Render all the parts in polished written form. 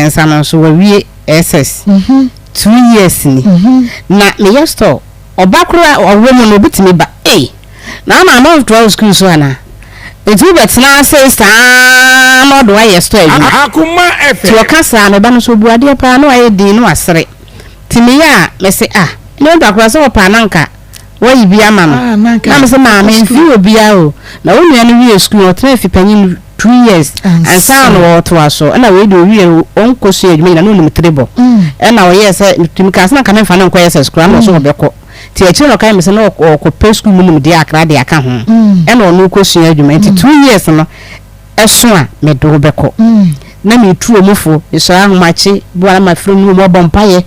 Pensano, so we SS 2 years ni na me yesto obakura owomo no bitimi ba na ma no to school so ana etu betina say star no do yesto Akoma efe to kasa me ba no so buade pa no aye din no asere timi ya me say no do akura so pa nanka wayi bia ma no na me say ma me fi obia o na wonu ya no wi school o tra fi panyin 2 years and sound water aso na we do wi onko so edwuma na no nim trebo na we yes timi kasa na kamen fa na nko yes school na so obeko ti echi no kai me se na ko pe school mu nim dia akra dia ka ho na onu ko so edwuma ti 2 years no eso a me do obeko na me tu omufo eso ahomache bua ma fru mu mo bompaye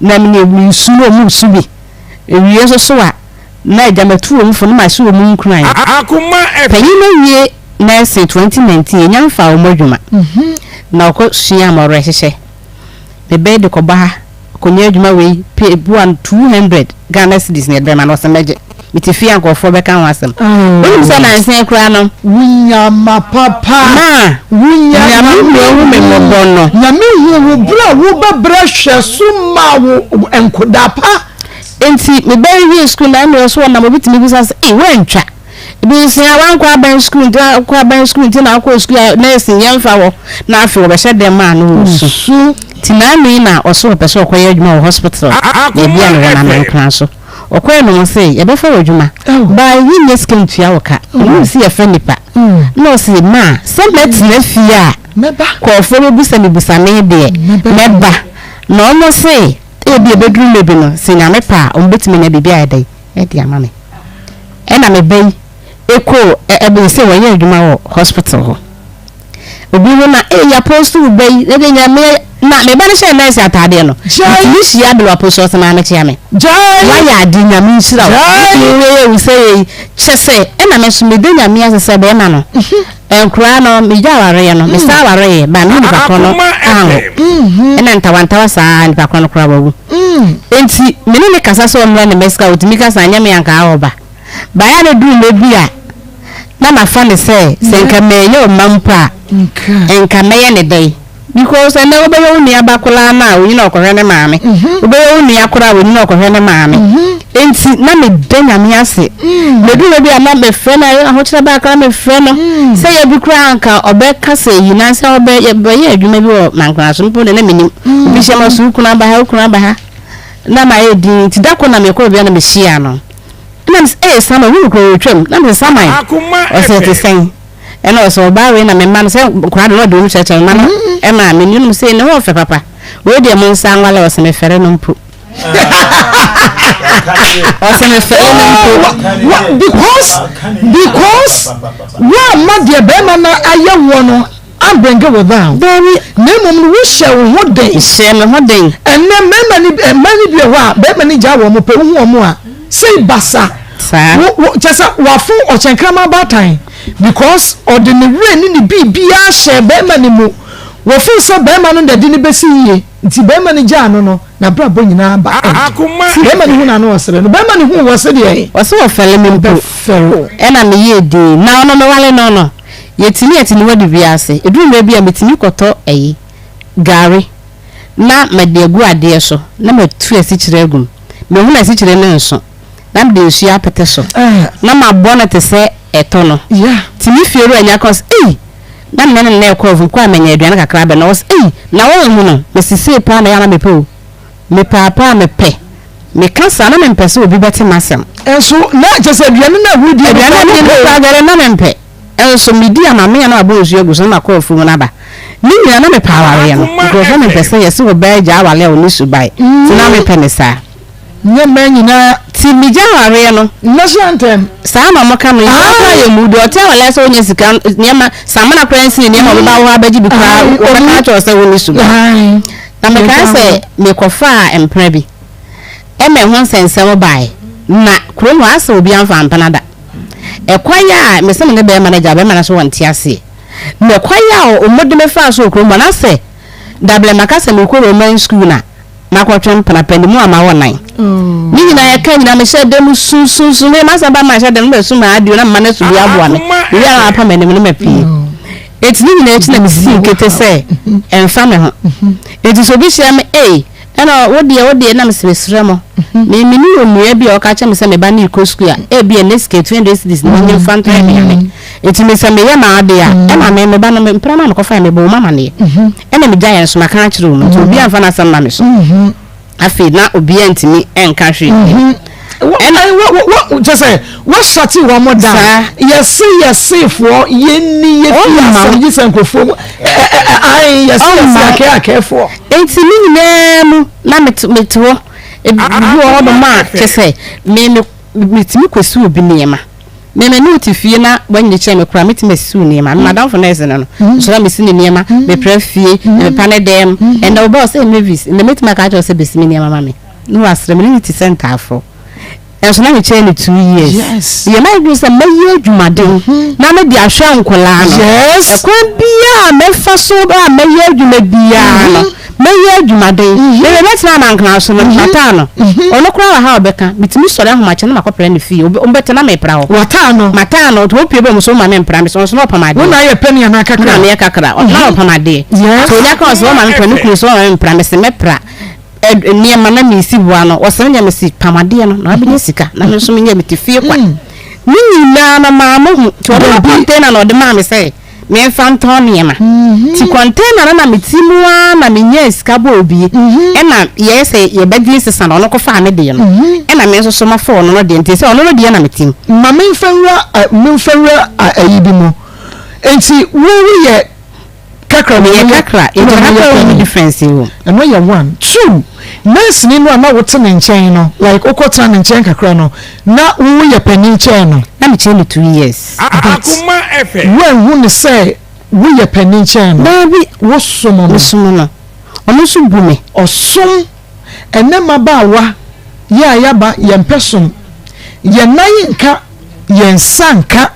na me ne su no mu su bi ewie so so a na ja me tu omufo no ma so mu nkran Akoma efe yi wie Nurse 2019 enyanfa omodwuma na okọ sua amore hyehe bebe de koba konya adwuma we pay 200 Ghana cedis ne dema no semeje mitifi ankofo beka ho asem onu se na nsen kura no wunyama papa na wunyama hu me mobono na me hu bra wo babra hwe suma wo enkoda pa enti me beri wi school na me so na mo bitimi bisa se wantwa bi se awan kwa ban school na akwa school nurse yemfa wo na afi wo be hye ma no su tinami na oso pese okoye adwuma wo hospital e bia no na menkran so okoye no say e be fa adwuma ba yi ne skin tua wo ka no si e fa nipa no si ma se met na fia meba ko fo busa ni busa me de meba no mo say e bi bedroom mebi no se nya me pa o betimi na bibia e dai e di ama me e na me bai eko ebe se wanye adwuma wo hospital ho obi ho na ya post wo bai e de nya me na me ba ne she nurse atade no ni shi ya belo post so na me chia me wa ya di nya me shira wo we say chese e na me so me de nya me asese be na no enkura no me ja ware no me sa ware ba me ni ba no e na ntawantawa sa ni ba no kura bawu enti me ne kasa so no na meska otimi kasa anya me anka awoba baya na du le bia na ma fa ne se nka me ye mampa nka me ye ne dai because na obe yo ni abakula na o yin okohwe ne maame obe yo ni akura o yin okohwe ne maame enti na me denya me ase me du le bia na me fe na ho kire ba akara me fe no se ye bi kura anka obe kasa yi na se obe ye adwuma bi o mankra so mpo ne na menim bi she ma su kuna ba ha na ma ye di ti dako na me ko bia na me hia no na sama hu ko twem na me sama o se te sen eno so ba we na me man se kura do do cheche man e ma me ninu se ne ho fe papa we de mo nsa nwale o se me fere no mpu o se me fere no mpu because wa ma de be ma na aye wo no abenge wo down na mum wo hye wo hoden hye me hoden enne mani bi ho a be mani ja wo mo pe hu mo a say basa chesa wafu ochenkrama batan because ordinary ni bibia hye be mani mu wafu so be manu de ni besi ye nti be mani ja no na bra bo nyina ba Akoma be mani hu na no osere no be mani hu wo se de ye wo so fele me mpo e na me ye di na ono me wale no yetini wadi biase eduru me bia metini koto gari na medegu ade so na matu asikyire agum me hu na asikyire ne nso na me de nsu apete so na ma bona te se eto no timi fieru anya cause na me ne ko vu kwa menya aduane kakra be na was na wo hu no me sisi pa na ya na me pe o me papa me pe me kansa na me mpese obi beti masem enso na chese aduane na hu di aduane na gare na me mpe enso media ma me na abo nsu aguso na ko fu na ba ni nya na me pa ware no because me pese yesi wo ba ja wale o ni subai ti na me pe ne sa nye me nyina ti mi ja ware no national anthem sa ma mo ka no ya mu do te wale so nya sika nyama sa mana prince ni nyama ba wo abaji bi kra o ba ka cho se wo ni subai na me ka se me ko fa empre bi e me ho sense wo bai na kro no asa obi anfa ampanada ekwaya me se me be manager be mana so wonte ase me kwaya o modeme fa so kro mo na se double makase me ko roman school na makwatwem panapandi mu ama wonan ni nyina ya kan nyina me hye dem su me masa ba ma hye dem be su ma adio na ma na su bia boa me ya na apa me ne me pi it's ni na echi na me si kete say emfa me ho it is obi share me ɛna wode na me sebesre mo me ni onua bi o ka cha me say me ba na iko school a bi na ske 20 cities na onye fantra me it me say me ya ma ade a ɛna me ba na me prama no ko fa me bo mama ne ɛna me gya so maka kire wo no obi anfa na sam na me so afi na obi antimi enka hwe what just say what shati one more down yes for yenni yefi you say nkofo yes careful enti ni nemu na metwo ebi ho do ma kese me metimi kwesu obi niema me no tifie na wanye che me kura metime su niema madam for nese no so na me sini niema me prefie me panedem and the boss movies na metime ka cho se besimi niema mame no asre me ni ti center afo so na me chain 2 years yes ye my do say maye adwumaden na me di ahwa nkola no yes e kwa bia me fa so ba maye adwuma bia no maye adwumaden me betina na nkna so no mata no ono kura ha obeka bitimi sore ahoma che na makopere ne fie ombete na me pra ho mata no to pie be mo so ma me mpra me so no pamade wona ye peni na kakra na me kakra na pamade so nya ka so ma me pra ne kuru so ma me mpra me se me pra niema na mi si bua no wose nya me si pamade no na bi sika na me so me nya me tifie kwa ni nyina na maamo hu to do container no de ma me say me fanton niema ti container na me timua na me nya sika bo obi e na ye say ye badi sisa no ko fa me de no e na me so ma fo no de nti say ono no de na me tim ma me mfanwa ayibi mo enti wo ye kakra kakra difference you and when you 1 2 nurse ni no na wote ne nchen no like okota ne nchen kakra no na wo ye pani nchen no na me chen 2 years Akoma efe when who ne say wo ye pani nchen no baby wo somo no ono so bume osom enema ba wa ya yaba ye mpesom ye nan nka ye nsanka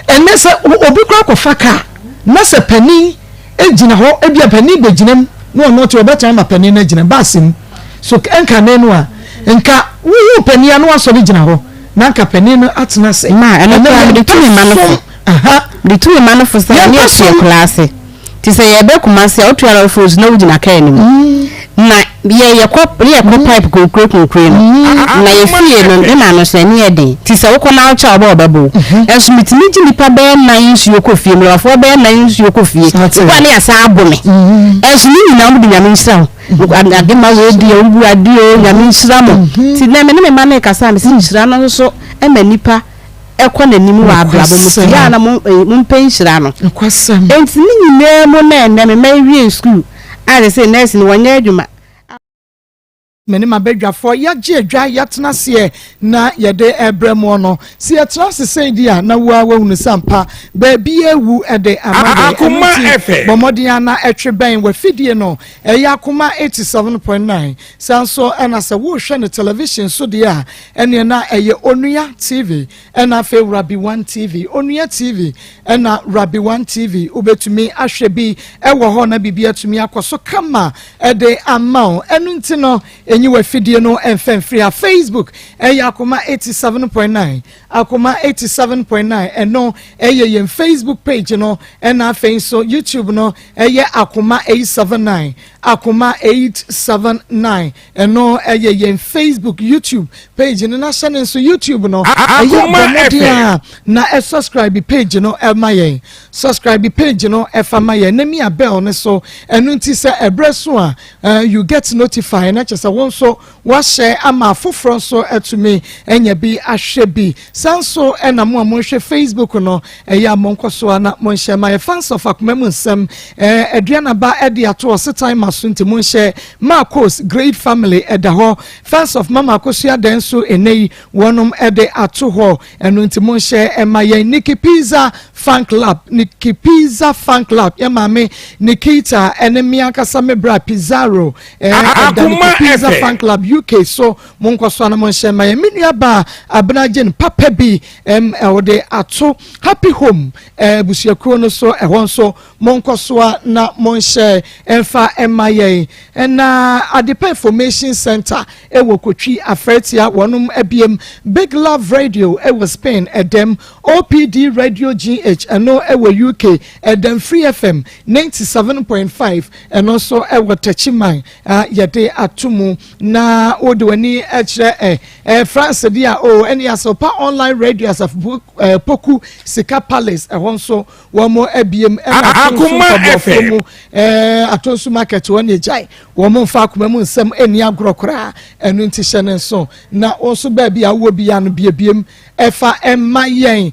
enese obi kwa kofa ka na se pani ejina ho ebia pani beginem no no to obeta ma pani na gina basim so enka nenu a enka wu pani anu aso bi gina ho na enka pani no atena se ma eno de tumi manofo de tumi manofo se ni e class ti se ye be kuma se otuara ofos na ugina ka eni na ye pipe konkre na ye fie no na no se ni eden ti se wo na ucha oba obabo enso mitimi gi nipa be na yinsu yokofie me wafo be na yinsu yokofie kwa ne asa abome enso ni na mu nyame nsira ade ma wo di obu ade o nyame nsira mo ti na me ma na kasa me nsira no so e ma nipa ekwa na nimu wa ablabo mu ya na mu mpensira no kwasam enti ni nyime mo na ene me ma wie school I say nurse ni wanya adwuma meni mabedwafo ya gye adwa ya tena se na ye de ebremo no se ya tena se sei dia na wo awunu sampa ba bi ewu ede amade Akoma efe bomodia na etwe ben wa fidie no ya Akoma 87.9 sanso ena se wo hwe ne television so dia ene na eye Onua TV ena fe Rabi 1 TV Onua TV ena Rabi 1 TV ubetumi ahwe bi ewo ho na bibia tumi akoso kama ede amao enu ntino enyiwe fidie no enfemfri a Facebook Akoma 87.9 Akoma 87.9 eno yen Facebook page no ena afen so YouTube no Akoma 879 Akoma 879 eno yen Facebook YouTube page no na channel so YouTube no na subscribe page no emayen subscribe page no efamayen na mi abel ne so enu nti se ebreso a you get notified na chesa won so wa share ama foforo so etumi enya bi ahwe bi sanso ena mo hwe Facebook no ya monkoso na mo share my fans of Akoma mu nsem aduana ba ede ato setan maso nti mo share Maa Akos great family edaho fans of Mama Akos ya den so enei wonom ede ato ho enu nti mo share emaye Nikki Pizza fan club ya mame Nikita enemi akasa me bra Pizarro Akoma Fan Club UK so monko so na monhye ma menua ba abenagen papa bi ode ato happy home busuakuo no so ehon so monko so na monhye emfa emaye na Adepa Information Center ewo kotwi afretia wonum abiem Big Love Radio ewo Spain edem OPD Radio GH eno ewo UK edem Free FM 97.5 eno so ewo Tachiman yede atumu na odwani ekre France dia eni asopa online radio as of Poku Sika Palace ehon so womo abiem Akoma FM atonsu market won ejai womo fa akoma mu nsem eni agrokora enu nti hyene so na also ba bia wo bia no biebiem efa emayen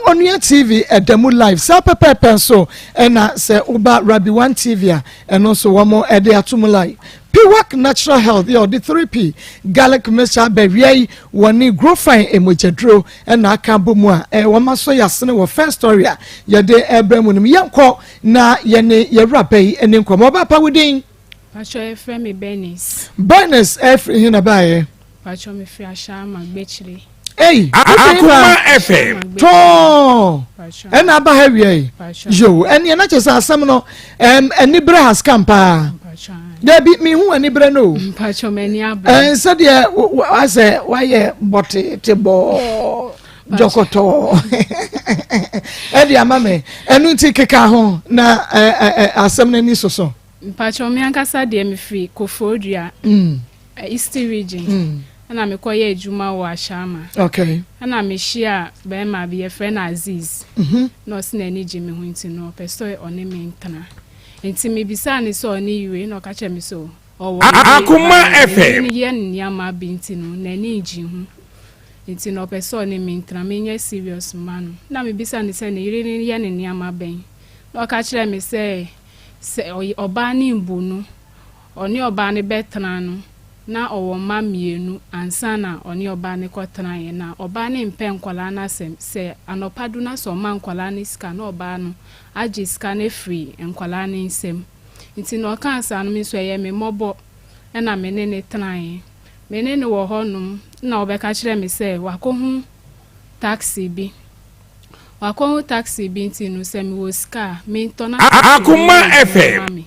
onua TV edemu live sa pepepe so na se uba Rabi 1 TV eno so womo ede atum live Piwak Natural Health the 3P Garlic Mixture Berry woni grow fine emojadro na aka bomu a woma so yasene wo first story a yede ebremu nim yanko na yene yewrabai eni nkomo ba pa wudin Pacho FM Bernice every hina bae Pacho me fi ashama gbechire Hey Akoma FM to ena ba hawie yo eni na chesa asem no eni bre has campa there be me hu ani bre no Pacho me ni aba so there I say why bote tebo jokoto edi amame enu nti keka ho na asem na ni soso Pacho me ankasa de me fi Kofodua East region ana me koye ejuma wo ashama okay ana me shia be ma be ye friend Aziz no se na ni jimi hu nti no peso one me ntana nti me bisa ni so oni yiwe no ka che me so owo Akoma FM ni ye nyama bi nti no na ni ji hu nti no peso one me ntana me nye serious man na me bisa ni se ni yire ni ye ni nyama ben no ka che me se oba ni mbu no oni oba ni betana no na owo mamienu ansana oni oba ne kotran ye na oba ne mpe nkwala na sem se anopadu na so ma nkwala ne sika na oba no agi sika ne free nkwala ne nsem nti no kansa no mi so ye me mobo na me ne tran ye me ne wo honum na obeka kire me se wakohu taxi bi nti no se mi wo sika me tona Akoma FM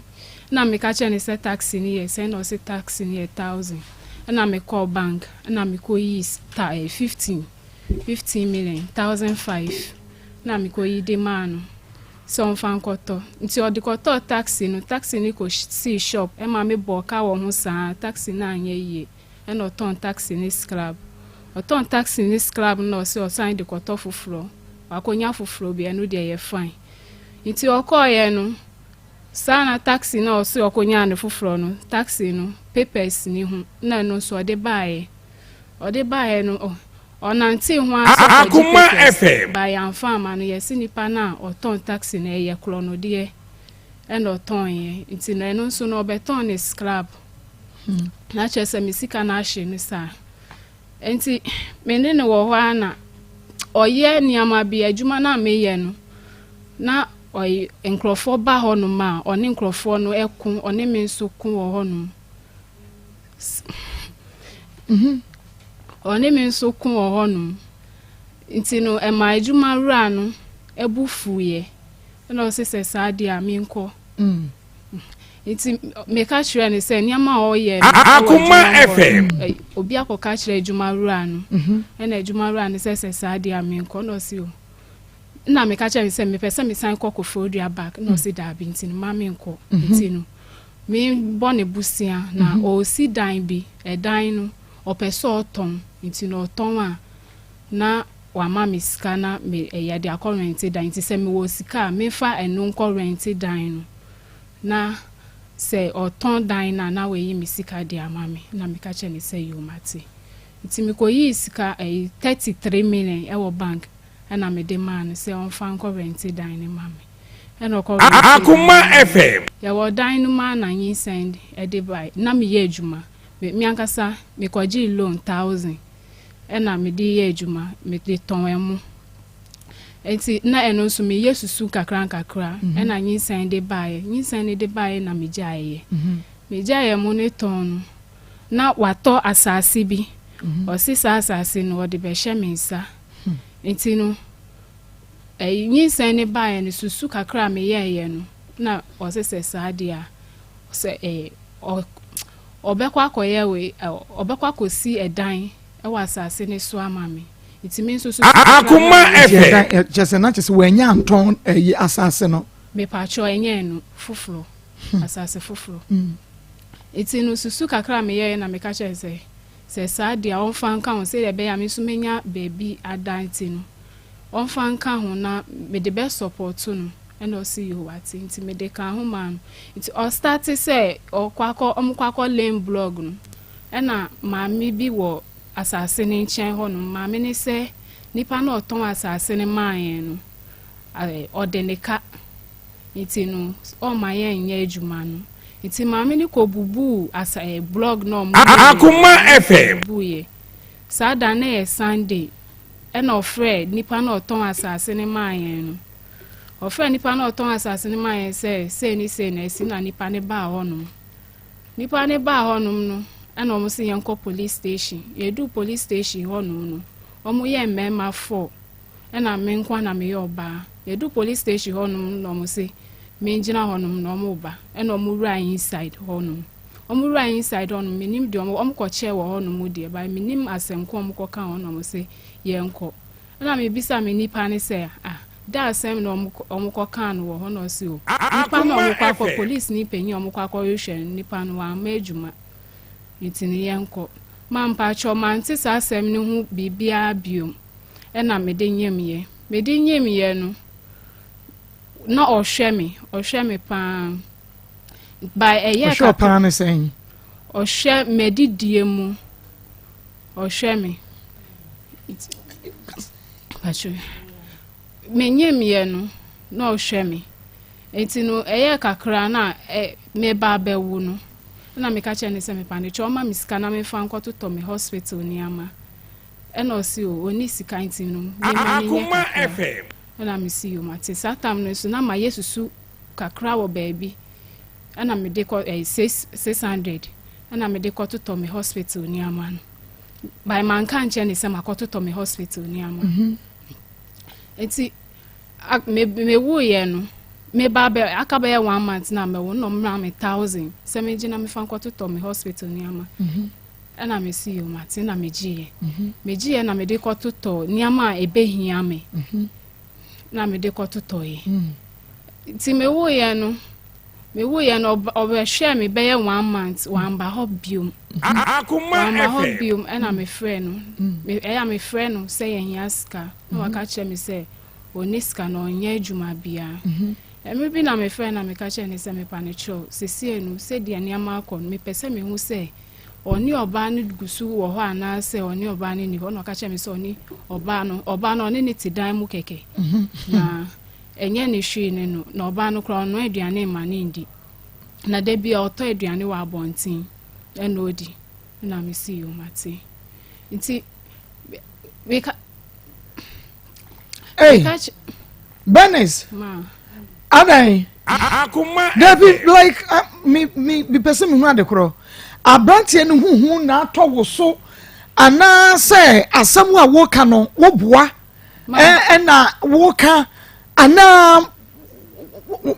na me ka chene se taxi ni ye se no se taxi ni 1000 na me call bank na me ko yi 15 million 1005 na me ko yi de manu so fan koto nti odi koto taxi ni ko see shop e ma me bo ka wo ho sa taxi na anye yi e no ton taxi ni scrap oton taxi ni scrap no se o sign de koto fufuro akonya fufuro bi enu de ye fine nti okoye no sana taxi na osi okonya ne fufuro no taxi no papers ni hu na no so de bae no onanti hu Akoma FM ba ya mfama no yesi nipa na oton taxi na ye kro no de e no ton ye nti na no so no obeton ne scrap na chese misika na ahye ni sa nti mene ne wo hwa na oye niama bi adwuma na meye no na oy enkrofo ba hono ma oni enkrofo no ekun oni menso kun wo hono oni menso kun wo hono nti no e ma adwuma wura no ebufuye na o sese saadi aminko nti me ka kire ne se niama oye Akoma FM obi akoka kire adwuma wura no na adwuma wura ne sese saadi aminko no si o na me ka che se me pese me san kokko Kofodua back no si da bi ntino ma me nko ntino me bone busia na o si dan bi dan no o pese oton ntino oton a na wa ma me sika na me ya de akorrent dan nti se me wo sika me fa enu nko rent dan no na se oton dan na we yi me sika de ama me na me ka che ne se yo mate nti me ko yi sika 33 million e wo bank and I'm a demand say on fan currency dining mammy. And Akoma FM. Ya wa dining man and ye send a debuy. Na me ye juma. Me ankasa me kwaji loan 1000. And I'm a de juma me de tonwemu. Enti na eno so me ye susu kakra. And I ye send de buy. Ye send de buy na me jaye. Me jaye mo ne ton. na wato asase bi osi sa asase no de be hye me nsa enti no nyinsan ne bae ne susu kakra me ye no na osese sadia se obekwa akoye we obekwa akosi edan wa asase ne so ama me enti me susu Akoma FM just na just wenya anton asase no me pa cho enye no fufuro asase fufuro enti no susu kakra me ye na me ka che se sadia on fan kan se de be ya me so menya baby adan ti no on fan kan ho na me de be support no and o see you what enti me de kan ho man enti o start say o kwakọ lane blog no na maami bi wo asase ne nchen ho no maami ne se nipa na oton asase ne man no o de ne ka enti no o mayen nya adwuma no enti maami ne ko bubu blog no mo Akoma FM buye sada na e Sunday na ofre nipa na oton asase ne man no ofre nipa na oton asase ne man se na esi na nipa ne ba honum no ana omo se yanko police station yedu police station honum no omo ye mmema 4 na me nkwa na me yoba yedu police station honum no omo se me ngina honum no omo ba na omo ru inside honum menim de omo ko che wo honum de ba menim asenko omo ko kan honum se yenko na me bisa me nipa ne se da asem no omo ko kan wo hono se o nipa no omo kwa police ni penyi omo kwa hwe nipa no wa ma adwuma itini yenko mampa cho manti sa asem ne hu bibia biom na mede nyem no na ohwe me pa by eye ka pa ne sen ohwe medidie mu ohwe me pacho menyem no na ohwe me enti no eye kakra na me ba bewu no na me ka che ne se me pa ne choma misika na me fa nkoto to me hospital ni ama na osi o oni sika enti no Akoma FM na me si o mate satam no so na ma yesusu kakra wo baabi na me de ko 600 na me de ko to me hospital ni ama no by man kan che ne se makoto to me hospital ni ama enti me wo ye no me babe akaba ya 1 month na me wo no mra me 1000 se me gina me fan kwato to me hospital ni ama na me si yo mate na me giye na me de kwato to ni ama ebehia me na me de kwato to ye ti me wo ye no obe share me be 1 month wan ba hobium Akoma FM hobium na me friend no me friend no say yen yaska no waka che me say oniska no nya adwuma bia maybe na me friend na me ka che ne se me pa ne cho sesie no se dia ne ama akon me pese me hu se oni oba ne gusu wo ho ana se oni oba ne ni ho no ka che me se oni oba no oni ne tidan mu keke na enye ne hwi ne no na oba no kro no aduane ma ne ndi na de bia oto aduane wa abontin na odi na me si yo mate nti we ka Benes ma Adai Akoma David like me person me hu adekro abrantie ne hu na atọ wo so ana say asem a wo ka no wo boa na wo ka ana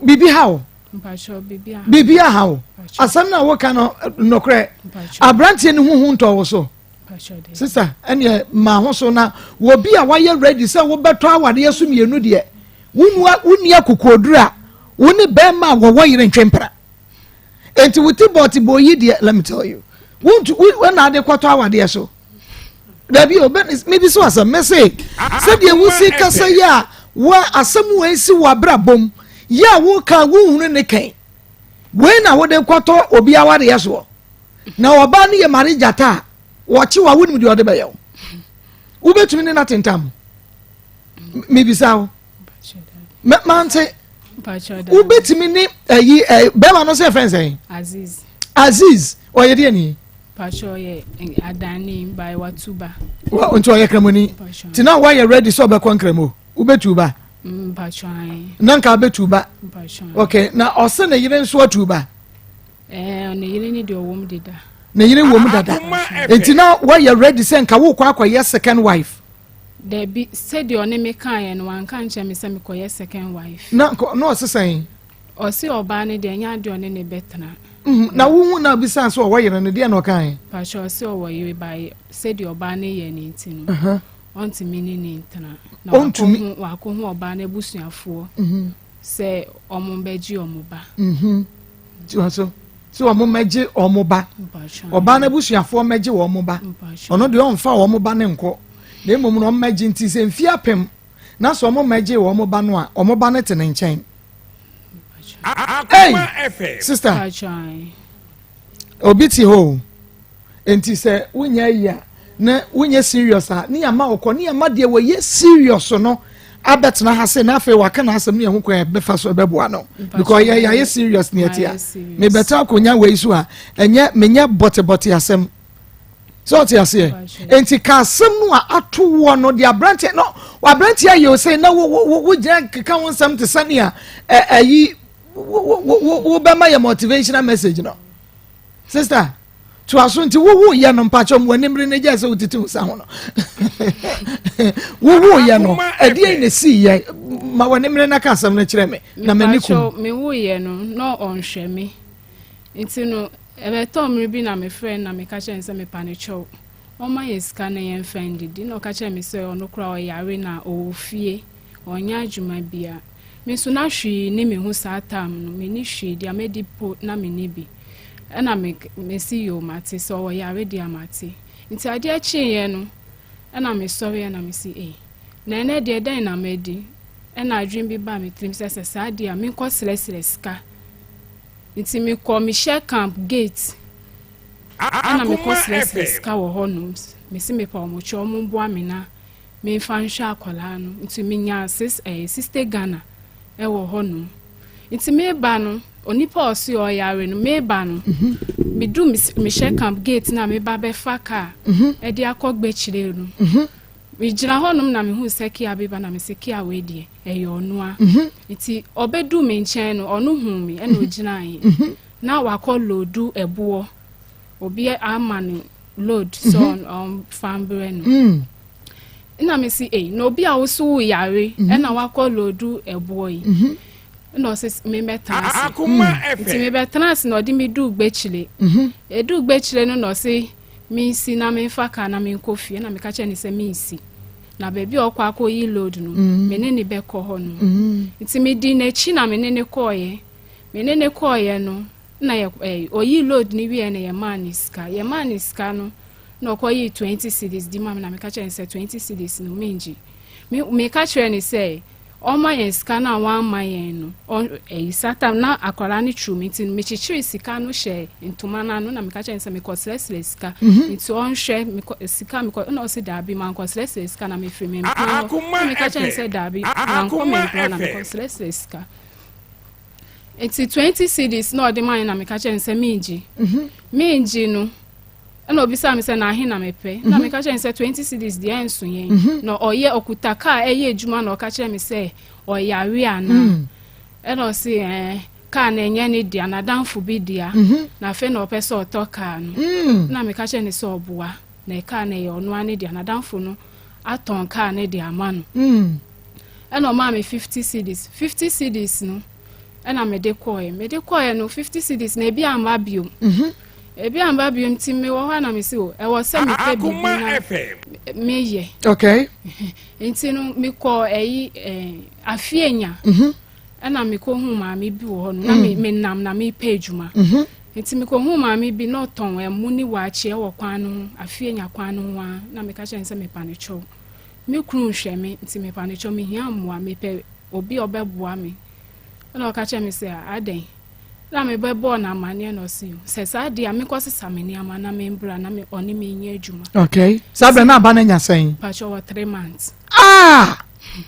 bibi hawo mpacho bibi hawo asem na wo ka no nokre abrantie ne hu ntọ wo so sister ene ma ho so na wo bi a waye ready say wo beto awade yesu mienu de wunua kokodura woni bema wo yire ntwempra enti wuti boti boyi de let me tell you when na de kwato awade so dabi obenis maybe so as a message said ye wusi kasa ya wa asem wa esi wa brabom ya wo ka wo hunu ne kan we na wo de kwato obi awade so na oba ne ye mari jata wo chi wa woni de ode bayo wo betumi ne na tentam maybe sao mante ubetimi ni bema no se friends Aziz oye de ni pacho ye adani by watuba wa onto oye kremoni tina wa ye ready so be konkremo ubetuba pacho nanka betuba pacho okay na ose na yire nso atuba ne yire ni de owom dida na yire wo mu dada enti na why you ready say nka wo kwa akwa second wife there be said the one me kan no wan kan che me say me koye second wife na no osesan o si oba ne de nya de one ne betena na wo na bisa so wo yere ne de na kan pa cho si o wo yere by said the oba ne ye ne ntino onti mi ne ntena na wa ko hu oba ne busuafo say omumbeji omuba so omo meje omuba oba na busuafo meje wo omuba ono de onfa wo omuba ne nko na emom no meje nti se mfia pem na so omo meje wo omuba no a omuba ne te ne nchen Akoma FM sister obiti ho enti se wunya ya na wunya serious a ni ama okọ ni ama de we ye serious no abet na ha se na afa wa kana asem ne ho kwa be fa so be boa no because ye serious ne atia me beta akonya we isu a enye menya bote asem so ti ase enti ka asem no a ato wo no de abrante no wa abrante aye o say na wo gyan keka won sam te sane a ayi wo be ma ye motivational message no sister to asunti wo ye no mpachom wanimre ne jase utitu sa ho no wo ye no ade ne si ye ma wanimre na kasam na kire me na maniku me wo ye no onhwe me nti no ebe tom bi na me friend na me ka che nse me panicho o ma ye ska na ye friend di no ka che me se ono kra o yare na o fie onya adwuma bia me so na hwi ni me hu sa tam no me ni hwi dia me di po na me ni bi ana me see you mate so we are ready amate nti ade a chiye no ana me sorry ana me see na ene de den na me di ana adwin bi ba me trim sese sa ade a me ko selesele ska nti me ko me share camp gate ana me ko selesele ska wo honum me see me pa mo cho mo bo amina me fa nhwa akola no nti me nya sister Ghana e wo honum nti me ba no onipa osi oyare no meba no me do me share camp gate na me ba be fa car e de akogbe chire no me gira honum na me hu seki abeba na me seki awe die e yo no a nti obedu me nchen no onu hu me e na ogina an na wakọ loadu ebo obi amani load so on fambre no na me si no obi a wo so yare e na wakọ loadu ebo yi no se me meta Akoma FM ti me betras no di me du gbechile edu gbechile no se mi si na me fa ka na me nkofie na me ka che ni se mi si na baby okwa akoyi load no me ne be ko ho no ti me di na chi na me ne koye no na ye oyi load ni wi na ye maniska no no koyi 20 cedis di ma na me ka che ni se 20 cedis no menji me ka che ni se Oma yen skana wa mayen no on sata na akwara ni trumiti me chichiri sika no she ntoma na no na me ka chen se me koslesle sika nti on hwe me sika me ko no se dabi man koslesle sika na me firi me me ka chen se dabi man ko me na me koslesle sika nti 20 cedis no de man na me ka chen se minji no eno obisa me se na ahe na mepe na me ka che se 20 cedis de enso yen no oye okuta ka eye ejuma na o ka che me se oyare ana eno se ka na enye ne dia na danfo bi dia na fe na opese otoka no na me ka che ne se oboa na ka na ye ono ane dia na danfo no aton ka na dia ama no eno ma me 50 cedis no ena me de koye no 50 cedis na ebi amba biom ebi amba biom ti me wo ha na me se o e wo se me pe bi na me ye okay enti no me ko afienya ana me ko hu ma me bi wo no na me nam na me pe adwuma enti me ko hu ma me bi no ton emu ni wa che wo kwan no afienya kwan no wa na me ka che nse me pa ne cho me kru hwe me enti me pa ne cho me hia moa me pe obi obeboa me na o ka che me se aden na me bebo na mane no si se sa dia me ko sesa me ni ama na me mbra na me oni me nya adwuma okay sabe na ba na nya sen pa cho 3 months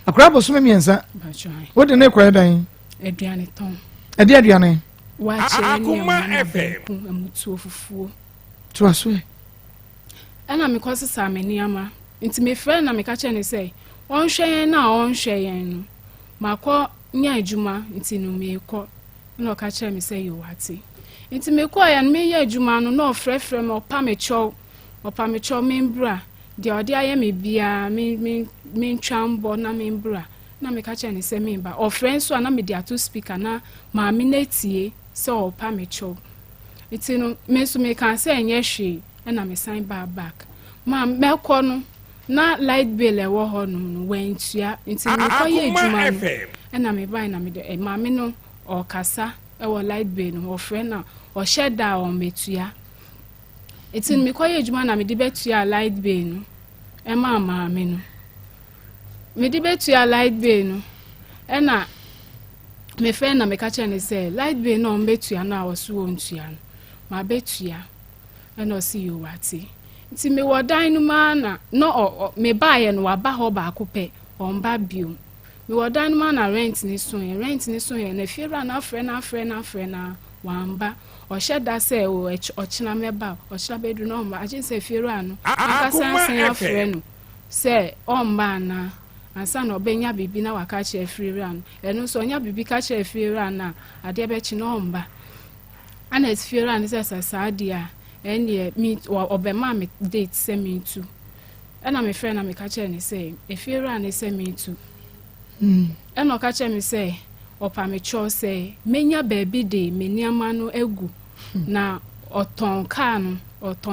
akra bo so me miensa pa cho wo de ne kwa dan aduane ton aduane wa che ni Akoma FM amutu ofufuo to aso ana me ko sesa me ni ama nti me frɛ na me ka che ne say on hwɛn na on hwɛn no makɔ nya adwuma nti no me kɔ no ka che me say yo wate nti me ko ya me ye adwuma no na ofrefre me opa me chow membra de odi aye me bia me ntwambo na membra na me ka che ne se me ba ofren so na me dia to speaker na ma me netie se opa me chow nti no me so me kan se enye hwe na me sign back ma me ko no na light bill e wo ho no wentua nti me ko ye adwuma no na me ban na me de ma me no o kasa e wo light bill no ofren na o sheda o metua nti me ko ye adwuma na me de betua light bill no e ma me no me de betua light bill no e na me fe na me ka che ne say light bill no betua na wo so wontua no ma betua e no see you wati nti me wodan no ma na no me bae no waba ho ba akopɛ omba bio me wodan no ma na rent ni so ye na fiera na afre na wamba o sheda say o ochina meba ochina bedu no mba agin say fiera no aka san afre no say omba na ansa na obenya bibi na waka che fiera no eno so onya bibi ka che fiera na ade be chi no mba ana fiera no say sadia ene me obema me date say me too ana me friend na me ka che ni say efiera na say me too eno ka che me say opa me cho say menya baby de me niama no egu na oton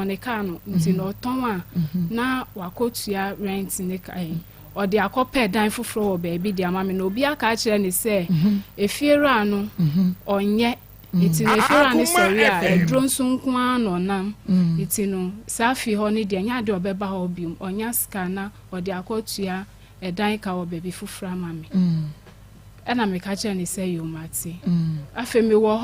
ne kanu nti no oton a na wakotua rent ne kai odi akopɛ dan foforo wo baby de ama me no obi aka kire ni say efiera no onye iti na efiera ni sori a edron sunku ano nam iti no safi ho ni de nya de obeba ho bium onya skana odi akotua edan ka wo baby foforo ama me ena me ka kire ni say yo mati afa me wo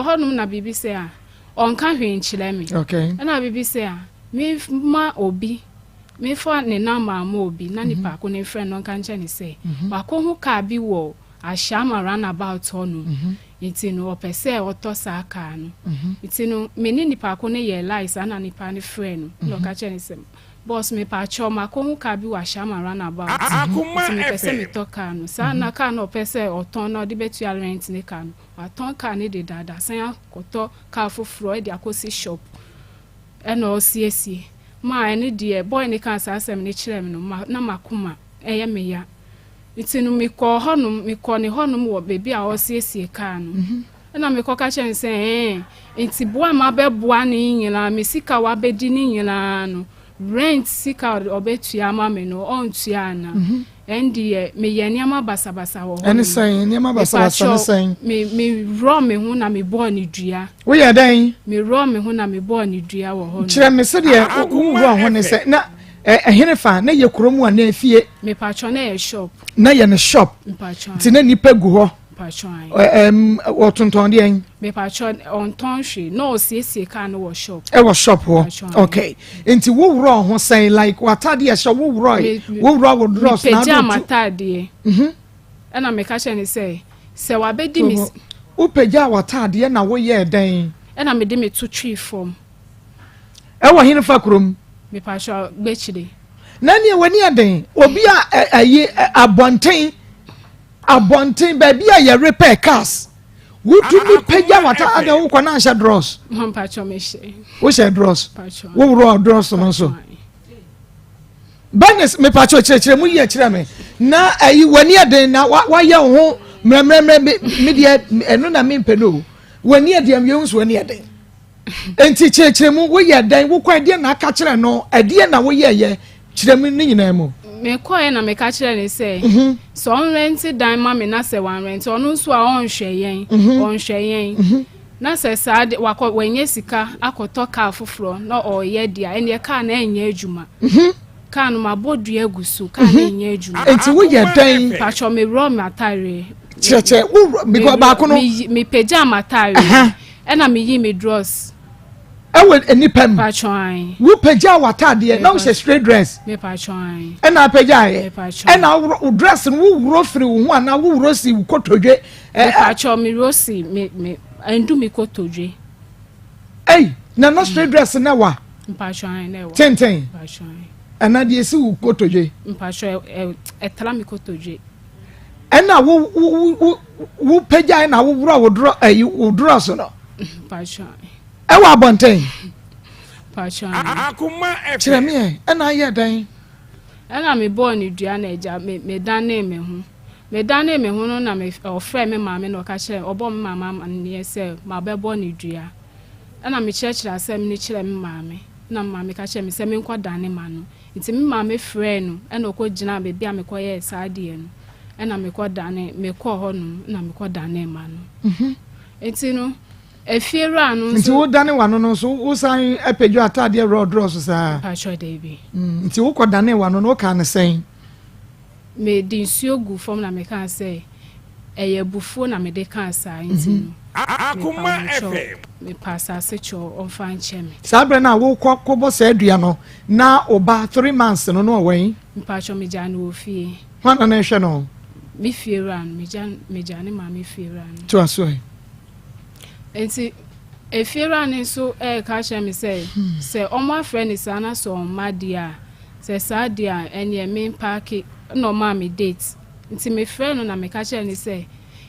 honum na bibi say a onka hwe nchile me okay ena bibi say a me ma obi me fo ne na ma obi na nipa ko ne friend no kan che ni say wa ko hu ka bi wo ashama run about honu iti no opese otosa aka no iti no me ni nipa ko ne ye lies ana nipa ne friend no ka che ni say boss me pa cho ma ko hu ka bi wa ashama run about iti me pese me toka no sa na ka no pese oton no de betu rent ne ka no aton ka ne de dada san akoto ka foforo e de akosi shop e no osiesie ma ene de boy ne kan sa asem ne kire me no na makoma eye me ya itinu me ko ne honum wo baby a osiesie ka no na me ko ka chen se enti boa ma be boa ne nyina me sika wa bedi ne nyina no rent sika obetua ma me no ontua na endi me ye niama basabasa wo ene sen niama basabasa ne sen me ro me hu na me bo ne dua wo ye dan me ro me hu na me bo ne dua wo ho kire me se de wo ro ho ne se na ehene fa na ye kromu a na afie me patcho na ye shop na ye ne shop ti na nipa gu ho patcho otonton de en me patcho on ton hwe no osiesie ka no wo shop wo shop ho okay enti wo ro ho sen like watade ye sho wo ro wo dross na do matade na me ka che ni say se wa bedi mi wo peja watade na wo ye den na me de me to tree form wo hene fa krom me patcho gbechire nani wani aden obi a ayi abonten baby a ye repair cars would you peja wata ada wo kwana ansha dross patcho me she wo she dross patcho wo ro dross no so banes me patcho chire mu ye chire me na ayi wani aden na wa ye ho mremre me de eno na me mpeno wani aden ye hu so wani aden enti chire mu wo ye dan wo kwa de na aka chire no ade na wo ye chire mu ni nyina mu me koye na me ka chire ni say so on rent dan ma me na say one rent onu so a on hwe yen na say sad wakọ wenye sika akoto ka foforo na oye dia ene ka na enye adwuma ka no mabodu agusu ka na enye adwuma enti wo ye dan pacho me ro matare cheche wo because ba ko no me peja matare ena me yi me dross ewe enipem pacho ai wo peja watade na wo straight dress me pacho ai ena peja e ena wo dress no wo wuro firi wo ho ana wo wuro si kotodwe pacho me rosi me endu me kotodwe na no straight dress na wa pacho ai na wa tenten pacho ai ana de si wo kotodwe pacho etala me kotodwe ɛna wo pagya na wo bro wo dro so no Pacha. ɛwɔ abɔnten Pacha. Akoma kyerɛ FM. me ɛna ayɛ dan ɛna me bɔ ne dua na agya me dane me ho me dane me ho no na me ɔfrɛ me maame na ɔka kyerɛ ɔbɔ me maama ne sɛ ma bɛbɔ ne dua ɛna me kyerɛkyerɛ asɛm ne kyerɛ me maame na maame ka kyerɛ me sɛ me nkɔ dane ma no nti me maame frɛ no ɛna ɔkɔ gyina baabi a mekɔyɛ saa deɛ no ɛna mekɔ dane mekɔ hɔ no na mekɔ dane ma no nti no efiera no nti wo dane wano no so wo san apagyo atade rodro so saa Pacha David nti wo kɔ dane wano no ka ne sɛn me di nsuo gu fam na me ka sɛ ɛyɛ bufuo na me de ka saa nti no Akoma FM. me pasa se cho ɔmfa nkyɛ me saa bere na wo kɔbɔ saa dua no na oba 3 months no no wɔn mpacho me gya no ofie hwana na ehwɛ no me fie ran me gya ne ma me fie ran to aso enti efie ran nso ka kyerɛ me sɛ ɔmo afrɛ ne saa na so ɔma dia sɛ saa dia ɛne me park no ma me date nti me frɛ no na me ka kyerɛ ne sɛ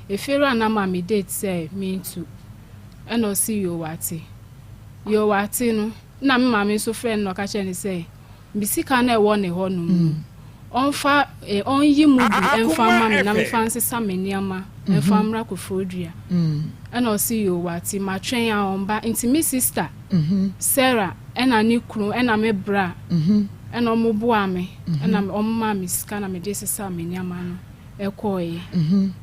efie ran na ma me date sɛ me ntu ɛna osi yo wate no na me ma me nso frɛ no ka kyerɛ ne sɛ bisika na ɛwɔ ne hɔ no ɔnfa ɔnyi mu bi ɛnfa ma me na me fa nsesa me nneɛma ɛnfa mra kofodua ɛna osi yo wate ma twɛn a ɔmba nti me sister Sarah ɛna ne kunu ɛna me bra ɛna ɔmo boa me ɛna ɔmo ma me sika na me de sesa me nneɛma no ɛkɔɔyɛ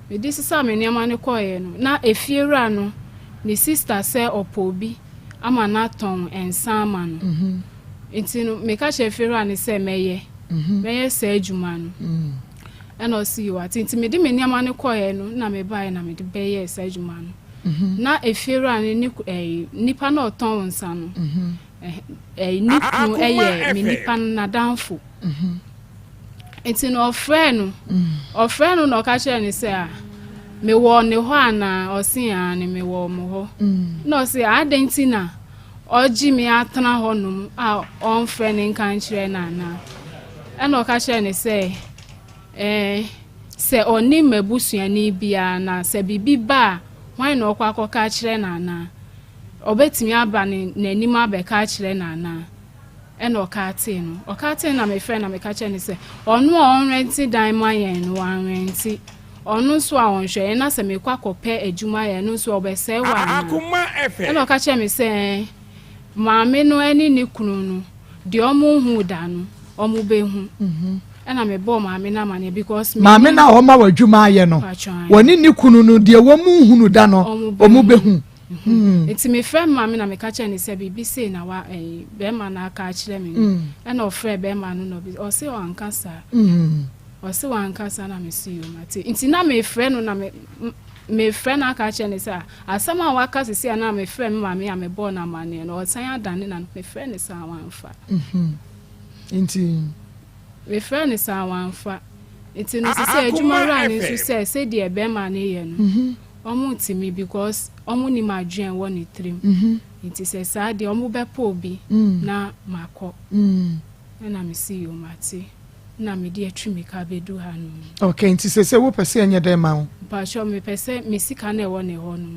me de sesa me nneɛma no kɔɔyɛ no na efiera no ne sister sɛ ɔpɔ bi ama na tɔn ensama no nti no me ka kyerɛ efiera ne sɛ mɛyɛ sɛ adwuma no ɛna ɔsi yo ati nti me de me nneɛma no kɔɔyɛ no na me bae na me de bɛyɛ sɛ adwuma no na efiera ne nipa na ɔtɔn nsa no nipa ɛyɛ me nipa na danfo nti no ɔfrɛ no na ɔka kyerɛ ne sɛ a me wɔ ne hɔ ana ɔsi a ne me wɔ mo hɔ na ɔsi adɛnti na ɔgye me atena hɔ nom a ɔmfrɛ ne nka nkyerɛ na ana ɛna ɔka kyerɛ ne sɛ sɛ ɔne mabusuani bia na sɛ bibi ba hwan na ɔkɔ akɔka kyerɛ na ana ɔbɛtumi aba ne n'anim abɛka kyerɛ na ana ɛna ɔka te na me frɛ na me ka kyerɛ ne sɛ ɔno a ɔnrɛnti dan ma yɛn no ɔnrɛnti ɔno nso a ɔnhwɛ yɛn na sɛ mekɔ akɔpɛ adwuma yɛn no nso ɔbɛsɛe wa Akoma FM. ɛna ɔka kyerɛ me sɛ maame no ɛne ne kunu no deɛ ɔmo hu da no ɔmo bɛhu ɛna me bɔ maame na ma ne because maame na ɔma wa adwuma ayɛ no wɔne ne kunu no deɛ wɔn hunu da no ɔmo bɛhu nti me frɛ maame na me ka kyerɛ ne sɛ bibi sei na wa bɛrima na aka kyerɛ me ɛna ɔfrɛ bɛrima no no ɔse wankasa ɔse wankasa na me si yo mate nti na me frɛ no na me frɛ na aka kyerɛ ne sɛ asɛm a waka sisi na me frɛ me maame a me bɔ na mane no ɔsan adane na me frɛ ne sa wanfa nti me frɛ ne sa wanfa nti no sɛ adwuma ra ne nso sɛ deɛ bɛrima ne yɛ no ɔmo ntimi because ɔmo ni ma adwen wɔ ne trim nti sɛ saa deɛ ɔmo bɛpɔ obi na makɔ na me si yo mate na me de atwi me ka bedu ha no okay nti sɛ wo pɛsɛ enye dem ma wo pa sure me pɛsɛ me sika na ɛwɔ ne hɔ no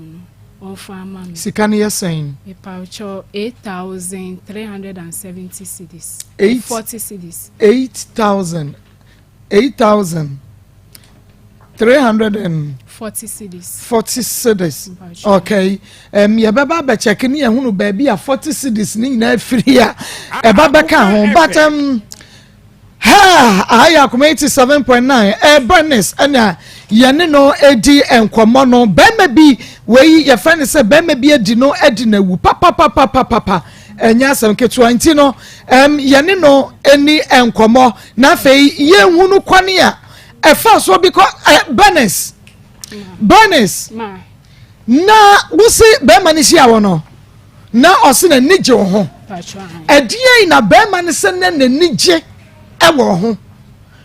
ɔmfa ama me sika ne yɛ sɛn me pa sure 8,370 cedis 40 cedis 8,340 cedis okay ye baba be check ni ehunu ba bi a 40 cedis ni na afiri a e baba ka ho but Akoma 87.9 Bernice ana yene no edi enkomo no be ma bi we ye friend say be ma bi edi no edi na wu papa enya asem ketua nti no yene no eni enkomo na fei ye hunu kwani a e fa so because Bernice ma na wusi be ma ni hia wo no na ose na nije wo ho edie na be ma ni se na nije ewo ho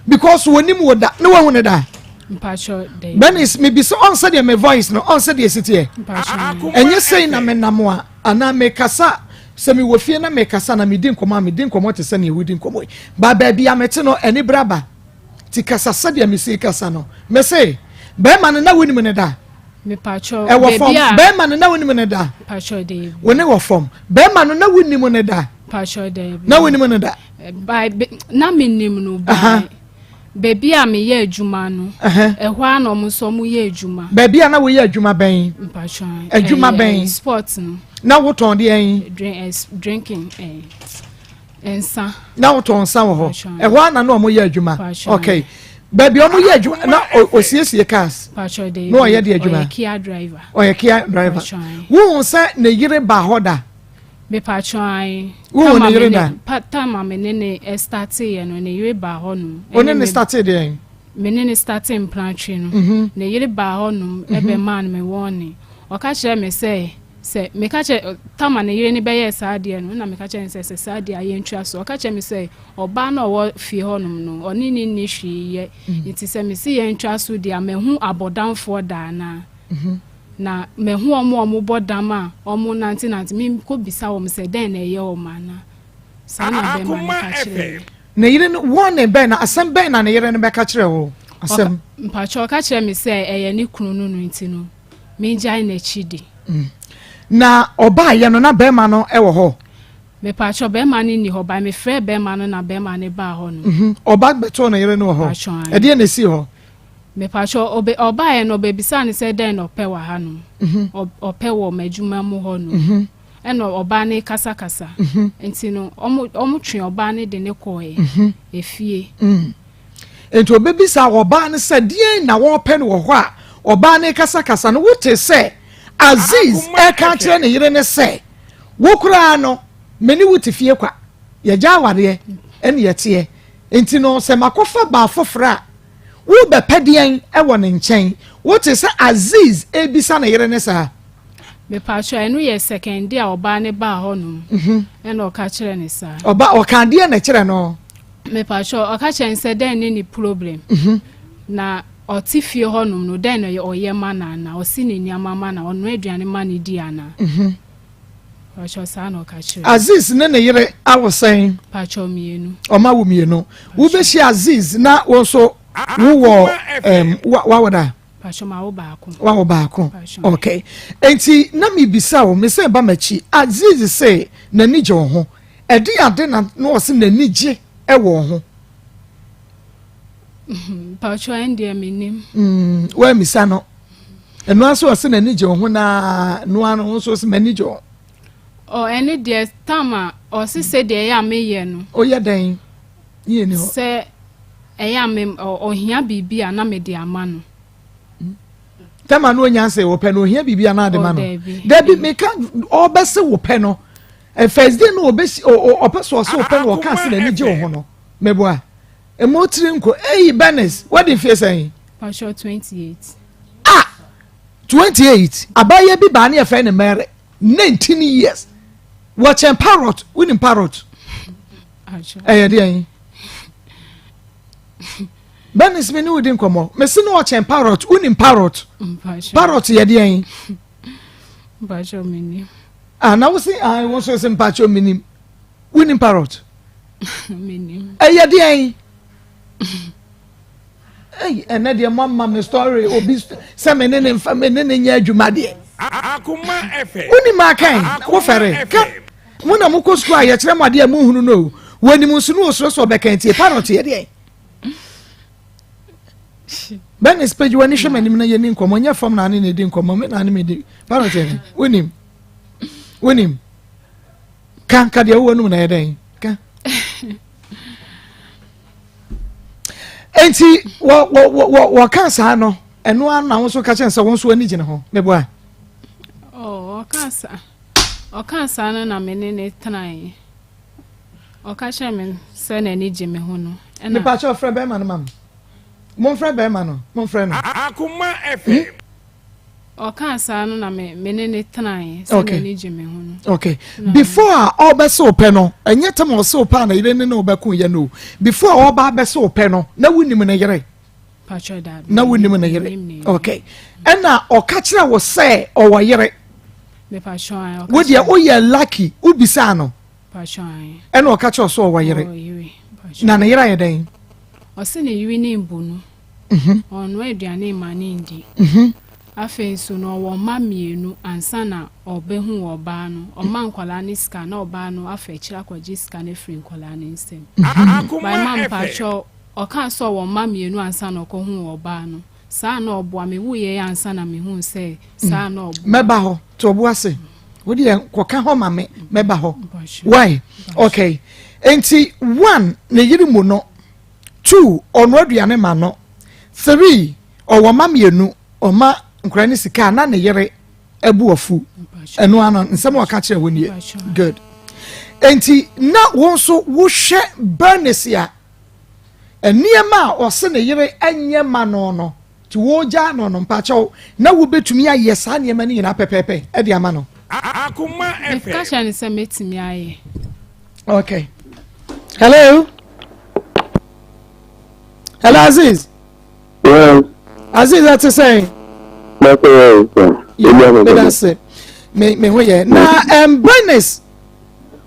because wonim wo da na wo ne da mpacho dey Bernice me be so on said my voice no on said yes tie enye sei na me namo a ana me kasa se me wo fie na me kasa na me din komo te se na yehudi komo ba ba bia me te no eni braba ti kasa sadia me sei kasa no me sei be man na woni me da me pacho e wo form be man na woni me da pacho de woni wo form be man na woni me da pacho de na woni me da by na me nim no by baby a me ye adwuma no ehwa na omo so mo ye adwuma baby a na wo ye adwuma ben pacho adwuma ben sports no na wo ton de en drinking ensa na wo ton sa wo ho ehwa na omo ye adwuma okay baby omo ye adwuma na osiesie cars pacho de no ye de adwuma Kia driver wo se ne yire ba hoda me pacho ai wo ne yire da time me ne start ye no ne yire ba ho no one ne start de me ne start in plantry no ne yire ba ho no ebe man me woni o ka kire me say me ka kire time ne yire ne be ye sa de no na me ka kire say sa de aye ntwa so o ka kire me say oba na wo fie ho no oni ni hwi ye nti say me si ye ntwa so de amehu abodanfo da na mehu omo bodama omo nanti mi ko bisa wo se den na ye o mana sana be man ka kire na yire no one be na asem be na yire no be ka kire wo asem mpacho ka kire me say eye ni kunu no nti no me jai na chidi na oba ye no na be ma no e wo ho me pacho be ma ni ho ba me frɛ be ma no na be ma ne ba ho no oba beto na yire no wo ho e de na si ho me pacho oba ye no be bisa ni say den no pe wa ha no ope wo madwuma mu ho no eno oba ne kasa enti no omo twe oba ne de ne koe efie enti obebisa oba ne say die na wo pe no wo ho a oba ne kasa no wote say Aziz e ka kire ne yire ne say wo kura no meni wote fie kwa ye ja aware ene ye tie enti no se makofa ba afofra wo be pedien e wo ne nchen wote say Aziz e bisa na yire ne sa me pacho enu ye second dia oba ne ba ho no ene o ka kire ne sa oba o kan dia na kire no me pacho o ka kire nse den ni problem na otifie ho no den no ye oye mana na osi ne niamama na ono aduane ma ne di ana pacho sa na o ka kire Aziz ne yire awosen pacho mienu o ma wo mienu wo be shi Aziz na wo so wo wa wada pacho ma wo ba ko okay enti na mi bisa wo me say ba machi Aziz say na ni je wo ho e di ade na no se na ni je e wo ho pacho ende minim wa mi sa no eno aso o se na ni je wo ho na no ano so se ma ni je o ene de tama o se de ya me ye no o ye den ye ni ho se eya me ohia bibia na me de ama no tama no nyanse wo pe no ohia bibia na de ma no debi me ka obese wo pe no first day no obesi o person so pe no o kan se na ni je wo ho no meboa emotiri nko Benes what the face saying pacho 28 28 abaye bi ba na e fe ne mere 19 years watching parrot winning parrot de Benes me ni wudi nkomo me se no watching parrot winning parrot parrot ye de pacho mini na wo say I want to say pacho mini winning parrot mini de ene de mama me story obi se me ne mfa me ne nya adwuma de Akoma FM uni ma kan wo fere ka mo na mo ko school aye kire mo de mo hunu no wani mo sunu osoro so be kan tie parrot ye de Benes page wani hwe manim na ye ni nkomo nya fam na ne di nkomo me na ne me di parrot ye wonim kan ka de wo nu na ye den ka enti wo kansa no eno ana wo so ka chen se wo so ani gine ho meboa o kansa no na me ne tran o ka chen me se na ani gime ho no me pa cho frɛ be ma no mam mon frɛ be ma no mon frɛ no Akoma FM o kansa no na me ne tran se na ani gime ho no okay before all be so pe no enye tem o so pa na ire ne no be kun ye no before all ba be so pe no na wunim na yere pacho da na wunim na yere okay ena o ka kire wo say o wo yere me pacho ai wo de o ye lucky ubisa no pacho ai ena o ka kire so o wo yere na na yere ye den o se ne yiri ni mbu no ono aduane ma ne ndi afen so no wo ma mienu ansa na obehu oba no oma nkwala ne ska na oba no afa kira kwaji ska ne free nkwala ne nsem by man pacho oka so wo ma mienu ansa na okohu oba no saa na oboa me wuye ansa na me hu se saa na obo meba ho to obo ase wo de koka ho ma me meba ho why okay enti 1 ne yiri mu no 2 ono aduane ma no 3 owo ma mienu oma nkrani sika na ne yere ebu ofu eno ano nsem waka kire woni good enti na won so wo hwe Bernicia eniema o se ne yere enye ma no ti wo ja no mpacho na wo betumi aye sa niema ni na pepepe e di ama no Akoma FM kasha ni se metimi aye okay hello Aziz Yes. Aziz that's saying that's it. Me hoye na Bernice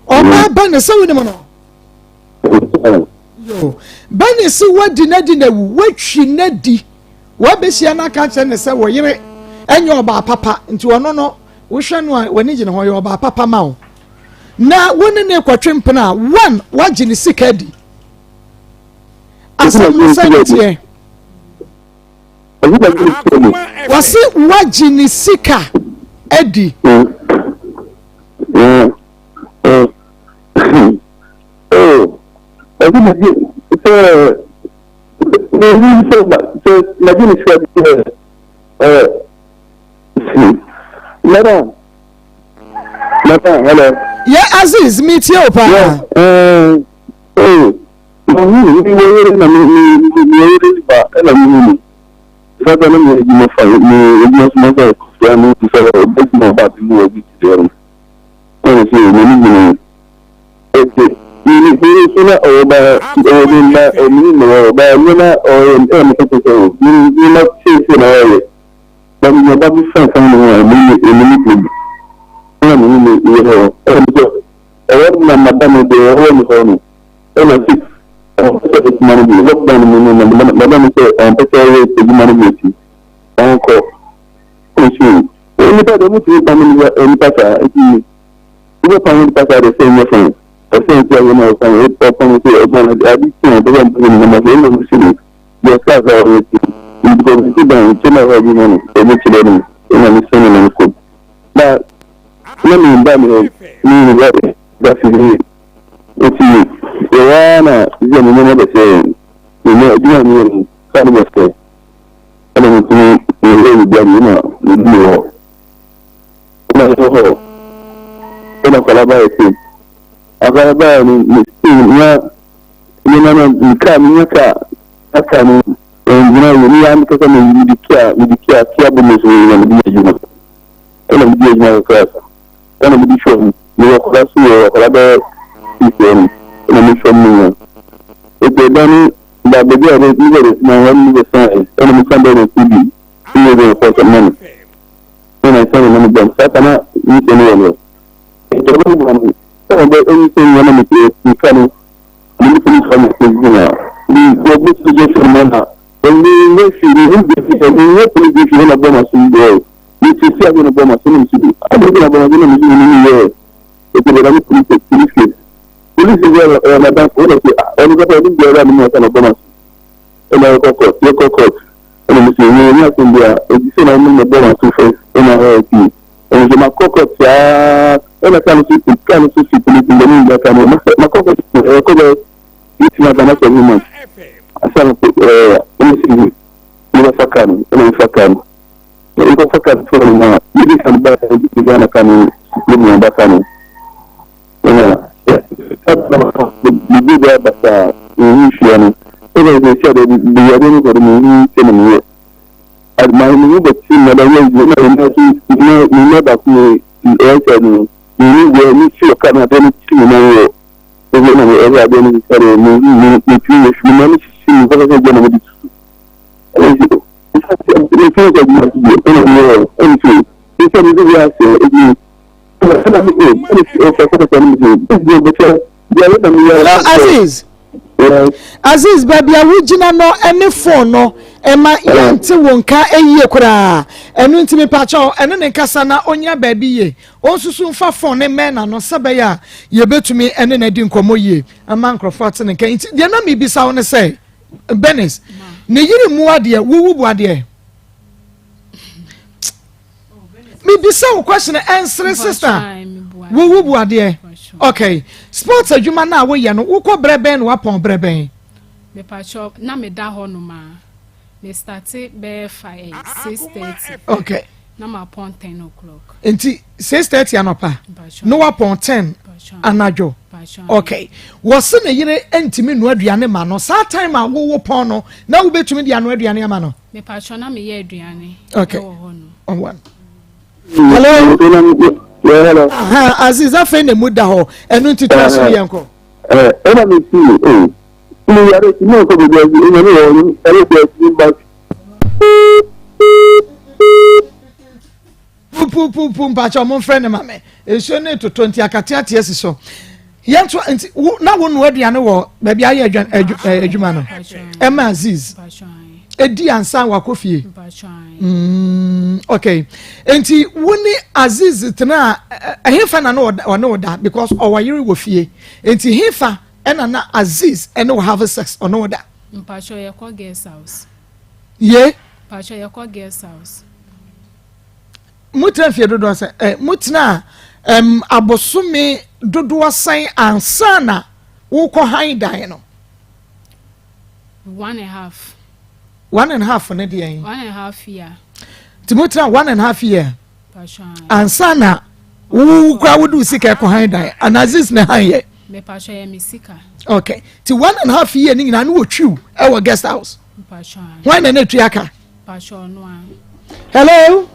Oma Bernice we no yo Bernice wadi na wu watwi na di wa besia na ka che ne se wo yire enye oba papa nti ono no wo hwe no wani gine ho ye oba papa ma wo na woni ne kwatwe mpena 1 waji ne sika di asem santie wasi waji ni sika edi hello. Yeah, Aziz, meet you, pa. Sasa na mimi nimefanya ni mmoja yani kusema basi na baadhi ya vitu ndio. Sio mimi ni sina oba na mimi oba na mtoto ni na sisi na wewe. Bali na babu sana kama mimi na madame de Rome Rome. Madame say on pese to humanity encore monsieur on pas de mutu famille en pasa et puis vous parlez pas de ces enfants parce que il y a une enfant et pas comme c'est on a addiction de la monsieur de ça va il communauté dans le chemin va dire et monsieur le on a mis ça dans le coup là même ni va finir et puis wana je me de c'est ne dia ni kan me fait ana mutu ni dia ni na ni ho na ho ina kala ba ese aga ba ni ni na ka ni ka aka ni ni ya mtu kama ni dikia kia bomo so ni dia juma ina dia juma ka ana mi show ni ko la su ko la ba ni na mi show ni e dani da bebe are ni na wani the sign ana mi kan da ni ni the for money ina sai na mi dan satana ni ne ne e to ba ni so ba ni sai na mi ni kan ni kan ni go bi su je firmana ni ne shi ni ni police ni na ba ma su do ni ci sia ni ba ma su ni su a ni na ba ma ni ye e to ba ni police police ya na dan ko ni ga ta ni ga ni ma na ba ma ina ko ina mi ni na kun dia e di se na ni ba ma su fe ina ti e je ma koko ya ina kan su police ni ga kan ma koko ko ba it's not gonna say woman. I said, you fakani, you fakani. You go fakani for me. You did some bad things. You gonna come in the bakani. You do that, but you should. Even they said the other for me, telling me. At my new but see my you know that me answer me. You need to come at any time. Every day, ni si va a jana mudi. Ni fẹ́ jẹ́ jùlọ sí ẹni tí ìṣẹ́ mi lórí àṣẹ ẹgbẹ́ ìṣẹ́lá mi ò ní ọ̀fẹ́ fẹ́ tẹ̀lé mi sí ẹgbẹ́ ìgbẹ́fẹ́ bí ayé tẹ̀lé yára. Aziz Aziz baby original no any phone no ema yante wonka eyie kura enu ntimi pacho enu ne kasa na onya baby ye onsusu mfa phone ne men na no sabeya ye betumi ene na di nkomo ye ama nkrofot ne kan de na mi bisa won say Benis ne yiri mu ade wuwu bu ade mi bisa wo question answer sister wuwu bu ade okay sports adwuma na wo ye no wo ko breben wo pon breben me pacho na me da ho no ma me start be 6:30 okay na ma pon 10 o'clock enti 6:30 anopa no wa pon 10 anajo okay was na yire entimi no aduane ma no sa time a wo pon no na wo betumi dia no aduane ma no me pacho na me ye aduane okay on one hello hello Aziz afa na muda ho enu ntitwa so yenko ena me see ni yare ti no ko be ji ena ni won ele ko ti ba pu mpacha mo friend ma me eso ne to 20 akatia tie so yento na wo no aduane wo ba bia ye adwuma no ema Aziz edi ansa wa kofie okay enti woni Aziz tena hefa na no da because owayiri wo fie enti hefa ena na Aziz eno have sex or no da mpacho ye ko guest house ye pacho ye ko guest house mutra fie dodo se mutna abosume dodo asan ansa na wo ko han dan no 1.5 ne de yin 1.5 year Timotra 1.5 year pacho ansa na wo kwa wudu sika ko han dan Aziz ne han ye me pacho ye misika okay ti 1.5 year ni na no twiw e wo guest house pacho why na tuaka pacho no hello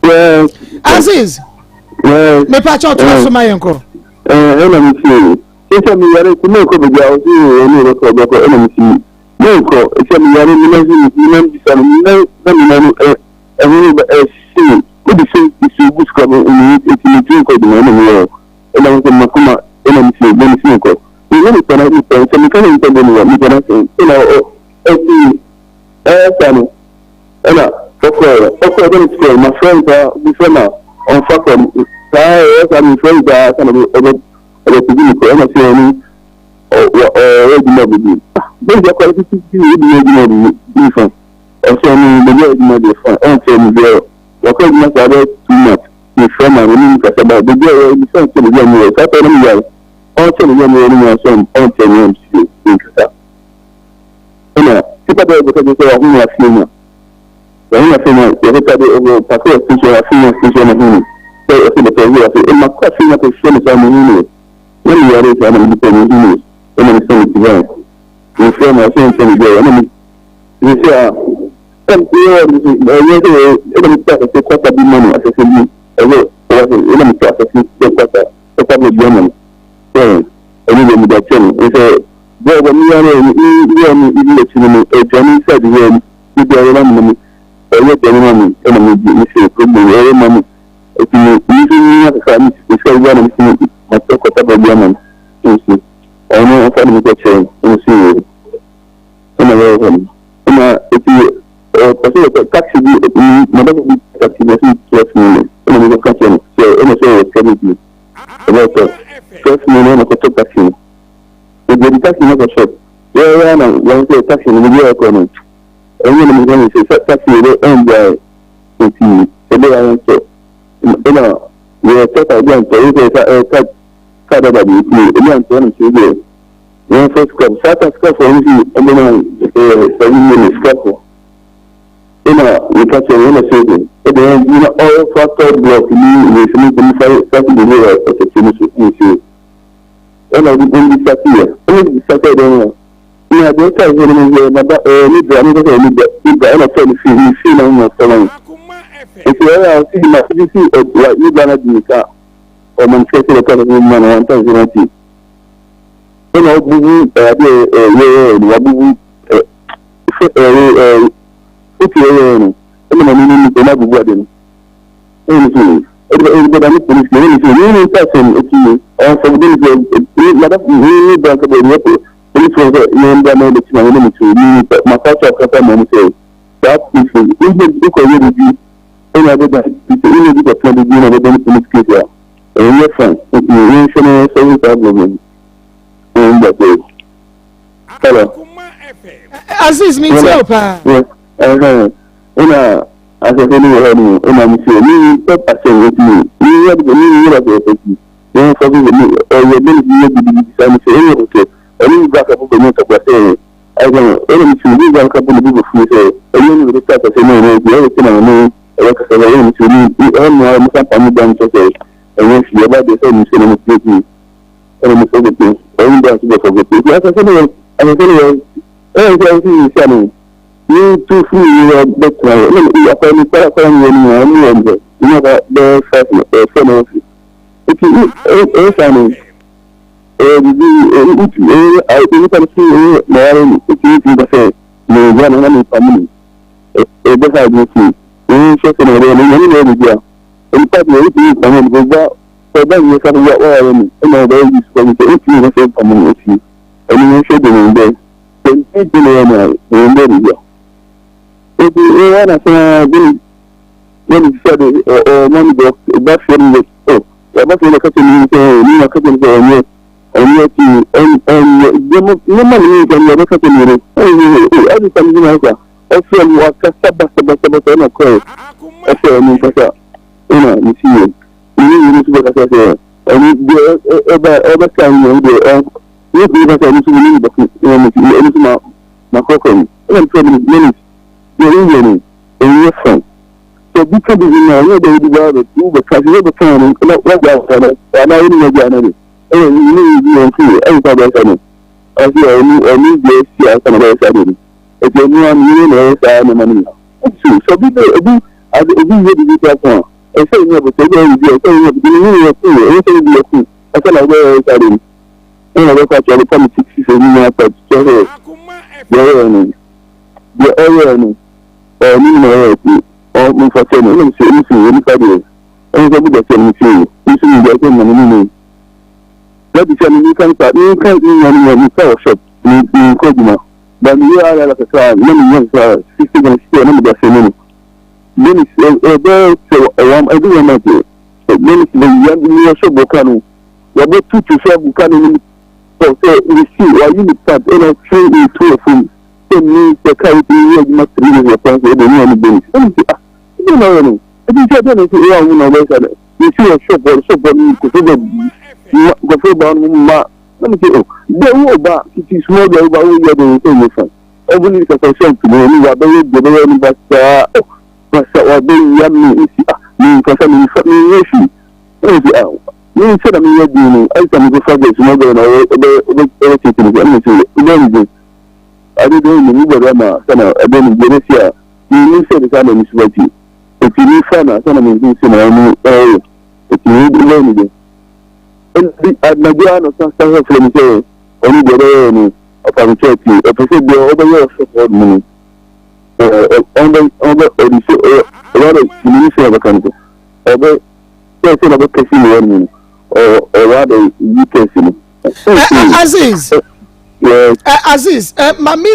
yes Aziz yes me pacho to so mayenko ena me see ese mi yare ti no ko be ja o si ni ro ko ko ena me see no ko ese mi yare ni na bisa ni na ni see ko di see bus ko ni ti ko di na ni ena mo ma kuma ena me see ko ni pana ni pana se mi kana ni pana ni pana se ena sano ena foko den school my friend before now on fako my friend kana o ko ena se ni o di mo bi then the quality ti di fun so ni the fun on say ni there o ko di na sa too much ni from my ni ka ba the girl the fun to the girl so tell me ya on tell me ni so on tell me ni ka ena tipo de ko de so hu na fina ya fina ya ta de o pa ko ti so fina na ni so o se de pe ya se ma ko fina ko so ni sa mo ni ni ya re sa na ni pe ni ena ni so ni ya ni so na so ni ya ena ni ni ya ena ni ta se ko ta bi mo ni ase se ni ena ni ta se ko ta bi mo ni ena ni da chen ese bo ni ya ni le chini ni jani said ye ni da ya ni ena ni se ko ni ya ni ni ka ni se ya ni ma ko ta bi mo ni si ono fa ni ko chen si ena ena parce taxi madame taxi ena ni ko chen ena se ko ni ena ko taxi the taxi no go shop yeah na one say taxi no be economy any no go say taxi dey end by 80 ebe ya so ina we take again to ka da bi ina anton so dey one first cup sata cup for you and then 7 minutes cup ina we catch ina say ebe ina all factor block ni finish the 5 minutes of the finish ena di satia di satia de ina de ta zero ni na ba ni da ni ko ni da ena so ni fi na mo so na ese ya si ma si wa ni da na di ka o man se se ka ni ma na ta zero ti ena bu de ni wa bu uti ni ena ni ko na bu de ni da ni police ni ta se ni on so de ni da ka de ni If you remember the time to my culture of Kappa say that is even because you review any other than you need to plan the dinner with them in this case. And your friend, if you mention service problem in that way. Hello. Akoma FM. Aziz, me too, pa. Yes. As I said, I'm saying, Papa saying with me, you have the meaning of the person. You have something with me, or you're going to be the design to say, any black people don't talk about saying, I don't know, any to leave a couple of people who say, I don't know the type of saying, everything I know, like I said, I want to leave, I don't know, I'm not coming down to say, and when she about the same, she don't make me, and I'm forgetting, only that to go for the people. As I said, everything is happening. You too free, you are better. You are probably quite you know that the first if you eat I can see my if you say, no one and any family. That's how you see. You check in a way, in fact, you eat family, but for that, you can walk around and know where you spend if you the same family with you. And you should be in there. Then take the name if you want to say, when you said, or money that's what oh, that's what the company say, you are cutting for you, and yet you, and the money you can never cut in it. Every time you know, I feel you are customer, and of course, I say, you see, you need to look at it, and every time you do, my cooking, and 20 minutes. You're your friend. So because you know, they do well, because you have a phone, and I really know, you see, everybody else. I see, I need this, yeah, some of those. If you're new, I'm money. So people, I really do that one. I say, you have a say, I said, I wear it, I didn't. I look at your politics, and you know, but you're or me or me for saying, let me say, anybody, anybody that's saying, you see, you're going to let me tell you, you can't sell shop in Kojima, but you are like a car, many years, 60 and still, let me just say, then it's a bird, so I do want to then it's the young shop, Bocano, you're about to shop, Bocano, so you see, why you need that, and I train you to a food. The charity you must read your friends with the new business. You know, if you said anything, you see a shop or shop go for about let me say, they will back, it is more than what we are doing in the only because I said to me, you are very but what they yummy, concerning issue. You said, I mean, you're doing, I can go for this, more than everything. I didn't know Rama, I didn't get it here. You said the kind of miswriting. If you need fun, I don't mean this in our new area. If you need to learn it. And at Nagano, some stuff from say, only the rain of our church, if I said the other year support me. On the rather, you say of a country. Or person of a casino, or rather, you can see. Aziz. Yes. Aziz, mami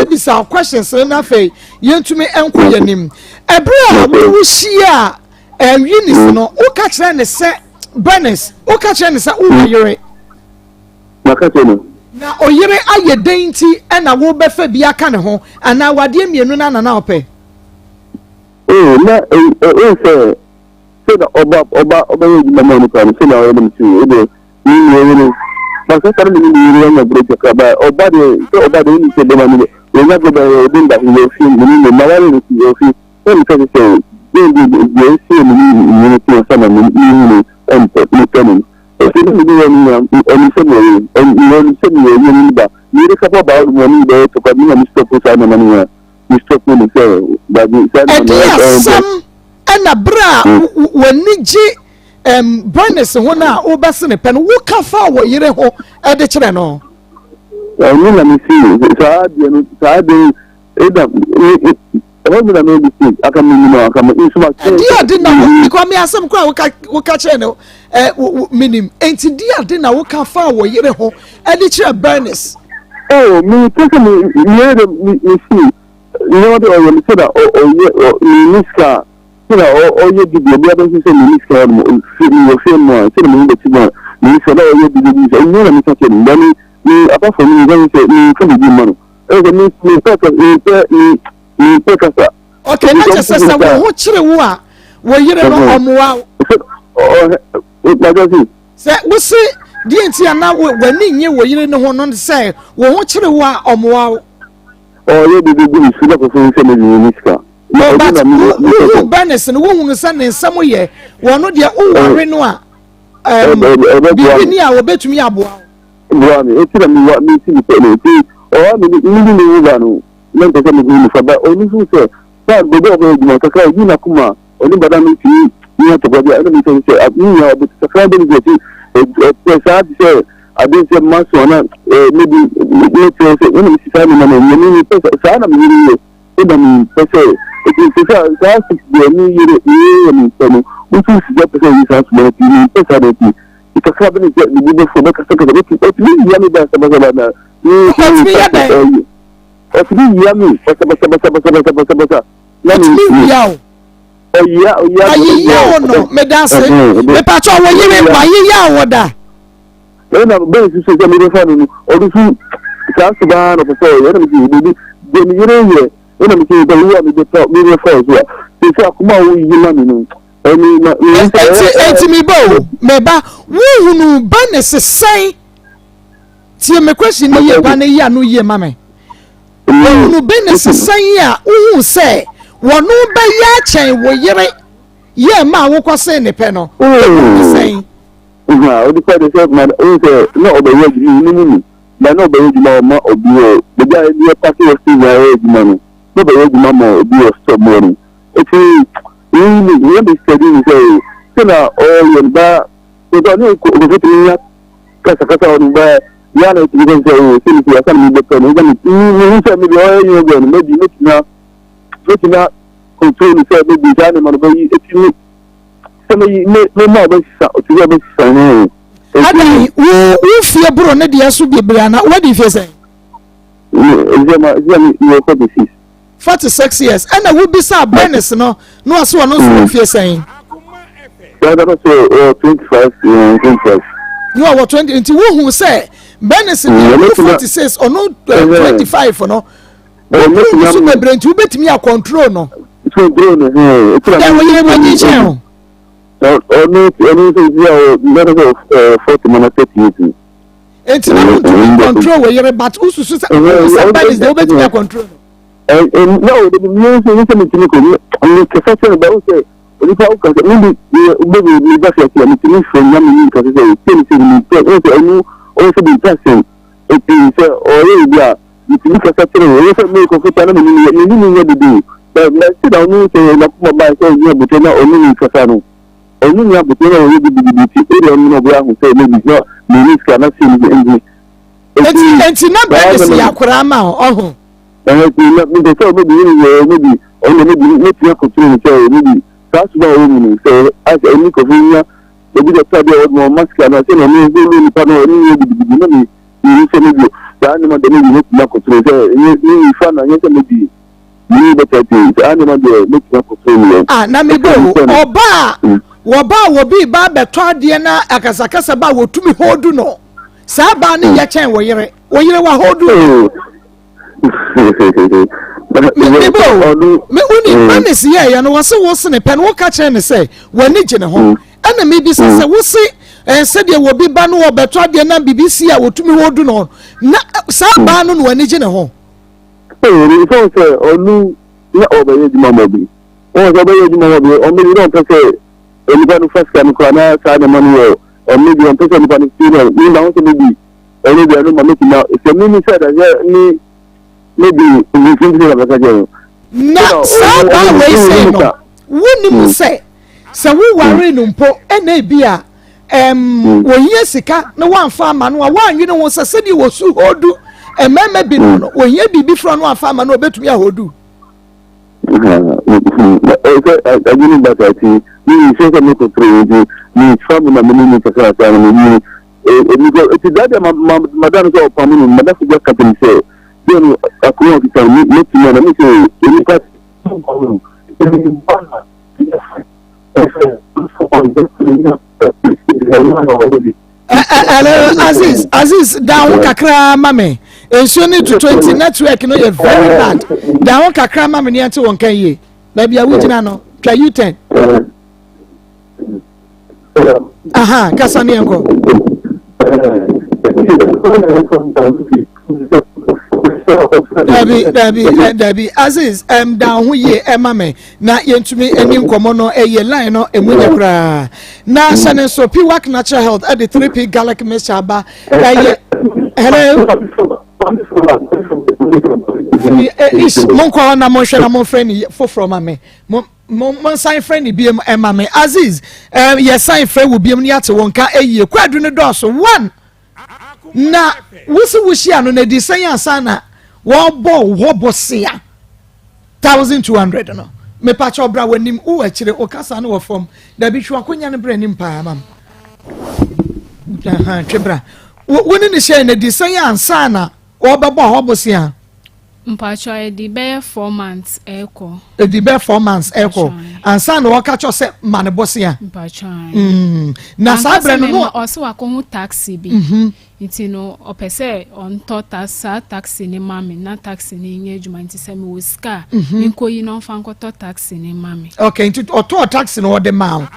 bisa questions na fe yentumi enko yanim. Ebra wo hia winis no o ka kire ne se Bernice o ka kire ne se o yere. Makateno. Na o yere aye denti na wo be fa bia ka ne ho ana wade mienu na na ope. Na say the oba you mama no kan say na o dem ti e de ni but certainly you are break about or body you say the money we not go doing that you feel the morale you feel when you say you see me or someone and coming if you do any somewhere and you say you need that you talk about money there to come and stop us and money you stop me say but some and a bra when niji Bernice wona obasene pen wo ka fa wo yire ho e de kire no ni na mi si saade edam what na me bi aka mi no aka mi insuma dia de na ko mi asem ko wo ka kire no minim enti dia de na wo ka fa wo yire ho e de kire Bernice oh me take me see you know what you said oh Niska you know oh you did the other thing say Niska you feel more say me the thing Niska oh you did this and you know me talking then me apart from me when say me come be money me talk okay na just say wo chire wo a wo yire no omoa say wo see di enti ana wani nye wo yire no ho no say wo ho chire wo a omoa oh you did this so that for say me Niska no but who business no wo hunu say ne nsam ye wo no de wo ware no a bi ni a wo betumi aboa wo me eti na me see the penalty oh me ni no no nte me ni fa ba oni fu se ba go do go mo kakra yi na kuma oni bada mi ti ni to body ana mi se ni ya obi kakra be ni ti sa di se adin se maso na maybe ni se se ni si sa ni na ni pesa sa na mi ni e da mi pesa e sa de ni yire ni se no utu si de pesa yi sa so ni pesa de ti kakra be ni se ni be fo be kakra ka de ti ni ya mi da sa ba na ni Otini yami, basa. Otini yao. Ayi yao no, me danse. Me pacho wo yire kwa ayi yao da. Na be su se me defa no, odusu sa su ba no so, na mi de mi yire ye, na mi de wa mi de fa mi de fa so. Se Akoma wo yi ma mi no. Enti mi bo, me ba wo hunu ba ne sesai. Tie me question ni ye ba ne ya no ye ma me. Wonu business san ya uhu se wonu be ya chen wo yire ye ma wo kwose ne pe no san o di pa de se ma o se no obe ye ni na no obe ye ma ma obi o de ja ye party o si ya ye ma no no be ye ma ma obi o so mo ni ni be steady ni se na o ye ba o do ni ko o fi ya kasa o ba ya na ti go say ti ya kan mi be no ga ni se mi o ye go no maybe make na control say maybe ja ni man go yi ti ni se me ma ba sa o ti ba sa ni adai wo fie bro ne dia so bibria na what if you say you 46 years and I will be sa business no aso no so fie saying that so 25 you are 20 until who say business 46 or no 25 or no so be brain to betimi a control no so drone then we you money chen no no 40 minutes 30 until you control we you but usu say somebody is the betimi a control no the music is something ko ni kasa ba o say oni pa o ka ni ba se ti ni from yam ni ka se ni o se bi person e ti se o ye bia ni ti kasa tere o se me ko futa na ni de na se da oni se na kuma ba se ni abuto na oni ni kasa no oni ni abuto na o ye bi ti e ni no bia hu se me bi no ni ska na se ni engi enti na ba se yakura ma ohun me de so me bi on me ti ko tun se me bi that's why we say as any covinia the big study of more masculine na say no ni pa no ni ni se me bi that animal de ni na control say ni fa na yese me bi ni better thing animal de make na control na me go oba wo bi ba beto ade na akasakasa ba wo tumi hodu no sa ba ni ya chen wo yire wa hodu me uni manis ye ya no wose wo se ne pen wo ka kire ne se wani gine ho ana me bi se wo se se de wo bi ba no wo beto ade na BBC a wo tumi hodu no na sa ba no wani gine ho ni so se onu na obaye di mama bi o so obaye di mama bi o me ni don pese eni ba no first kan ko na sa na manu o me di on pese ni ba ni ni na o se bi eni bi anu mama ki na se mi se da ni maybe we think about that. Na sa ba we say no. Woni mu say se wo ware no mpo na bia wo hia sika na wan fa ama no wan nwene wo se di wo su hodu emema bi no wo hia bibi fro no afa ama no obetumi ahodu. Agini batati ni se me ko trade ni famu na mini ni kasa ta ni It is that madam is all permanent. Madam is just captain say. Then Akoma is saying, "Not to me. Let me say, any part, no problem. Aziz, down kakra mame. Enso ni to 20 network no, you're very bad. Down kakra mame ni ante won kan ye. Na bia wo gina no, try you 10. Aha, kasa ni enko. Dabi Aziz down hu ye mame na yentumi eni nkomo no eye line no emunye kra na sane so P-Work Natural Health at the 3P Garlic Mixture ba hello is monko na mo hwe na mo friend foforo mame mon sign friend bi mame Aziz ye sign friend wo bi ni ate wonka eye kwadu ne doso 1 na wusi ano na di sanya sana wo bosia 1200 no me pa cho bra wanim wo akire o kasa na wo fom da bi hwa konya ne bra nim pa mam aha twebra woni ne hye na di sanya sana wo bebo ho bosia mpacho edi be 4 months eko edi be 4 months eko ansa na wo ka cho se mane bosia mpacho na sabre no oso akohu taxi bi nti no opese on tota sa taxi ni mami na taxi ni nye juma nti se mi woska nko yi no fa nko to taxi ni mami okay nti oto taxi no de ma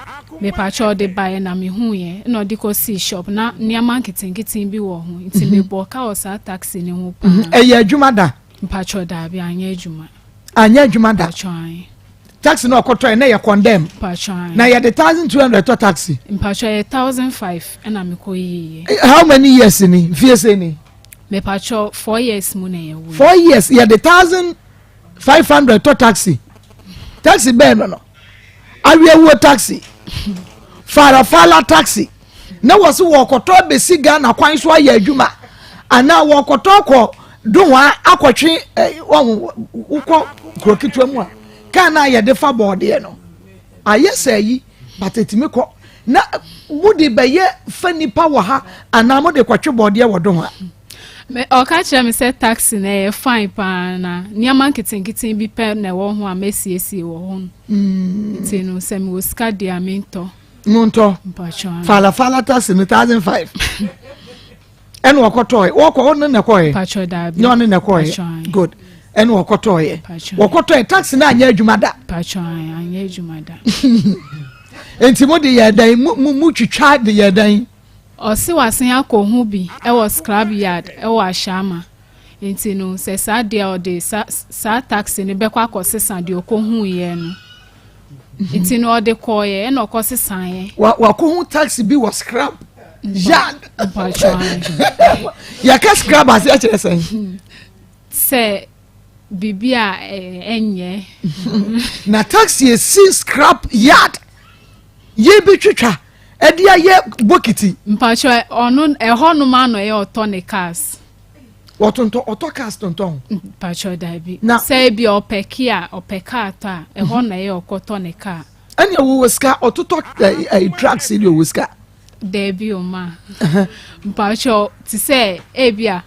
me pa cho de buy na me hu ye no de ko see shop na niam kitin bi wo hu nti me bo ka o sa taxi ni hu pa eya adwuma da mpa cho da bi anya adwuma da taxi no okoto na ye condemn na ye the 1200 to taxi mpacho ye 1005 na me ko yi how many years ni fiese ni me pacho 4 years mu na ye wo 4 years ye the 1500 to taxi be no awie wo taxi fala taxi na wose wo okoto be siga na kwan so aye adwuma ana wo okoto ko donwa akotwe wo krokitwa mu a kana ye defa board ye no ayese yi batetimi ko na mudi beye fani pa wo ha ana mudi kwatwe board ye wodo ha me okacha me say taxi na ye fine pa na niam kitin bi pe na wo ho amesiesie wo ho ntino se me woska dia minto nunto fala taxi ni 1005 en wakotoy woko on na koy pacho da bi no na koy good en wakotoy taxi na anya adwuma da pacho anya adwuma da enti mo de ya dan mu twitwa de ya dan osi wasen akohu bi e was scrap yard e wa shama enti no se sa de o de sa taxi ni be kwa akosesa de okohu ye no enti no de koye e no kosesa ye wakohu taxi bi was scrap yard pacho ya ka scrap as ya kire sen se bibia enye na taxi is scrap yard ye bi twitwa edia ye bokiti mpacho onu ehonu ma no ye otone cars otonto cars tonton mpacho dabi say bi opeka ta ehonu ye okotone car ani wo ska ototo drugs ile wo ska debi o ma mpacho ti say ebia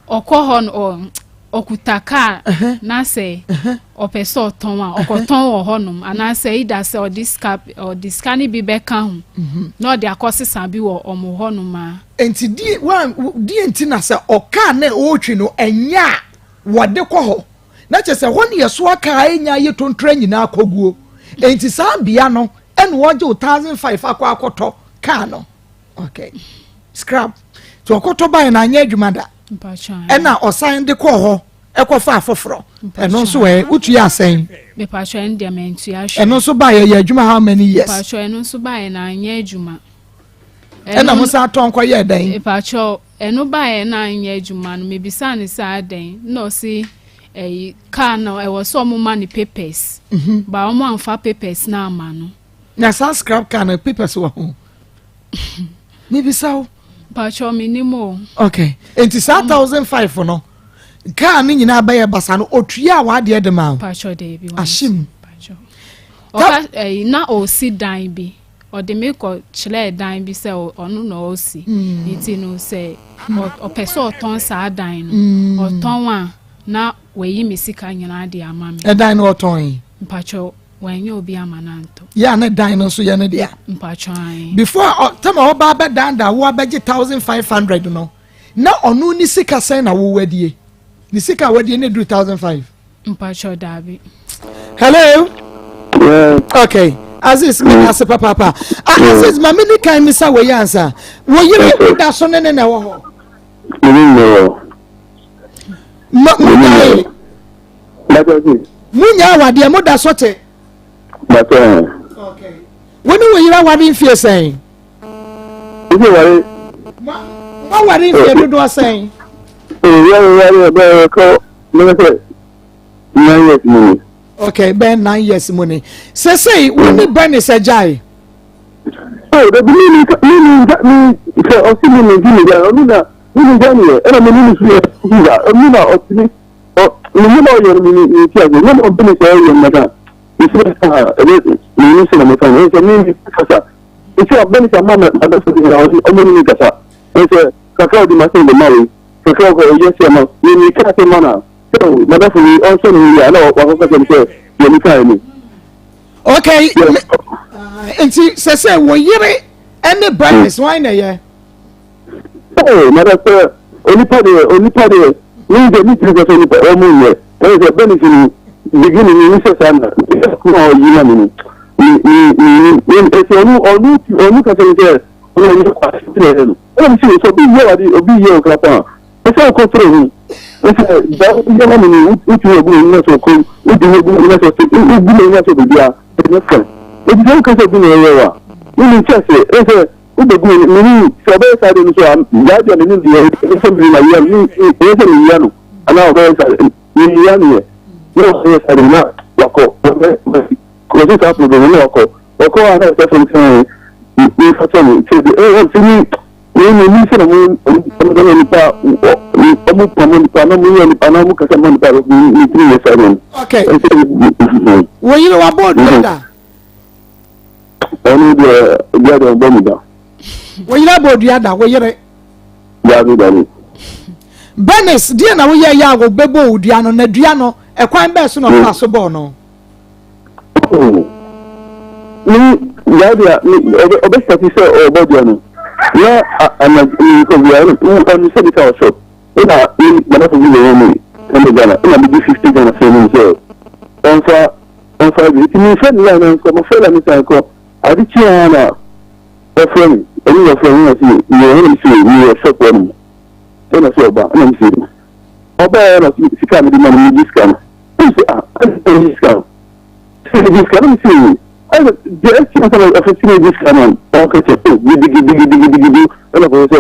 okohon o okutaka na say opeso tonwa okoton wo honum ana say ida say o discani bi be kan no de akosesa bi wo omo honum a enti di enti na say oka na otwi no enya wode kɔ ho na che say hon ye so aka enya ye tontra nyina akoguo enti saa bia no en woje 1005 akoto ka no okay scrap to okoto buy na anya adwuma da ena osan de kɔ ho ekofa afoforo eno so we utu ya asen me pacho en dia mentu ya hwe eno so ba ya adwuma how many years pacho eno so ba na anya adwuma ena musa ton kwa ye dan me pacho eno ba na anya adwuma no me bisa ne sa dan no si car no e was so mo money papers ba mo anfa papers na ama no na sa scrap car na papers wo ho me bisa o pacho minimo okay enti 1005 no car ni nyina ba ye basa no otua wa de de ma pacho de bi ashim pacho oka na o sit down bi ɔde me kɔ kyerɛ dan bi sɛ ɔno na ɔsi nti no sɛ ɔpɛ sɛ ɔtɔn saa dan no ɔtɔn a na wayi me sika nyinaa de ama me dan no ɔtɔn mpatwɔ wanyɛ obi ama nanto ya ne dan no so yɛ ne dia mpatwɔ before tama ɔba bɛ dan da wo abɛgye 1500 no na ɔno ni sika sɛn na wo wadie ni sika wadie ne do 1005 mpatwɔ dabi hello okay Aziz me ase papa Aziz mama ni kan mi sa wo yansa wo yire da so ne na wo ho munya wade mo da so te okay woni wo yire wade mfie sɛn ma wade mfie dodo sɛn okay ben 9 years money say when the burn is a jai oh the meaning so o si me ni ya o na ni ja ni e na me ni si ya o ni na o ti ni na yo ni ti ago no o bi ni so yo na ka isi ka ni si na me fa ni so ni ka isi o bi ni sa mama ada so ni o ni ka sa ese ka ka di ma se de mari ka ka ko yo si ma ni ka se mana so mother for also ni ya na wa ko ka se ye ni ka ni okay enti say wo yire any brightness why na ye oh mother say oni pa de ni de ni ti ko so ni pa o mu ye e se benefit beginning ni se sana ko o yi na ni e se onu ka se se o ni pa se le o mi se so bi ye wa di obi ye o kra pa e se ko tro ni e se da ye na ni u ti o bu ni so ko u di o bu ni so u bu ni so bi ya e se it don't come to be a we just say we be going me so be side ni so ya de ni ni somebody na ya ni ni ya no ana o be side ni ya ni no be side na wako ko se ta problem ni wako ana se something ni fa so ni se ni se na mo ni pa na mo ni pa na mo ka se mo ni pa ni 3 years ago okay wo yi wa board da oni de ya de bomuda wo yira bodua da wo yire ya bi da ni Benis die na wo ye ya go bebo odua no na dua no e kwan be so no fa so bo no ni ya dia ni obe stati se o bodua no ya ana ni ko ya ni se ka so ina ni na so ni ni ene gana ina bi 50 gana se ni so onfa bi ni fe ni na so mo fe la ni ta ko adichi ana efrem eni efrem na si ni si ni shop one ena so ba na si oba na si ka mi di man ni discount si ni discount ni si ai de esi na so afesi discount o ka che digi ena ko so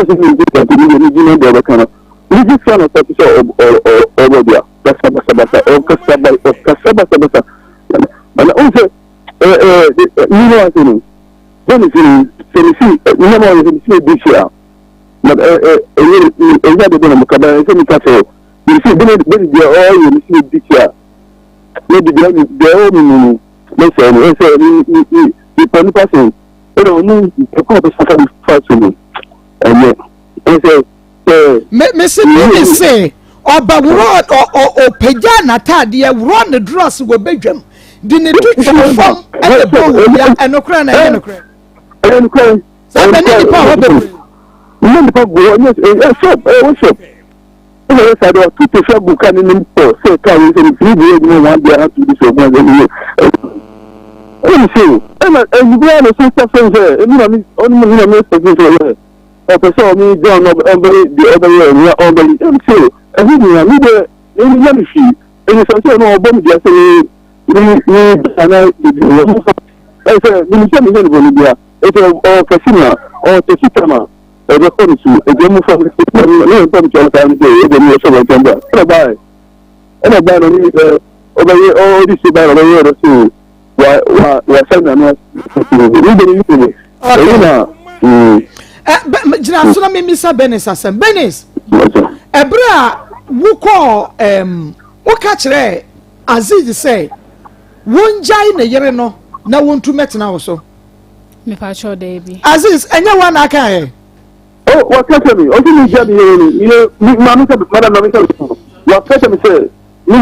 ni discount ni ni de ba kana ni discount so o dia basa o kasaba ana on se ni no asini then si ni no si bishia na ya de na mukaba se ni kaso ni si bene de o ni si bishia ni de o ni no se ni pani person o no ko be saka di faso ni me se oba wuro o peja na tade wuro ne dross go bedwam di ne tutu fom e bo ya enokra na enokra sa be ni pa ho be ni pa go ni shop e sa do tutu shop go kan ni po se ka ni se ni bi ni wan dia to di so go ni ni se you go na so stuff so ni na mi on mi na mi so so o pe so mi don no di obere ni obere ni se e ni de ni ya mi fi e ni so so no bo mi dia se ni ana e se ni se mi ni bo ni dia e se o kasina o te kitama e de ko su e de mu fa ni to mi chola ni e de ni so ba tamba ena ba no ni obere o di se ba no ye ro su wa sa na no ni de ni ni e na jina so na me misa Benis asem Benis ebra wuko wuka kire Aziz say wonjai na yere no na wontu metena wo so Me pacho baby. Aziz, enya one aka e. Oh, what catch me? Oh, you get me, you know, madam, what catch me say? Me,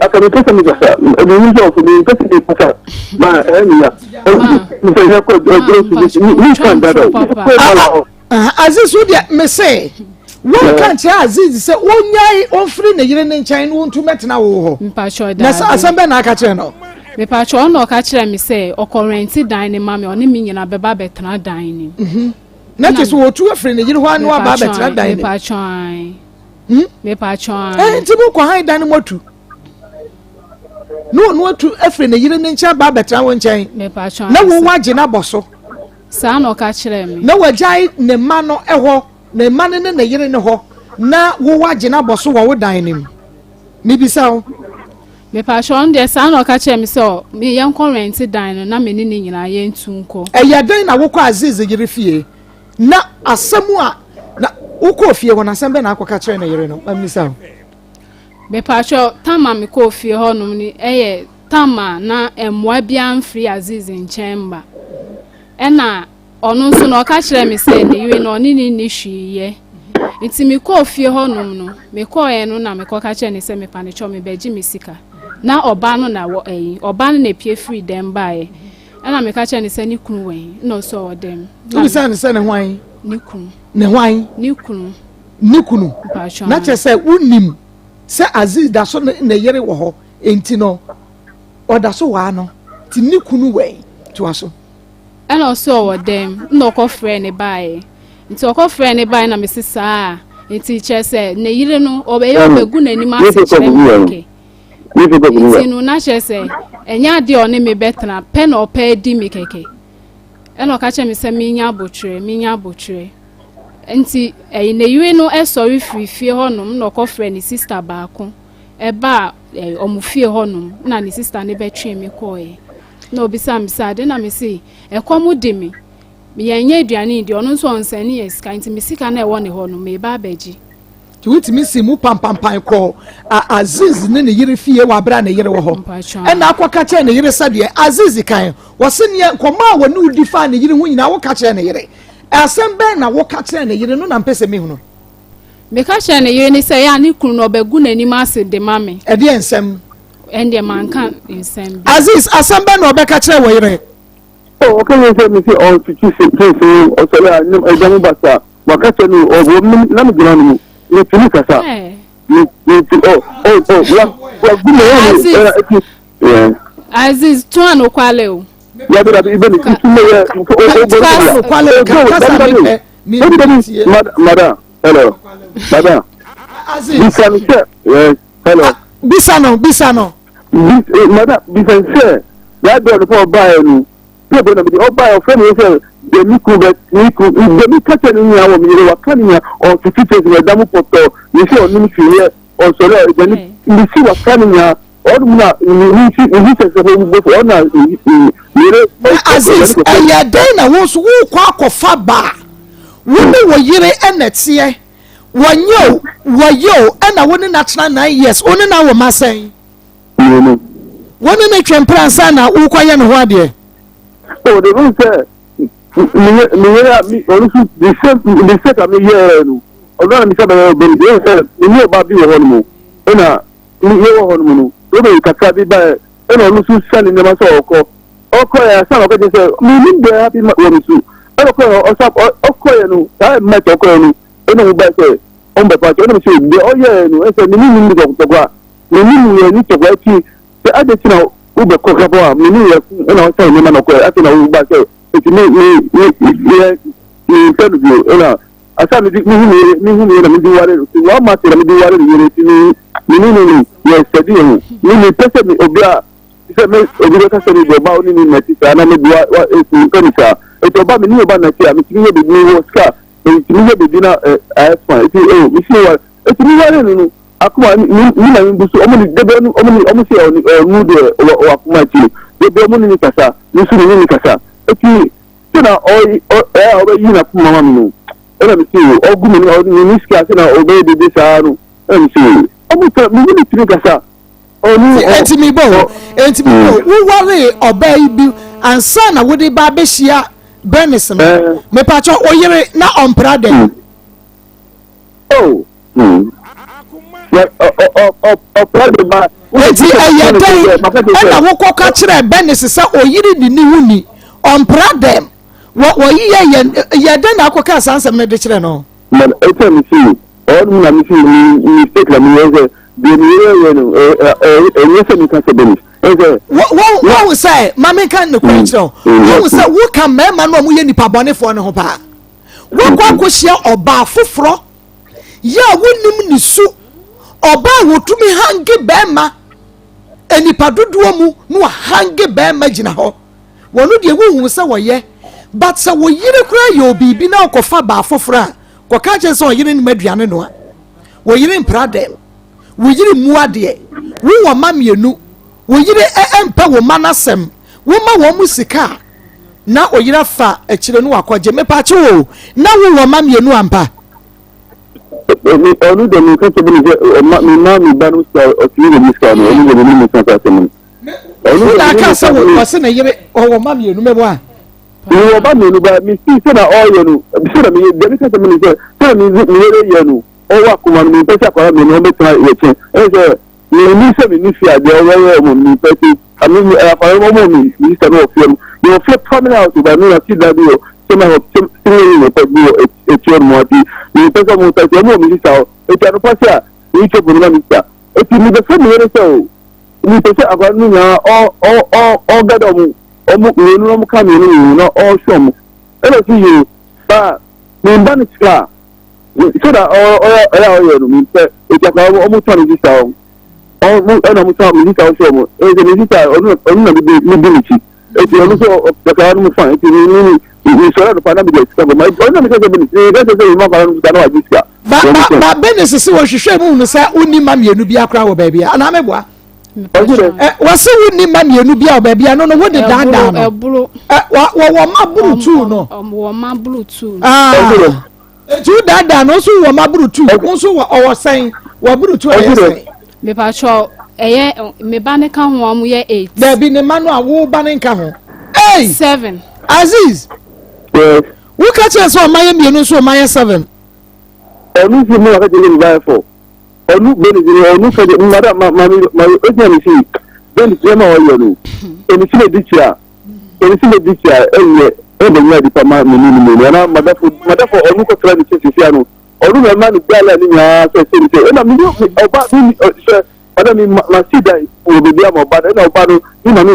I can catch me, sir. The usual for me, catch me, sir. My area. Aziz, what me say? One can't say Aziz say one yai on free na yire ne nkyɛn no ntu mɛtena wo ho. Mpacho da. Na asɛm na aka kyerɛ no. Me pacho no ka kyerɛ me say okorrenti dan ne mame oni mi nyina beba betena dan ni. Na te so otu afiri ne yire ho anu aba betena dan ni. Me pacho ai. Me pacho ai. Nti mo kɔ han dan mo tu. No otu afiri ne yire ne nkyɛn ba betena wo nkyɛn. Me pacho ai. Na wo wagye na bɔso. Saa no ka kyerɛ me. Na wagyae ne ma no ɛhɔ. Ne ma ne ne yere ne ho na wo wagye na boso wo dan nim ni bisa wo me pacho on de sa na ka che me so me yen rent dan no na me ni nyina ye ntu nko eya dan na wo kɔ Aziz yere fie na asɛm a na wo kɔ fie wo na asɛm be na akɔka kyerɛ ne yere no amisa wo me pacho tama me kɔ fie ho no ni tama na emwa bia mfiri Aziz nkyemba ɛna ono nso na ọka kyerɛ me sɛ ne yiri na ɔne ni hwiye nti me kɔ fie hɔ nom no me kɔ ɛ no na me kɔ ka kyerɛ ne sɛ me pa ne chɔ me bɛgye me sika na ɔba no na wɔ ɛyi ɔba no na pie free dem bae ɛna me ka kyerɛ ne sɛ ne kunu wɛn na ɔsɔ ɔdɛm tu sɛ ne sɛ ne hwan ne kunu na kyerɛ sɛ wonim sɛ Aziz da so ne yere wɔ hɔ enti no ɔda so waa no ti ne kunu wɛn to aso ɛna ɔsɔ wɔ dɛm na ɔkɔ frɛ ne bae nti ɔkɔ frɛ ne bae na me sisa nti kyerɛ sɛ ne yire no ɔbɛyɛ ɔbɛgu n'anim ase kyerɛ me kɛ nti no na kyerɛ sɛ ɛnyɛ adeɛ ɔne me bɛtena pɛ na ɔpɛ di me kɛkɛ ɛna ɔka kyerɛ me sɛ menya abotwerɛ nti ne yire no ɛsɔre firi fie hɔnom na ɔkɔ frɛ ne sister baako ɛba ɔmo fie hɔnom na ne sister ne bɛtwe me kɔɛ na obisa me sa de na me se ekomu de me yenye aduane de ono nso onsani esika nti me sika na ewo ne ho no me ba baji ti wutimi si mu pampampan kɔ Aziz ne yere fie wa bra ne yere wo ho ɛna akɔka kyerɛ ne yere sɛdeɛ Aziz kan wɔse ne kɔma wɔ ne udi fa ne yere ho nyina wo ka kyerɛ ne yere asɛm bɛn na wo ka kyerɛ ne yere no na mpɛsɛ me hu no me ka kyerɛ ne yere ne sɛ ya ne kunu no obagu n'anim ase de mame ɛde ensɛm ɛnde manka nsɛm Aziz asɛm bɛn na ɔbɛka kyerɛ wɔ yere oh okay you say me say on to o so la e jamu basa wa ka se no o na me gina no ni tini kasa ni Aziz to an okwale o ya be da ibe ni tini ya o kwale kasa mi madam hello madam Aziz hello bisa no madam bisa ya do no for buy no people na be oba your friend say the niku the mi kata ni ya wo mi re wa kan ya on fifty we damu poto ni say on ni fiye on so le the ni si wa kan ya on na ni say say we go on na ni re Aziz ya den na wo so wo kwa akofa ba wo ne wo yire enetie wanyo na wo ne natural 9 years oni na wo masen woni ne twempra nsa na wo kwaye ne ho ade oh the room say me also the same am here no oga mi say be ni ba bi wo no na ni wo no no do be kaka bi ba na no su sani ne ma so oko ya sa oko je say ni be happy wo no su oko ya no ta me to oko no na wo ba say on be pa no me say be o ye no say ni go kwa ni to kwa ti se ade ti na ube ko kabo mi ni ya na say ni ma no ko ati na wo ba say ti ni tell you na asa mi na mi di ware wa ma se na mi di ware ni ni yes sedi ni pese mi obia se me obi ka se ni go ba oni ni na ti na me di wa e ko ni sa e to ba mi ni oba na ti mi ti ni be ni wo ska e ti ni be di na fine ti mi si wa e ti ni ware ni akuma ni na mi busu omo ni debe omo se onu de o akuma ti debe omo ni kasa ni su ni kasa e ti na o yi na kuma mama mi no e mi ti ogu mi ni ska se na o be de sa no e mi ti omo ta mi ni ti kasa oni enti mi bo wo worry oba ibi ansa na wo de ba be hia Bernice no me pacho oyere na ompra dem oh Akoma eti ayedai na wo koka kire Bernice se oyiri ni wuni ompra dem wo ye den na koka sansem ne de kire no man ete mi see all na mi see mistake la mi eze de mi ye no se mi kan se Bernice eze wo say mama kan ne kwencho wo say wo kan mema no mu ye nipa bonefo ne ho pa wo kwa kohia oba foforo ya wonim ni su oba wotumi hange bema enipa dodo mu no hange bema gina ho wono de wo say wo ye but say wo yire kura ye obibi na okofa ba foforo a koka che say wo yire ni maduane no a wo yire mpra dem wo yire muade wo mamienu wo yire empa wo manasem wo ma wo musika na oyira fa akire no akwaje mepache wo na wo mamienu ampa onu de mi kan se Bernice mi ma mi ba no sta o ti ni ska no onu de mi kan sa se mo onu da ka se wo se na yire wo mamienu mebo a wo ba mi no ba mi si se na all you no se na mi de mi kan se Bernice se mi yere ye no o wa kuma mi pe sa kwa mi no be tan ye chen e ni se mi ni fi ade o mo mi pe ti ami mi afa mo mi se no film you feel prominent out ba mi na ti da bi o se ma ho ni pe bi o e ti o mo ti ni pe so mo ta se mo mi sa o e ti anu pa se a ni che bu na mi sa e ti mi de se mi yere se o ni pe se akwa ni na o gado mu o mu ni no mu ka mi ni no o show mu e lo si you ba mi ba ni ska so that o no mi pe e ti akwa o mu ta ni sa o ana mu ta mi ta o show mu e je ni ta onu na bi ni chi e ti onu so ka nu fa e ti ni so na pa na bi de ska ma onu mi ka se Bernice e ga se ma pa nu ta na wa ji ska ba Bernice se wo hwehwe mu no sa onni mamienu bi akra wo ba bia ana meboa wo se wonni mamienu bi a ba bia no wo de dada no wo maburu tu no wo maburu tu tu dada no so wo maburu tu wo so wo sen wo buru tu e me pacho eye me ba ne ka ho am ye 8 da bi ne manu a wo ba ne nka ho 7 Aziz wo ka che so maye mienu so maye 7 onu si mo ka je ni ba for onu Bernice onu ka je ma o je ni si Bernice ma o yo no eni si le dichia e be nya di pa ma mi ni na madafo onu ko tra ni si anu onu na ma ni gala ni nya se na mi oba ni se ada mi ma si dai o be bia mo ba na oba no ni mami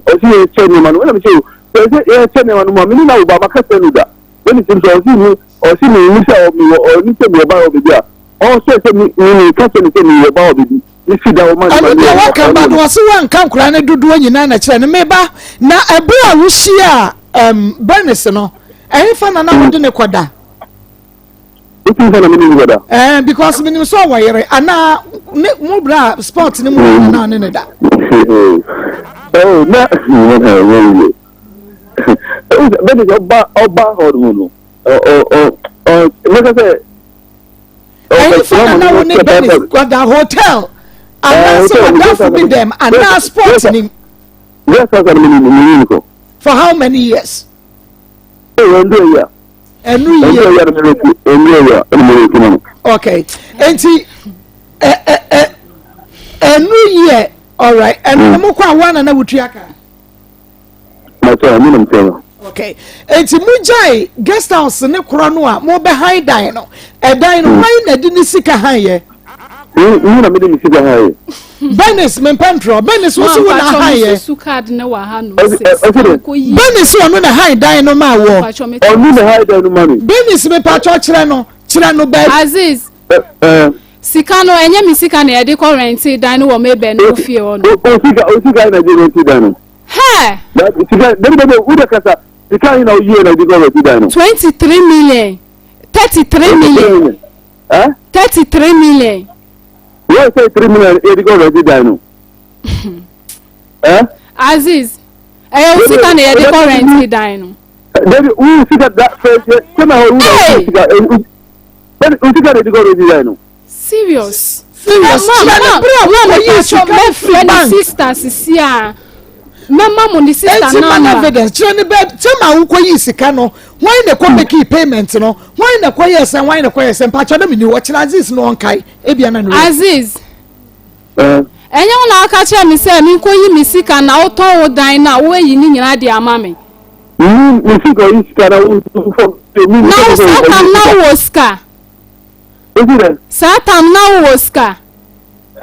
o si e che ni ma no na mi se e che ni ma no mi na oba ma ka se ni da Bernice o si ni se o ni se mi oba o be bia o se ni ka se ni oba o be bi ni si da o ma ni ma wa kan ba no se wan kan kura ne dudu nyina na kire ne meba na ebu a wo hia Bernice no fa na wo de ne koda because minim so wayere ana mo bra sport ni mo na ne da oh na Bernice oba hormono like I say fa na wo ne Bernice koda hotel ana so that for be them ana sport ni yes for how many years okay enti enu year all right and mo kwa wana na wutuaka okay enti mujai guest house ne kro no a mo be high dan no e dan no why na di ni sika han ye na me di ni sika han ye Bernice men pantro Bernice wo so na han ye su card ne wa ha no Bernice wo no na high dan no ma wo onu na high dan no ma ni Bernice me patro kire no ba Aziz sika no enye mi sika na e de current dan no wo me be no fie wo no o sika na de rent dan no he that sika de uda kasa sika na oye na de rent dan no 23 million 33 million 33 million Yes, say 3 million. It go ready dino. Aziz, I see can the current dino. Then we see that first. Come on, then we see that it go ready dino. Serious. Mama, sister Sisia. mama mo ni sister na evidence chini be tema wo koyi sika no why na ko make payment no why na ko yes and why na ko yes pa cho na me ni wo china Aziz no onkai e bia na no Aziz enye una aka che mi se mi koyi mi sika na wo ton wo dan na wo yi ni nyina de ama me mi sika yi sika na wo na Satan na wo ska Ezira Satan na wo ska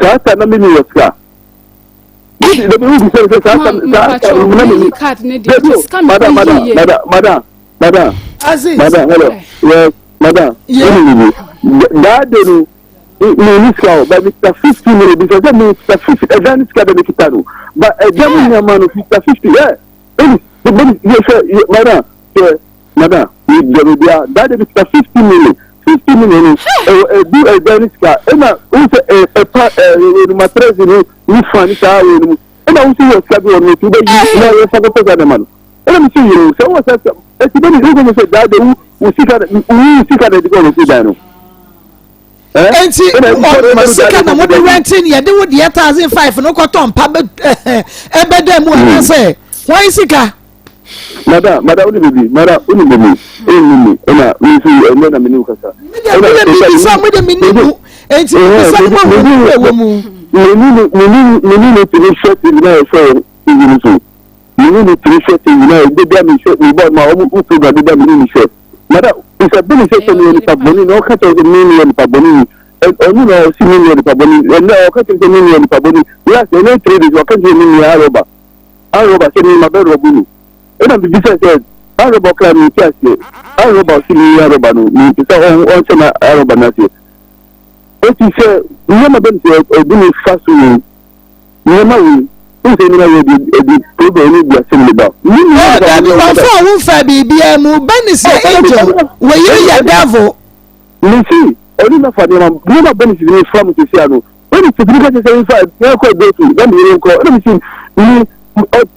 Satan na mi wo ska Madam. Aziz. Madam, hello. Yes, madam. That day, but Mr. 50 minutes because Mr. 50 advance card make it out. But a German man of Mr. 50, yeah. Madam, madam, that day Mr. 50 minutes. 50 minutes. Do a advance card. And a mattress in funny car. And I will see your schedule on me today. You are a man. Let me see you. So what's that? It's very good to say that we see that they go to see that. And see, what the renting, you do with the 1,500 no cotton, public, ebedem, what I say. Why is it? Madam, only baby, and we see another menu. Some with the menu, and some we need to be short in there, so we need to be short in there. They damn short, we bought my own food, but they damn short. Madam, it's a benefit to me on the Paboni, no cut of the million Paboni, and only no million Paboni, and no cut of the million Paboni. Yes, and no trade is what can you mean, Aroba. Aroba send me my bed of Bunu. And I'm the business said, Aroba can me test it. Aroba see me Arobanu, me to say, oh, my Aroba Nasi. What you say, never been to a doing fast with you. Who's the problem you are saying about? Oh, Fabi, be a move, Benny, angel, where you are devil. You see, only not for them, never been from Tiziano. When it's a bigger than 5, they're quite good to them. You call, let me see.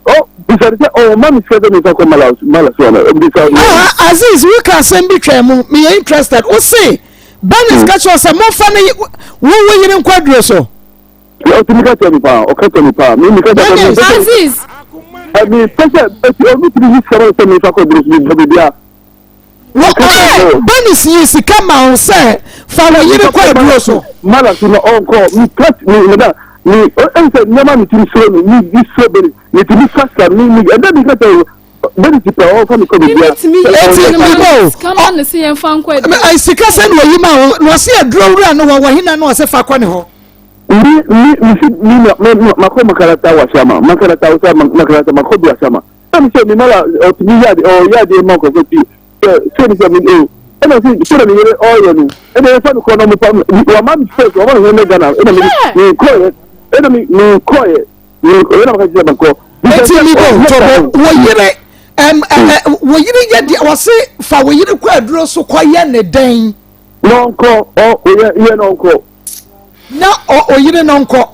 Oh, because oh, Mammy said, I'm Malas. Aziz, we can send me interested. What's say? Benny's catch us a more funny. Who you in quadro? Aziz, I mean, Benny's yes, come on, sir. Follow you the quadro. Malas, you know, all call me, cut me, madam. Me, never me to show me this so many. Me to be faster, me, and then because Benny all from the community. Come on, the see and found quite. I see, cousin, where you was here, drove around, no one, he knows if I can. Makoma karata wa shama makarata wa makarata makobi wa shama kama sio mimala opinion o yadi moko koti so ni sema ni ena si sura ni ile oyo ni ena fa ko no mo wa mami face wa mo ne gana ena ni koye ena ni koye ni ena makaji ba ko eti mi bo to wo yire yadi wa se fa wo yire kwa aduro so koye ne den nonko o ye nonko na o yire nonko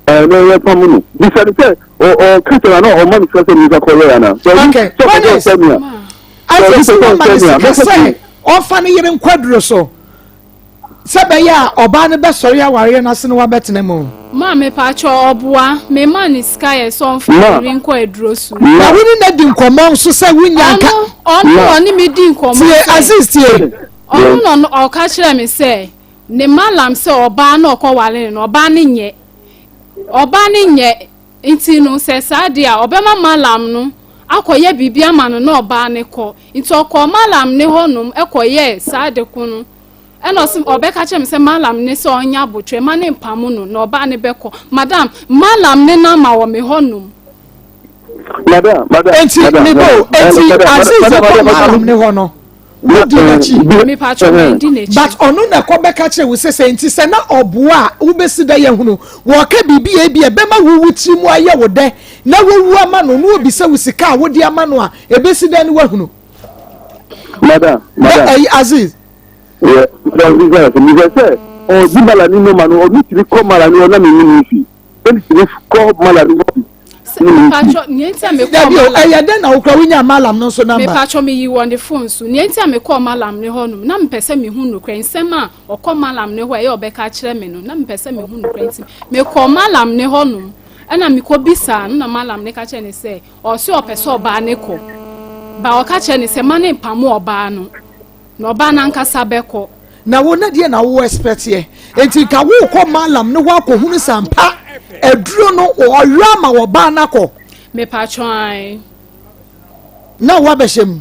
no we pamuno bisari se o kitara no o mami face ni za koye na okay I o fa ne yire nkwaduro so sebe ya oba ne be sori aware na se no wa betene mo ma me pa cho oboa me man is sky so on fa yire nkwaduro su na woni na di nkomon so se wunya nka oni me di nkomon tie assist tie no o ka kire me se ne malam se oba na okowale no oba ne nye nti no se sade a obema malam no akoye bibia ma no na oba ne ko nti okọ malam ne honum ekoye sade kunu eno sim obeka chem se malam ne se onya botwe ma ne mpamu no na oba ne beko madam malam ne na ma wo me honum madam enti ne bo enti aziz malam ne hono me patcho me di nechi but onu na ko beka che we se enti se na oboa wo besi da ye hunu wo ka bibia bia be ma wo wuti mu aye wo de na wo wu ama no no obi se wo sika wo di ama no a e besi da ni wo hunu madam Aziz yeah because say o dibala ni no manu o mi ti ko mala ni o na mi ni fi e ti ko mala ni patcho nienta me ko ya den na okra winya malam no so number me patcho me yi on the phone so nienta me ko malam ne honum na mpese me hu no kra nsem a okọ malam ne ho e obeka kire me no na mpese me hu no kra nti me ko malam ne honum ana miko bisa na malam ne ka che ne say o se opeso oba ne ko ba o ka che ne say mane pamo oba no na oba na nkasa beko na wo na de na wo expect ye enti ka wo ko malam ne wo akohunu sampa eduro no o ywa ma wo ba na ko me patron na wo abehim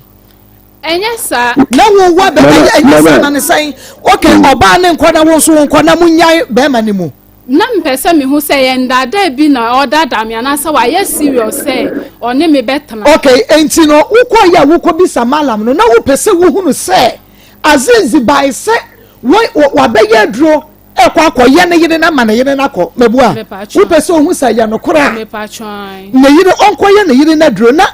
enye sa na wo wa be enye sa na ne sai okay oba ne nkoda wo so nkoda munyai be ma ne mu na mpese me hu say yenda da bi na order dam ya na say wa yes serious say one me betana okay enti no ukọ ya wo ko bi samalam no na wo pese wo hunu say azizi by say wa be ye duro ekwa akoye ne yire na ma ne yire na ko mebu a wo pese wo hu say ya no kora me patron ne yire onkoye ne yire na duro na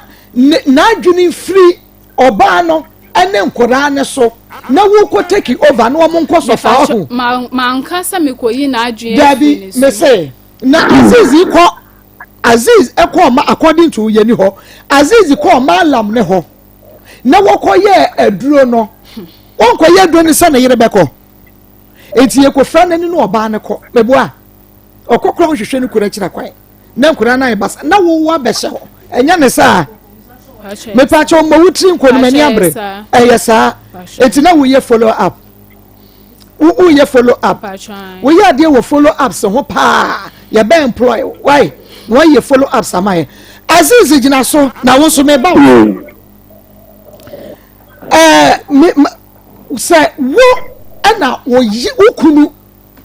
adwuni free oba no ene nkora ne so na wo ko take over na wo nko so fa ho ma nkasa me ko yi na adwen Daddy me say na Aziz eko ma according to ye ni ho Aziz ko malam ne ho na wo ko ye aduro no won ko ye aduro ni sa na yire beko enti ye ko fra na ni no oba ne ko mebu a okokro hwehwe ni kura kira kwai na nkura na ibasa na wo wa behye ho enya ne sa me pa cho mo wutri nko no mani abre yesa enti na wo ye follow up wo ye follow up wo ye ade wo follow up so ho pa ye be employ why ye follow up samaye Aziz gina so na wo so me ba say wo ana wo yi ukunu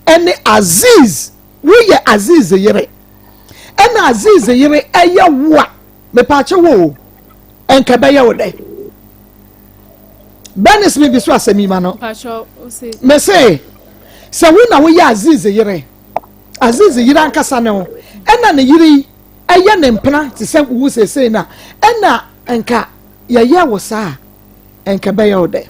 ene Aziz wo ye Aziz yire ena Aziz yire eye wo a me pa che wo enka be ye wo dai Benis me biso asemi ma no pacho o se me say wo na wo ye Aziz yire ankasa ne ho ena ne yire eye ne mpena ti se wo se na ena enka ye wo sa enka be ye wo dai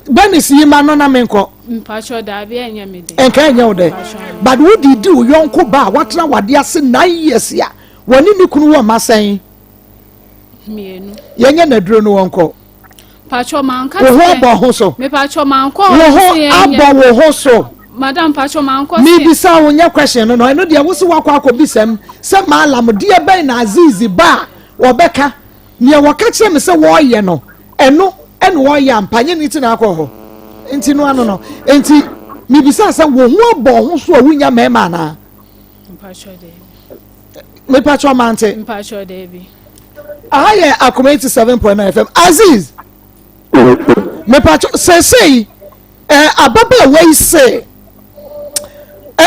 Benis yi ma no na menko pacho da bi enye me de enka enye wo dai but wo didi wo yonko ba watena wade ase 9 years ya woni ni kunu wo masen mienu yenye na duro no wonko pacho manka wo ho bo ho so me pacho manko wo ho abo wo ho so madam pacho manko mi bisa wo nya question no eno de wo se wakwa akobisam se malam de ben na Aziz ba wo beka ne wo ka kire me se wo ye no eno wo ye ampanye ni ti na akọ enti no ano no enti mi bisa se wo ho abo ho so wo nya mema na pacho de me pacho mante pacho de bi aye Akoma 87.9 FM Aziz me pacho say ababa we say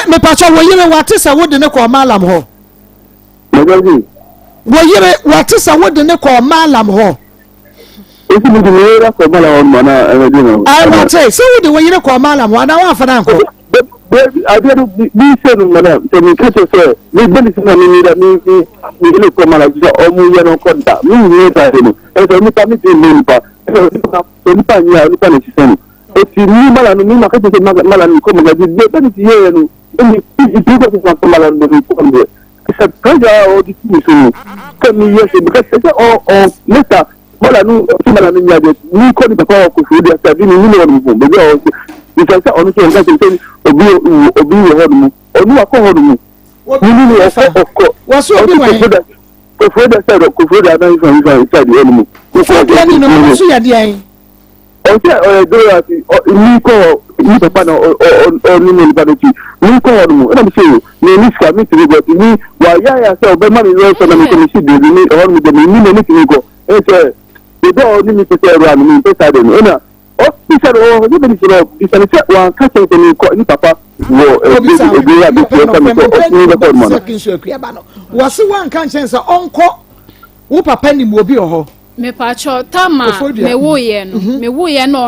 me pacho wo yire wate sa wo de ne ko malam ho wo yire wate sa wo de ne ko malam ho esi mu de yira ko malam ho na e no ai wate so wo de wo yire ko malam ho na wa fa na nko Abiadu bi se no madam se mi kacho se mi beli se na mi da mi ile ko mala so o mu ye no ko da mi ni ta de no e so mi pa mi ti mi pa e ni pa ni a ni pa ni se no e ti ni mala no mi ma kacho se mala ni ko ma di de pa ni ti ye no e ni ti ko ko mala no ni ko de se kaja o di ti so no ka mi ye se because se o neta mala no ti mala ni ya de ni ko ni pa ko so de sa di ni no mo be o ìṣẹ̀ṣẹ̀ ọ̀nà tí ẹ̀ka ṣe òbí ìwé mu olúwa kọ́ ọ̀hún mu nínú ọkọ̀ wọ́n sọ bí wọ́n yẹn kò fúdà sẹ́dọ̀ kò fúdà náà ìfà ìṣàdì ọ̀nà mu. fún ẹni nínú ọmọ sún yàdí ẹyin. ọ̀sẹ̀ ọ̀ẹ́dọ́rọ̀ àti ní pàpà náà nínú olùbàdàn ní kọ́ ọ̀hún mu ẹ̀nà mi ṣe yìí ní ní sika mi tìrì bọ̀ ní wà yá yà sẹ́ ọ̀bẹ mọ́ni lọ́wọ́ sọ́nà mi kò ní sí dèrè ní ọ̀hún mi dẹ̀mí ní ní kìíní kọ ẹ̀ sẹ́ ìdọ́ ọ̀ ní mi pèsè ẹ̀rọ àmì mi pèsè àdẹ̀ mi ẹ̀nà bisa ro ni beni siro bisa ni se wa ka che ni ko ni papa wo e ya bi ko ka ni ko ni ko mo na wo se wa nka chen se onko wo papa ni mo bi oho me pacho tama me wo ye no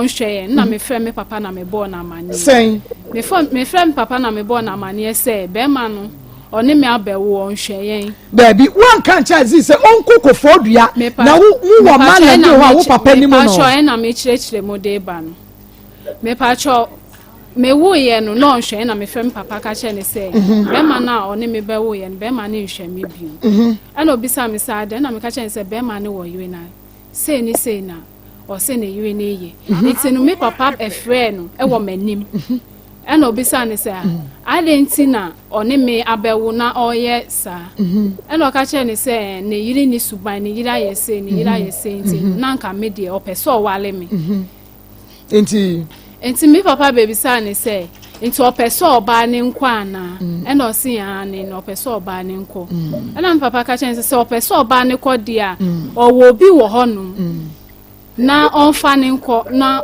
onhwe na me frɛ me papa na me bo na amane sen me frɛ me papa na me bo na amane se be ma no oni me abewo onhwe yen baby one kan cha zi se onko ko fodua na wo mala ni ho wo papa ni mo no pacho na me chirechire mo de ba no me pacho me wo ye no onhwe na me frɛ papa ka che ne se be ma na oni me be wo ye be ma ne nhwe me bi ana obisa me sa de na me ka che ne se be ma ne wo ywe na se ni na o se ne ywe ne ye itinu me papa e frɛ no e wo manim ɛna obisa ne sɛ adentina ɔne me abɛwo na ɔyɛ saa ɛna ɔka kyerɛ ne sɛ ne yiri ni suban ne yiri ayɛ sɛ ne yiri ayɛ sɛ nti na nka me deɛ ɔpɛ sɛ ɔwale me nti me papa bebisa ne sɛ nti ɔpɛ sɛ ɔbaa ne nkɔ ana ɛna ɔsi ya ne na ɔpɛ sɛ ɔbaa ne nkɔ ɛna me papa ka kyerɛ ne sɛ ɔpɛ sɛ ɔbaa ne kɔ deɛ a ɔwɔ obi wɔ hɔnom na ɔmfa ne nkɔ na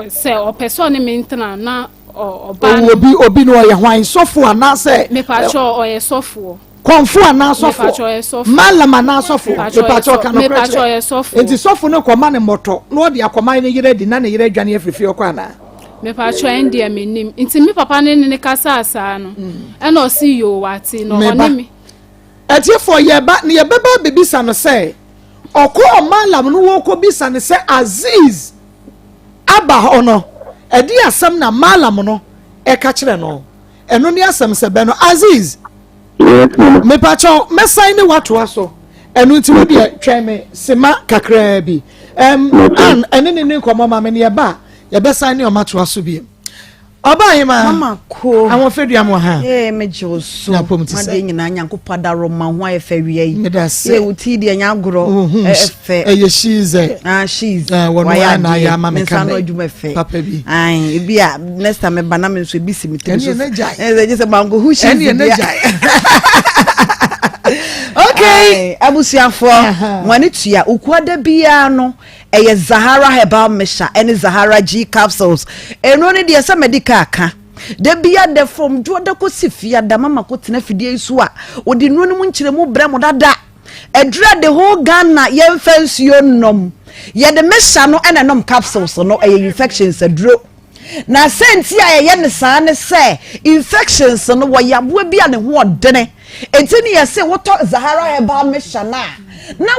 sɛ ɔpɛ sɛ ɔne me ntena na ɔbaa obi no ɔyɛ hwan sɔfo anaasɛ mepatwɛ ɔyɛ sɔfoɔ kɔnfo anasɔfo malam anasɔfo mepatwɛ ɔka no ɔyɛ sɔfoɔ nti sɔfo no kɔma ne mmɔtɔ na ɔde akɔma ne yere di na ne yere adwane afirifiri ɔkɔ ana mepatwɛ ɛndeɛ menim nti me papa ne kasa asaa no ɛna ɔsi yo wate na ɔne me ɛtiefo yɛbɛba bebisa no sɛ ɔkɔ malam no wɔkɔ bisa no sɛ Aziz aba hɔ no ɛdi asɛm na malam no ɛka kyerɛ no ɛno ne asɛm sɛ bɛ no Aziz mepatwɛ mɛsan ne watoa so ɛno nti wo deɛ twɛn me sema kakraa bi ɛne ne nkɔmmɔ ma me ne yɛbɛsan ne ɔmatoa so bi Oba yima mama ko awon fedua mo ha me joso made nyina nyankopɔ daro ma ho ayefa wiye yi uti de nyagoro efe she's she's why na ya ma me kan adwuma fe papa bi ai bia next time bana me so bi simi tem so just mango who she's okay abusiafo wani tua ukwada bia no eye Zahara herbal mixture ene Zahara G capsules eno ne de esa medical aka de bia de from do de ko sifia da mama ko tena fidie su a odi nu no mu nkire mu bre mo dada edura the whole Ghana ye mfansuo nom ye de mixture no ene nom capsules no eye infections aduro na senti a ye ne saa ne se infections no wo yabo bia ne ho odene entini ye se woto Zahara herbal mixture na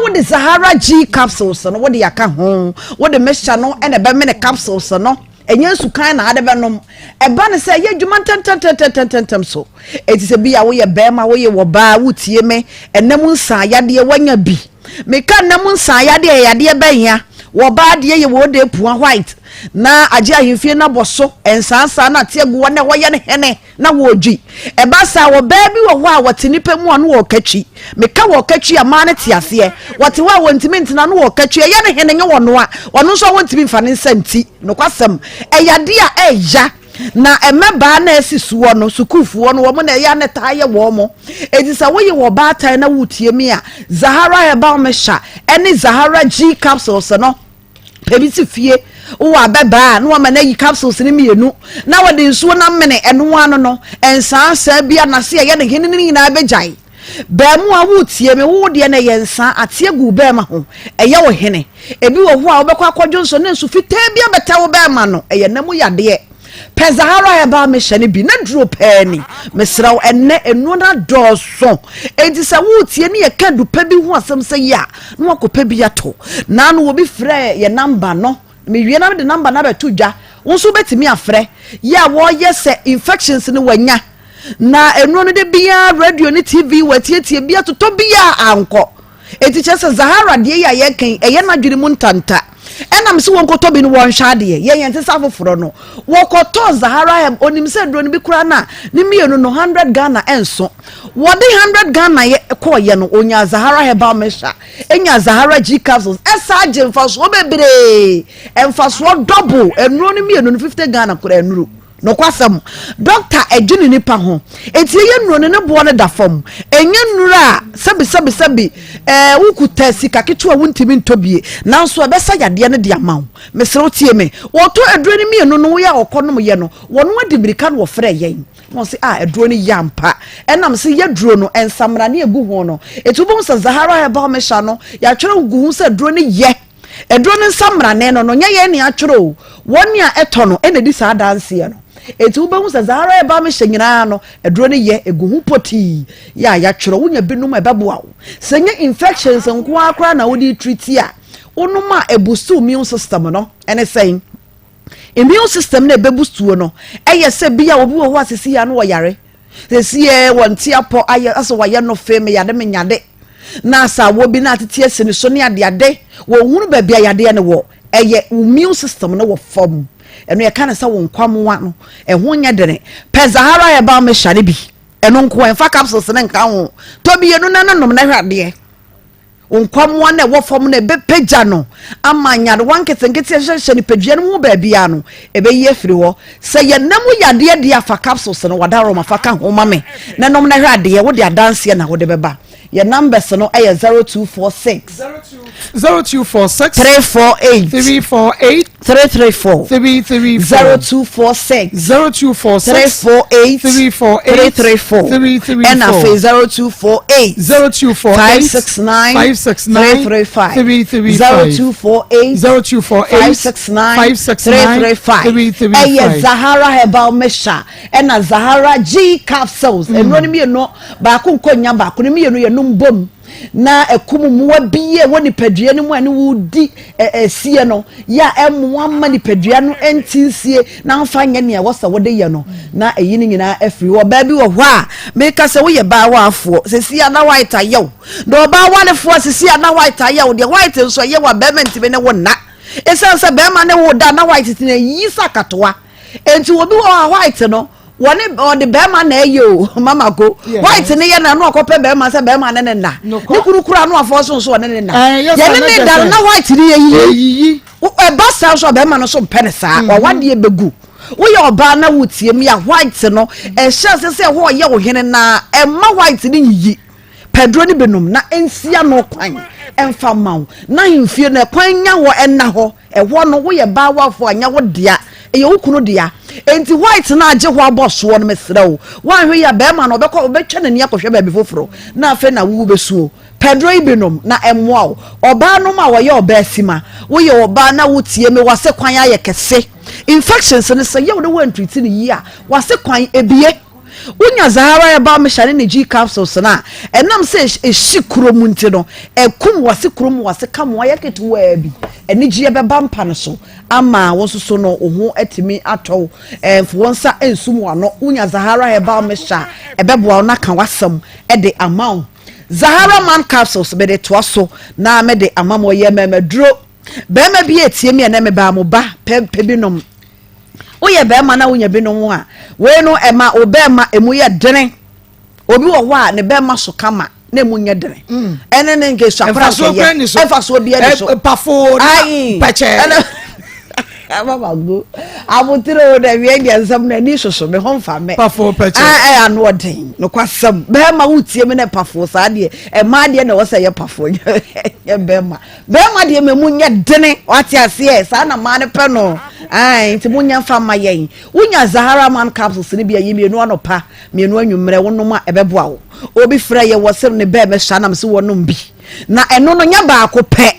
what the Zahara G capsules no what the aka ho what the mixture no and be me capsules no enye sukan na ade be nom e ba ne say ye dwuma tentententententem so eti se bia wo ye bema wo ye wo ba wutie me enam nsa yade wanya bi me ka nam nsa yade ben ya wo ba de ye wo de pua white na age ahemfie na boso ensansa na teagu na wo ye ne hene na wo dwi e ba sa wo ba bi wo ho a wote nipa mu anu wo kachi me ka wo kachi ama ne tiase wote wa wontimi ntina no wo kachi ye ne hene nye wono a wono so wontimi mfa ne nsanti no kwasem e yade a eja na emeba na esisuo no sukufuo no wo mo na ya ne taye wo mo edisa wo ye wo ba tai na wutie mi a Zahara herbal mixture ene Zahara G capsules no pebiti fie wo abeba no ma na yi capsules ni mienu na wo de nsuo na mene eno ano no ensansa bia na se ye ne hinini na abejai ba mu a wutie me wo de na ye nsa ateagu ba ma ho eye wo hene ebi wo ho a wo bekwa akwadwo nso na nsu fita bia beta wo ba ma no eye namu yade pe Zahara herbal mixture ni bi na duro pani mesraw enne enu na doso enti sa wutie ne ye kadu pa bi ho asem se ya na wakopa bi ato na no wo bi frɛ ye number no me wie na de number na beto dwa wonso betimi afrɛ ya wo ye se infections ni wanya na enu no de bia radio ni TV watietie bia toto bia anko enti che se Zahara de ya ye kan eye na dwiri mu ntanta enam se won koto bi no won hwa de ye yen te safoforo no wo koto Zahara hem onim se dro no bi kura na ni mienu no 100 Ghana enso wo de 100 Ghana ye ko ye no onya Zahara herbal mixture enya Zahara G capsules esa je mfaso bebre emfaso double enro no mienu no 50 Ghana kura enuru no kwasam doctor edwini nipa ho eti ye nuro ne bo ne da fam enye nuro a sabi wukuta sika keto a wuntimi ntobie nanso ebesa yade ne de amawo mesere otie me woto eduro ne mienu no ya okonom ye no wono adibirika no frɛ yen no se eduro ne yampa enam se ye duro no ensamra ne egu ho no etubon se Zahara herbal mixture no ya twere gu ho se eduro ne ye eduro ne samra ne no nya ye ne atwere woni a eto no ene di sa dance ye no etu be hu se Zahara herbal mixture nyina no eduro ne ye egu hu poti ya twere wonya binum ebeboa senye infections nko akra na wodi treat ya onuma ebustu immune system no ene saying immune system na ebebustu no eye se bia obi wo asisi ya no wo yare sesie wonti apo aye aso waye no feme yade menyade na sa wo bi na tete ese ni so ne ade wo hunu ba bia yade ne wo eye immune system no wo form eno ye kana sa won kwamwa no ho nya dene pe Zahara herbal mixture ne bi eno nko en fa capsules ne nka ho to bi enu na nom na hwade unkwamwa na wo fom na be pagya no amanya de wanketenkete hyehyɛ ni padua no mu ba bia no ebe yi afiri ho sɛ ye nam yade de afa capsules no wadaro ma fa ka ho ma me na nom na hwade ye wo de adanse na wo de beba your numbers no aya 0246 0246 348 348 334 0246 348 334 and afa 0248 569 335 aya Zahara herbal mixture and Zahara G capsules and no me no ba ko nkonya ba ko me no bom na ekumu muwa biye woni padua no mu ane wudi sie no ya emwa ma ni padua no entinsie na amfa nya ne wo sa wode ye no na eyi ni nyina afiri wo ba bi wo ho a me ka se wo ye ba wa afo sesi ana white ayew do ba wa ne fo sesi ana white ayew de white nso ye wa ba menti be ne wo na esanse ba ma ne wo da na white ti na yi sakatoa enti wo bi wo white no woni the bema na eyo mama go white ne ye na no akope bema se bema ne na ni kurukura no afo so ne na ye ne da na white ni yi e ba sa so bema no so pene sa wa wade begu wo ye oba na wutie mi a white no e hye se ho ye wo hene na e ma white ni yi pedro ni benum na ensia no kwan emfa mawo na himfie na kwan nya wo enna ho e ho no wo ye ba wafo anya wo dia eye ukunu dia enti white na age ho aboso no mesra wo wan hwe ya be ma no obekọ obetwa nani akohwe ba bi foforo na afa na wu besuo pedro ibinom na emwa wo oba no ma wo ye oba asima wo ye oba na wutie me wase kwan aye kese infections ne se ye wo de wan treat ni yi a wase kwan ebie unya Zahara herbal mixture ne G capsules na enam se ehikuro mu nti no ekum wase krom wase kam wa yaketu wa bi eni G beba mpa no so ama wo so no ohu atimi atɔ fo wonsa ensum wa no unya Zahara herbal mixture ebeboa na kan wasam de amount Zahara man capsules be de to so na me de amamo ye memaduro be ma bi etie me na me ba mo ba pe binom oye be ma na wonya binom a we no ema obema emu ye dene obi wo ho a ne be ma so kama na emu nye dene ene ne nke so afra so ye efa so bi e so pafo pache Mama go. Abutiro de wie nsam na ni soso me ho mfa me. Pafo pache. Ano odin. No kwasam. Be ma wutie me na pafo sa de. E ma de na wo se ye pafo. Ye be ma. Be ma de me munye dene. Wati ase sa na ma ne pe no. Ai, nti munya mfa ma yen. Unya Zahara man capsules ne bia ye me nu anopa. Me nu anwumre wonom a ebeboa wo. Obi fra ye wo sem ne be me hwa na me se wonom bi. Na eno no nya ba ko pe.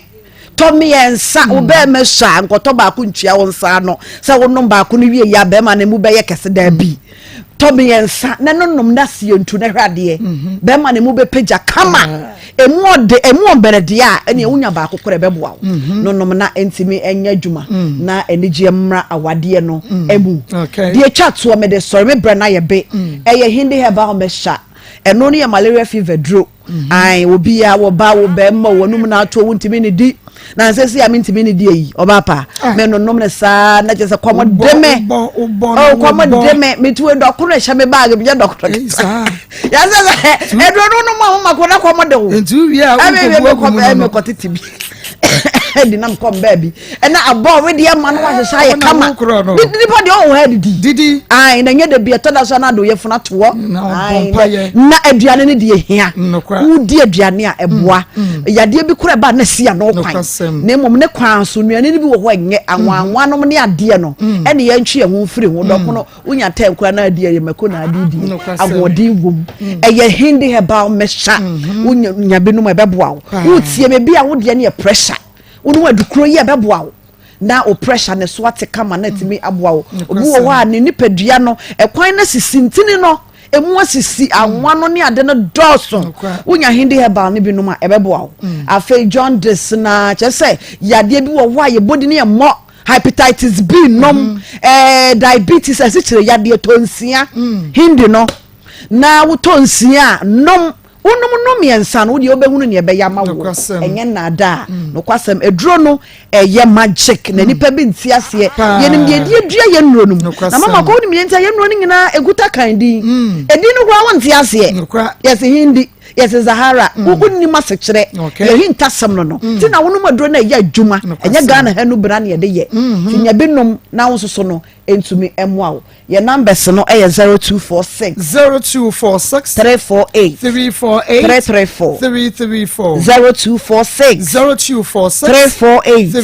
Tommy ensa obe mesha nkoto ba ku ntua wonsa no se wonom ba ku no wie ya be ma na mu be ye kese da bi Tommy ensa na nonom na sie ntu na hwade be ma na mu be pagya kama emu oberede a ene unya ba kokore beboa nonom na entimi enya adwuma na enigye mra awade no emu de twato me de sorry me bra na ye be eye hindi herbal mesha eno ne malaria fever dro ai obi ya wo ba wo be ma wonum na ato wuntimi ne di na nsesi ya mintimi ne di yi oba pa me no nom ne sa na je se kwamo deme kwamo deme metuwe dokoro hye me bag bi dokoro ya se e do no ma ko na kwamo de wo entu wi a wo me ko titi bi head nam come baby and na abo we de ma no wa hye ye kama didi body o head didi ai na nye de bi etoda so na do ye funa to ai na aduane ne de hia wo di aduane a eboa yade bi kura ba na sia no kwan na mom ne kwan so nuane ne bi wo ho enye anwanwa no ne ade no ene ye ntwe ho firi ho dokono unya ta kura na ade ye mako na ade di agodi wom eye hindi herbal mesha unya binum ebeboa wo tie me bi a wo de ne pressure unu adukuro ye beboa wo na o pressure ne so ate kama na timi aboa wo obi wo wa ne nipadua no ekwan na sisintini no emu asisi anwa no ne ade no doso unya hindi herbal ne binum a ebeboa wo afa John this na chese yade bi wo wa ye body ne mo hepatitis B nom diabetes asichire yade tonsia hindi no na wo tonsia nom no miensa no de obehunu ne be yama wo enye nada no kwasem eduro no eye magic na nipa bi ntiase yenim de dua ye nnuro no na mama ko ni mienta ye nnuro ni nyina eguta kan din edi no kwa won ntiase yes hindi yes Zahara unni masechire ye hintasem no ti na wono maduro na ye adwuma enye Ghana ha no bra na ye de ye ti nya binom na wo soso no entumi emwa wo ye numbers no eye 0246 348 334 0246 348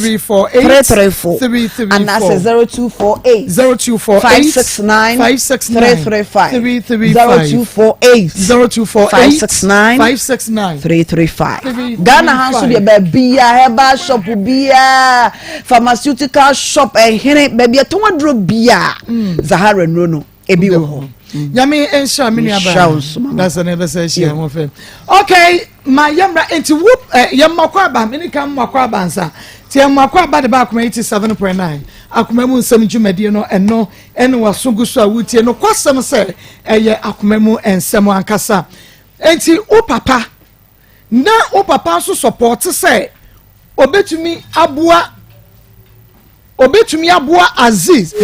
and that's 0248 569 335 Ghana Hansu de Babia Heba shop bia pharmaceutical shop ehene baby eton adro bia Zahara no ebi wo Yami ensha mini aba. That's an ever say she mo fe. Okay, my yamra enti whoop yamakwa ba mini kam makwa bansa. Ti yamakwa ba de ba akoma 87.9. Akoma mu nsem dwumade no eno wasoguso a wutie no kwasem se eye akoma mu ensem ankasa. Enti o papa so support se obetumi aboa Aziz.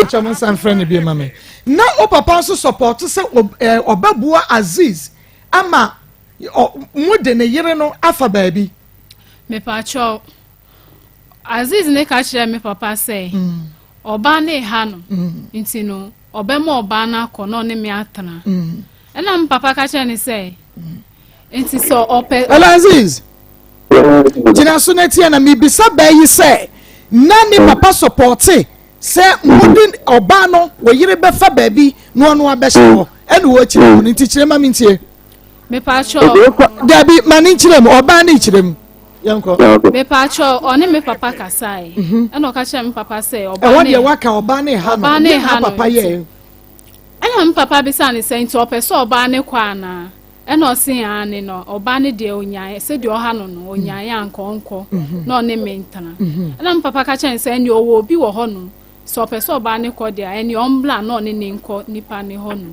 Chairman san friend bi mama na o papa so support say obabua Aziz ama mu de ne yere no afa baabi me pa cho Aziz ne ka kire me papa say oba na ha no nti no obema oba na akọ ne me atana na me papa ka kire ne say nti so ope Aziz jina so na tie na me bisa bayi say Nani papa supporte se modin obano wo yire be fa baabi no no abehye ene wo chire mu nti chire ma mintie me pa cho dabi mani chire mu oba na chire mu yanko me pa cho one me papa kasai ene o ka chire me papa se oba na e wode waka oba na ha no papa ye ene me papa bi sa ne se nti opeso oba na kwa na ene o sin ane no oba ne de onyan se de oha no onyan ya nkonko na one mentana ene me papa ka chen se ene owo obi wo ho no so opeso oba ne ko de ene ombla na one ne nko nipa ne ho no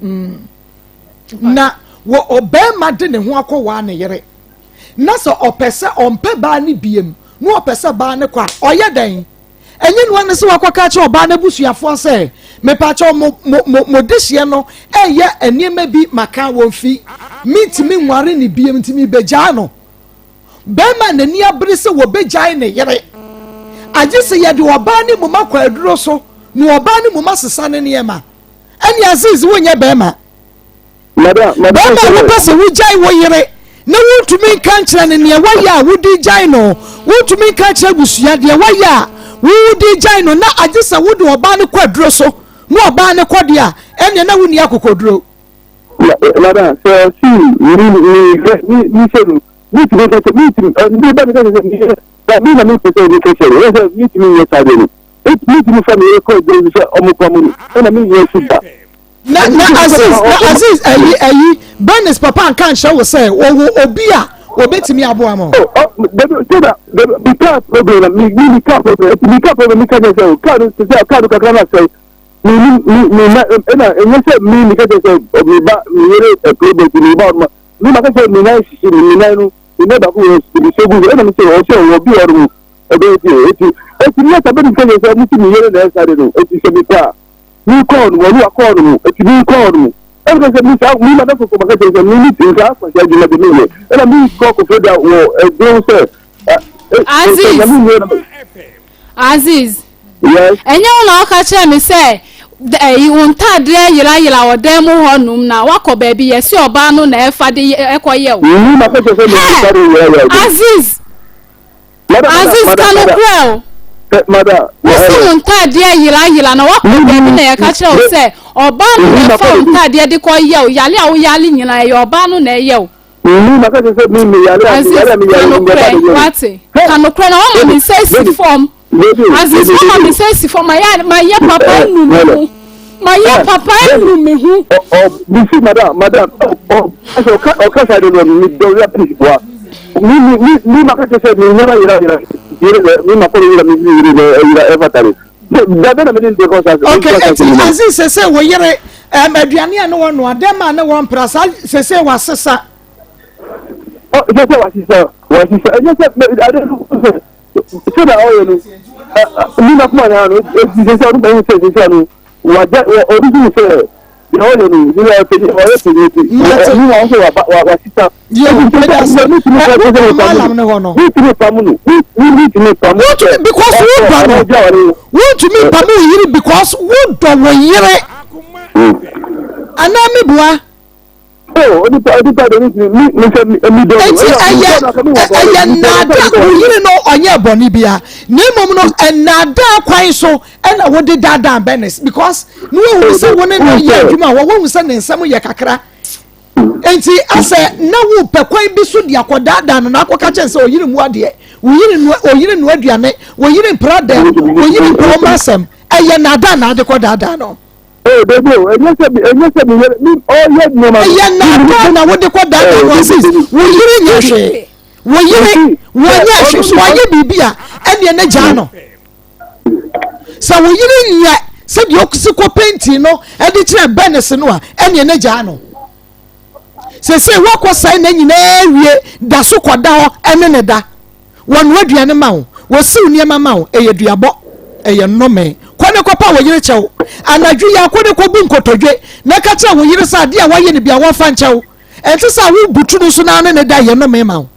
na wo obema de ne ho akọwa ne yere na so opese ompe ba ne biem no opese ba ne kwa oye den enye no ne se wakwaka che oba ne busuafo se me pa che mo dehye no eye eniema bi maka wonfi mitimi nware ne biem ntimi begya no bema ne ni abere se wo begya ne yere agye se ye de oba ne mo makwa aduro so ne oba ne mo masesa ne niema eni Aziz wonye bema bema wo pese wo jai wo yere na wutumi kan kire ne ne waya wudi jai no wutumi kan kire busua de waya wudi jai no na agye se wo de oba ne kwa aduro so no oba ne kode a ene na wuni akokoduro Madam, so see, we said, we to get me to that means I'm not saying you can say, meet me yesterday. It meet me from the record, there is and I mean, yes, Aziz, Bernice Papa and can't show say, Obia, Obeti me Abuamo. Because problem, me can't say, me Aziz. Yes. And you know, catch me say. You won't tell yila or demo honum now. Wako baby, yes, your bano na fadi equayo. Aziz can grow. Mother, won't tell yila no wako baby na catch say or bano na phone tad yadiko yali in your bano na yo. Aziz can say form. Aziz mama say for my papa nu my papa nu me hu bisi madam so ka sa do me do ya principal ni makase say me nyama ira ni makolo ira mi ira evertare da me dey cause okay Aziz say we yere aduane a no one no adem a no one prasa sese wasesa oh just wasisa just I don't know so that all you ni na kuma na no sese no be sese no wa original say the all you ni ya pe ni wa so wasisa because who to me pamu yiri because who do wo yire anami bua oh odi pa de ni do aya nada yiri no onye boni bia na mom no enada kwan so na wo de dada benes because no wo se woni no ye adwuma wo se ne nsam ye kakra enti ase na wo pekwan bi so dia kodada no na akoka chense oyiri mu ade oyiri no aduane oyiri prada oyiri promasem aya nada na ade kodada no oh baby enye se ni oh ye no ma aya nada na wo de kodada no sis oyiri nyehwe oyiri wonya so aye bibia ene na gya no sa oyiri nya se di okusiko painting no e di kire benes no a ene na gya no se wakosai na nyina wie da so koda ho ene ne da wonu aduane ma wo wosiw niema ma wo eyeduabo eye nnome kone kopa wo yire chew anadwu ya kone ko bu nkotodwe na ka cha wo yire sa de a waye ne bia wo fa nchew enti sa wo butunu so na ne da ye nnome ma wo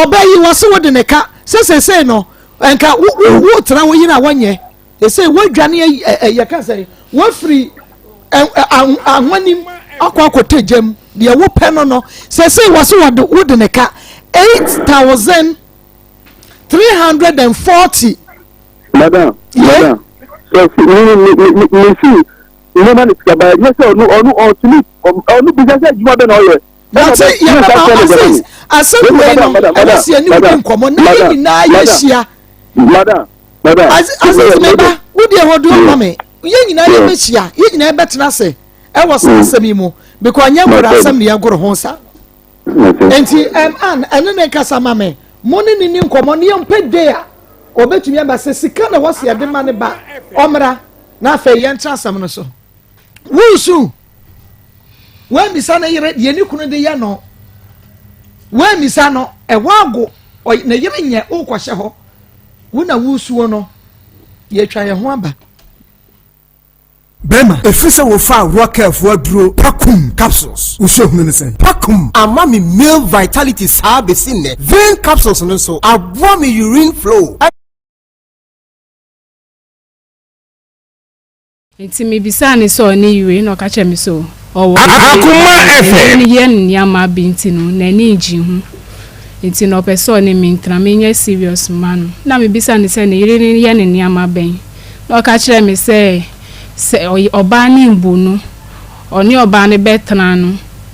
obayi wo se wo de ne ka se no enka wo tra wo yire a wonye se wo dwane ye ka se wo free anwanim akwakote jam de wo pe no se wo so wo de ne ka 8,340 madam so me see no man is about yes no to business juma be no ye that's it yeah asen we no asia ni wo nkomo na na yeshia madam asen me ba wo de hodo mame ye nyina ye mechia ye nyina betena se e wo asem mu because anya goro asem ne agoro ho sa enti ene ne kasa mame moni ni nkomo ne mpede a obetumi aba se sika na wo se de ma ne ba omra na afa ye ntra asem no so wusu we misa na yere ye ni kunu de ya no we misa no e wago na yere nya o kwahye ho wo na wusu no ye twa ye ho aba Bema, efisa wo fa rocker for duro Pakum capsules. Usho hunu sen. Pakum ama mi male vitality saa besine. Vein capsules no so aboa mi urine flow. Nti me bisa ne so ni yue no ka che me so. Owo. Akoma FM. Ni ye nyama binti no na ni ji hu. Nti no person ni mi ntra me nya serious man. Na me bisa ne se ne yire ni ye ne nyama ben. No ka che me se oba ni mbunu oni oba ne betena no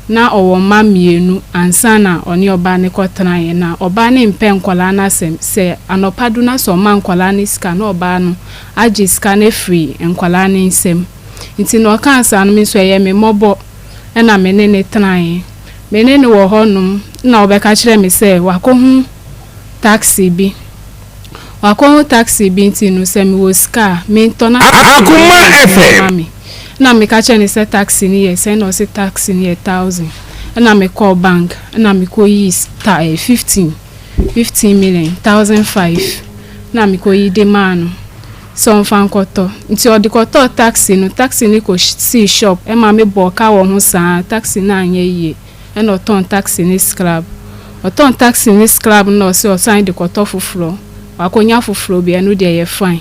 na owo ma mienu ansa na oni oba ne kotena ye na oba ne mpe nkwala na sem se anopadu na so ma nkwala ne ska na oba no agi ska ne free nkwala ne nsem nti no kansa no mi so ye me mobo na me ne tena ye me ne wo honum na obeka kire me se wakohu taxi bi nti no se mi wo ska me ntona Akoma FM na me ka che ni se taxi ni ye se no se taxi ni 1,000 na me call bank na me ko yi 15 million 1,500 na me ko yi de man so fan koto nti odi koto taxi ni ko si shop e ma me bo ka wo ho sa taxi na anye ye e no ton taxi ni scrap no se o sign de koto fufuro wakonya fufuro bia no de ye fine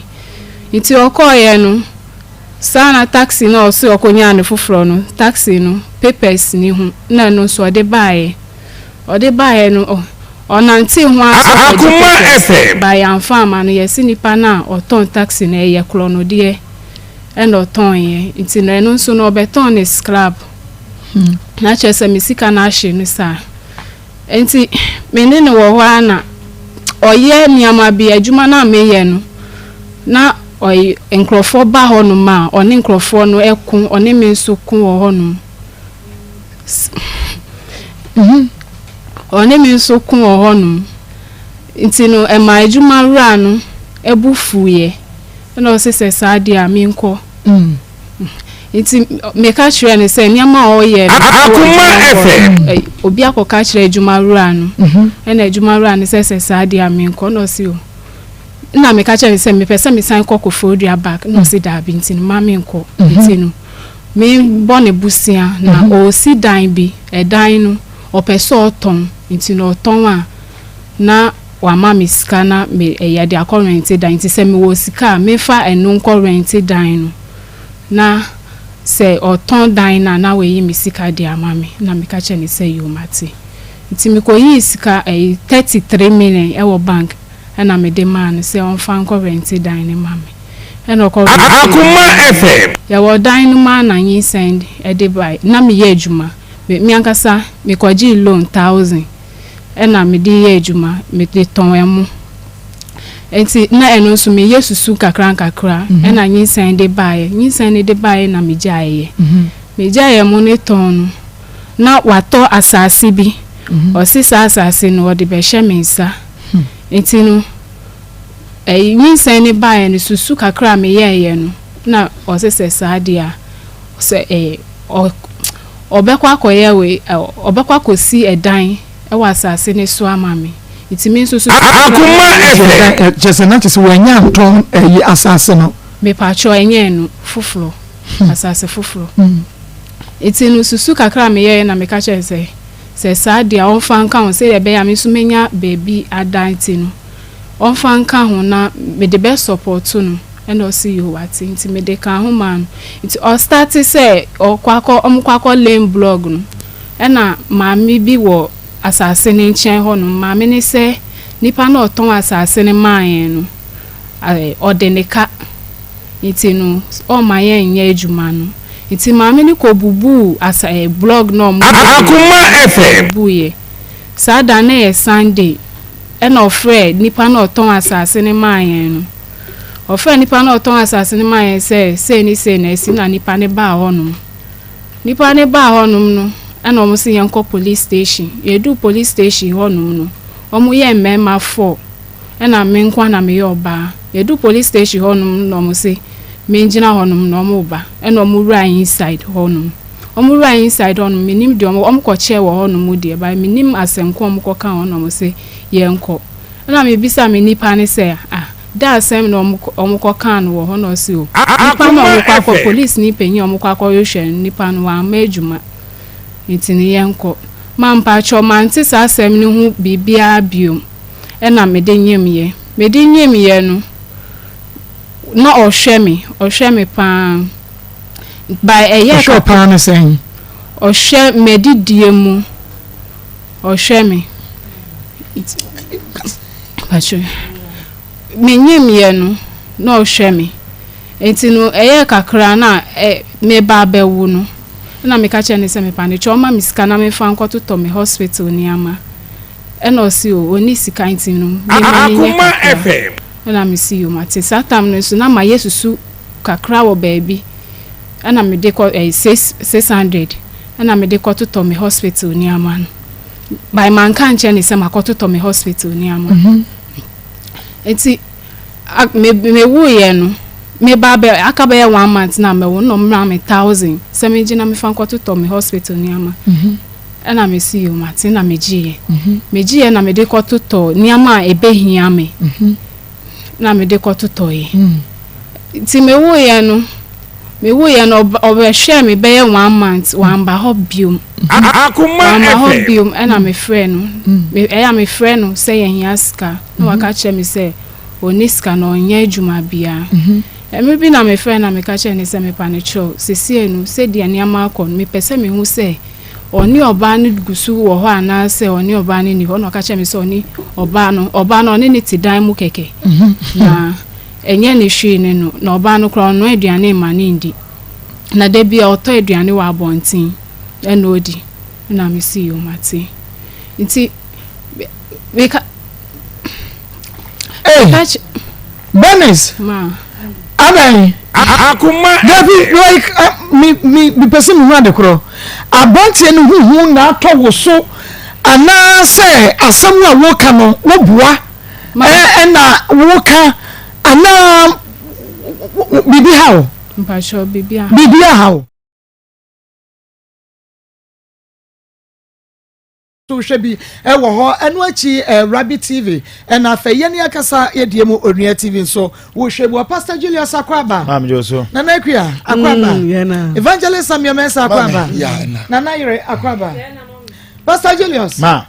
nti okoye no sana taxi no se okonya ne fufuro no taxi no papers ni hu na no so de bae no onanti hu Akoma FM ba ya mfama no yesi nipa na oton taxi na ye kro no de e no ton ye nti na no so no beton ne scrap na chese misika na ahye no sa nti menene wo ho ana oye niama bi adwuma na meye no na oy enkrofo ba ho no ma oni enkrofo no ekun oni me nso kun wo ho no oni me nso kun wo ho no nti no e ma adwuma ra no ebufuye no se sadi a me nko nti me ka kire ne se nyama o ye Akoma FM obi akoka kire adwumawura no na adwumawura ne se sadi a me nko no si o na me ka kire ne se me pese me san kokofo dua back no si da bi nti ma me nko nti no me bone busia na o si dan bi dan no o pese oton nti no oton a na wa mama sika na me ya de akorente dan nti se me wo sika me fa enu nkorente dan no na se oton dan na we yi me sika de amame na me ka che ne se yo mate nti me ko yi sika 33 million e wo bank na me de man se on fa nkorente dan ne mame e no ko Akoma FM ya wo dan no ma na yin send e de buy na me ye adwuma me ankasa me ko gi loan 1000 ena me di ye adwuma me de ton emu enti na eno so me yesusu kakra ena nyinsan de bae na me jaye me jaye mo ne ton na wato asase bi o sisa asase no o de be hye me nsa enti no nyinsan ne bae ne susu kakra me ye no na o sese saade a se obekwa akoye we obekwa kosi edan ewa asase ne so amame itimi nso so Akoma FM just na tese wanya nton asase no me pacho enye no fufuro asase fufuro itinu susu kakra me ye na me ka che se saade a onfa nka ho se ye be ya me so menya baby adan tinu onfa nka ho na me de be support no and o see you what inti me de ka ho man it all start say omkwakọ lane blog no na maami bi wo asase ne nchen ho no maami ne se nipa na oton asase ne man no odeneka iti no o maye nya ejuma no iti maami ne ko bubu blog no mo Akoma FM buye sada na ye Sunday na ofre nipa na oton asase ne man no ofre nipa na oton asase ne man se na esi na nipa ne ba honum no ana omo se yanko police station yedu police station honum no omo ye mmema 4 na me nkwa na me yoba yedu police station honum no omo se me ngina honum no omo ba na omo run inside honum minim de omo ko che wo honum de ba minim asenko omo ko kan honum se yenko na me bisa me nipa ne se da asem no omo ko kan wo ho no se o nipa no omo kwa police ni penyi omo kwa yohwe nipa no wa ma adwuma ntini yenko mampa cho manti sa asem ni hu bibia biom na me de nyem ye no na ohwe me pa by eye ka pa no sen ohwe medidie mu ohwe me pacho menyem ye no na ohwe me entino eye kakra na me ba bewu no na me ka che ne se me pa ne choma misika na me fa nkoto to me hospital ni ama na osi o oni sika ntino Akoma FM na me si o mate satam no so na ma yesusu kakra wo baby na me de ko 600 na me de ko to me hospital ni ama by man kan che ne se makoto to me hospital ni ama enti me wo ye no me babe akaba ye 1 month na me wo no mra me 1000 se me gina me fa nkoto to me hospital ni ama na me si o mate na me giye na me de ko to ni ama ebehia me na me de ko to ye ti me wo ye no obehwe me be ye 1 month wan ba hobium Akoma FM hobium na me frɛ no me frɛ no se ye hiaska na waka che me se oniska no nya adwuma bia me bi na me frɛ na me ka che ne se me pa ne cho sesie no se dia ne ama akɔ me pese me hu se oni oba no gusu wo ho ana se oni oba no ni ho no ka che me se oni oba no oni ne ti dan mu keke na enye ne hwe ne no na oba no kra no aduane ma ne ndi na de bia oto aduane wa abontin na odi na me si yo mate nti we ka Benis ma abai Akoma David like me person hu adekro abontie no hu na atɔ wo so ana se asɛm a wo ka no wo bua na wo ka ana bibi how mpasho bibia how so shebi wo ho enu achi Rabbit TV and afeye ne akasa yedie mu Onua TV so wo shebu Pastor Julius Akwaba mam joso nana akua Akwaba Evangelist Samuel Mensa Akwaba nana yire Akwaba Pastor Julius ma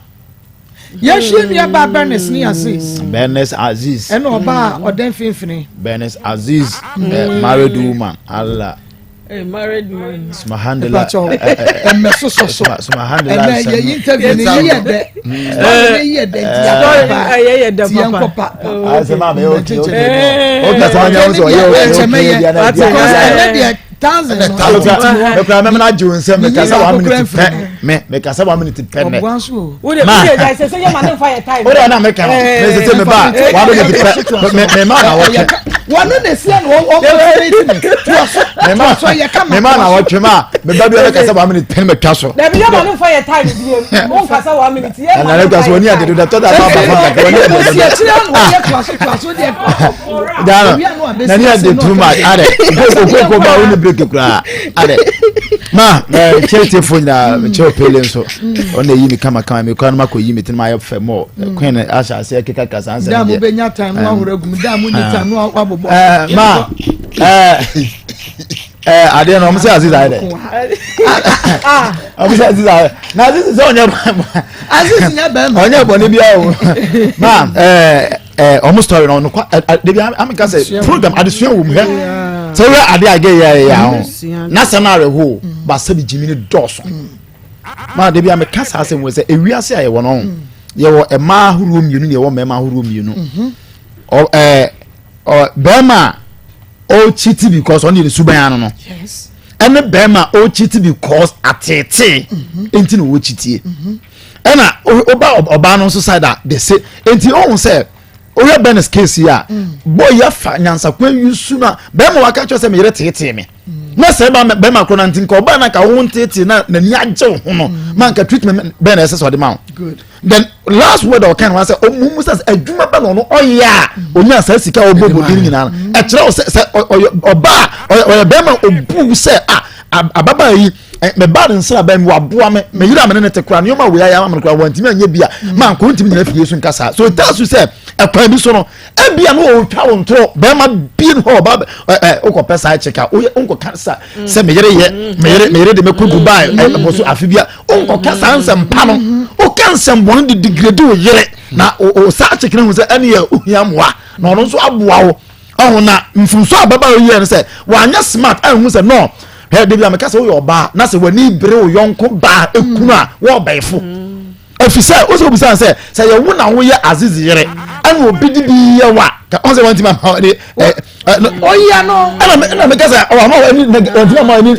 yeshim ya ba Bernice ni Aziz and oba oden finfini Bernice Aziz married woman Allah married man. Smahandela. Smahandela. You interview me here. me man I watch ma me baby like say 1 minute pen me twaso na be man for your time dey won kasa 1 minute ye na let us woni ade do that baba na ni ade too much ade go ba woni break kura ade ma chete phone na che opele so on dey yimi kama me kwa ma ko yimi tin ma yef mo queen asha say keka kasa answer da mo benya time no ahoragum da mo ni time no abobo ma I didn't know. I'm saying Aziz Aide. I'm saying Aziz Aide. Now this is on your Aziz Nyabem. On your body, ma'am. Almost story on. I'm going to say program. I just feel we here. So where are they again? Yeah. National who, but say Jimmy Dawson. Ma, they be am cast as we say. We are say one on. You were a man who room you know. You were a man who room you know. Or Burma. O cheating because only the subayano no. Yes. And the Bema o cheating because atete. Enti no cheatie. And oba obano so side that they say enti on say o ya Benes case here. Boy ya fa nyansa kwen you sooner Bema waka cho say me yere tete me. Na say Bema kro na ntin ko ba na ka won tete na ni agye ho no. Man ka treatment Benes so the man. Good. Then last word or can was say omumu say adwuma ba no oya onya say sika obobo din nyina e kire say oba o be ma obu say ababa yi me bad nsa ba mi waboa me yira me ne tekura ne ma we ya ma kura wantimi anya bia man ko ntimi nyina fie so nkasa so it tells you say e kwa bi so no e bia no o twa won tro be ma bi no ba o ko pesa cheka o nko kansa say me yere de me ko Dubai e so afibia o nko kansa ansa mpa no o kansa mbon de degrade o yere na o sa chekina hu say ene ya ohiamwa na ono so aboa wo na mfunso ababa o yere say wanya smart hu say no he de bia me kasa wo yoba na say wani bere o yonko ba ekunu a wo baifo efise o so bisa say ye wo na wo ye Aziz yere anu obi di bi ye wa ka on say want ma de oya no ana me kasa o ma wani na ma ni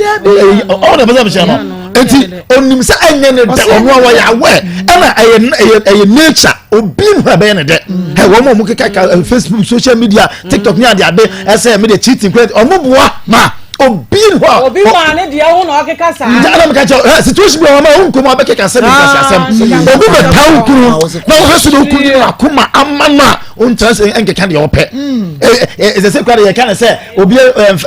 o na bisa me no enti onim sa enye ne de ono wa ya we ana eye nature obi no be ne de he wo mo keka Facebook social media TikTok ni ade ese me de cheating credit omo boa ma obi ma ne de ho no keka sa ana me ka situation bi o ma unko mo be keka se me kasa asem obi be taw kuru na wo hasu do kuru Akoma amana on chance enkeka de ope e se kware ye kan se obi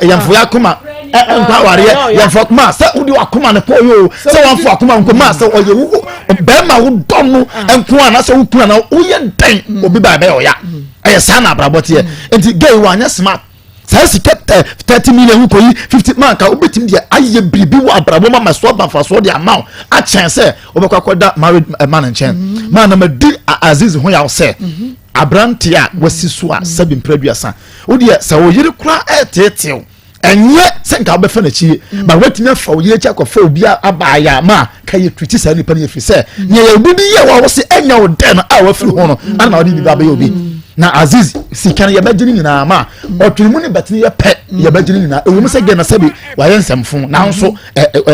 yamfo Akoma enpa ware yamfo Akoma se udi Akoma ne koyo se wanfo Akoma nko ma se oye wo be ma wo dom enko ana se wo kuna na wo ye den obi ba be oya e sana abrabote enti gay wanya smart say sika 30 million ko yi 50 man ka obetim de aye bibi wo abrabo ma so ba fa so de amount a chance obekwakoda married man and chen man na madi Aziz ho ya say abrante a wasi so a sabim praduasa wo de say wo yire kura etetew enye se nka obefa na chi ba watimi afa wo yire cha kofa obi abaya ma ka ye twiti sa nipa ne fi say ne ye obi ye wo se enya wo den a wa firi ho no ana wo di ba be obi na Aziz sikana ya bagini nyina ma otwemu ne batini ya pe ya bagini nyina ewum se ge na sabi wa ye nsamfo na nso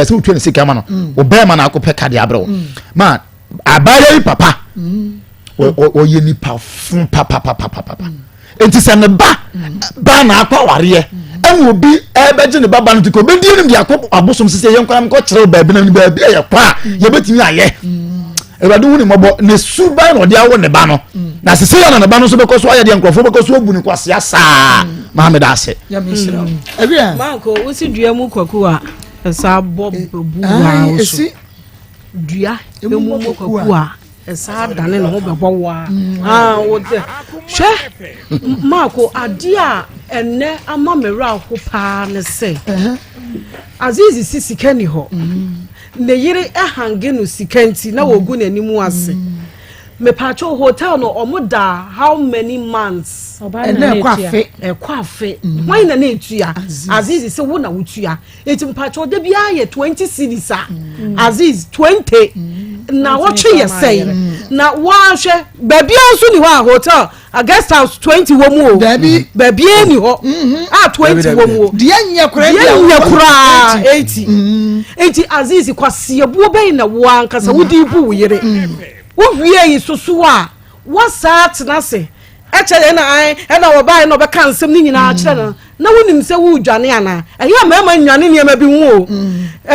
se otwe ne sika ma no obe ma na akopɛ kade abrewo ma abaya papa o ye ni pa fun papa enti se ne ba na akwa ware en obi e beje ne baba no tiko be die ne dia akɔ abosom se ye nkwa ko kyerɛ ba bi na ba bi ye kwa ye betimi aye Ewadu wuni mobo ne suba no dia wo ne ba no na sese ya na ba no so bekoso aye de nkrofo bekoso obu ni kwase asa maame da ase ya misira awia manko wosi dua mu kwaku a esa bob bu wa esi dua emu kwaku a esa dane no bebo wa wo de hwe manko ade a enne ama mera ho pa ne se azizi sisika ni ho ne yire ehange no sikanti na wogu n'animu ase me pacho hotel no omoda how many months ene kwafe why na etua azizi se wo na wotua eti pacho de bia ye 20 cedis aziz 20 na watwe ye say na wa hwe babia nso ni ho hotel a guest house 20 wo mu o babia ni ho 20 wo mu de anya kura 80 eti aziz kwase ebuo bɛn na wo ankasa wodi bu wo yere wo wie yi soso a wo sat na se eche na wo bai no be kan nsem ni nyina kire na wonim se wo dwane ana eya mama nwane niam bi wo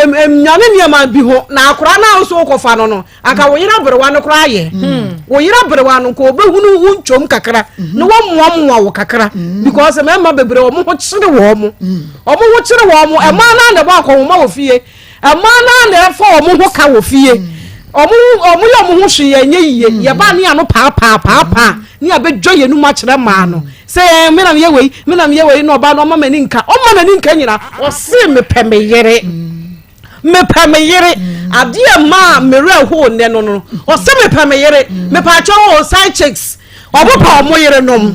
nwane niam bi ho na akora na so kofa no aka wo yira brewa no kora ye wo yira brewa no ko obehunu wo ntwom kakra na wo moa wo kakra because mama bebre wo mo kire wo mo wo kire wo mo e ma na na ba ko wo ma wo fie e ma na na fa wo mo ho ka wo fie omu yo mo ho hwe ye yiye ye ba ne ano pa ni abedwo ye nu ma kire ma no se me na ye wei no ba no ma mani nka o ma nani nka nyina o se me pɛ me yere ade ma mere ho ne no o se me pɛ me yere me pa cho o side chicks obo pa o mo yere nom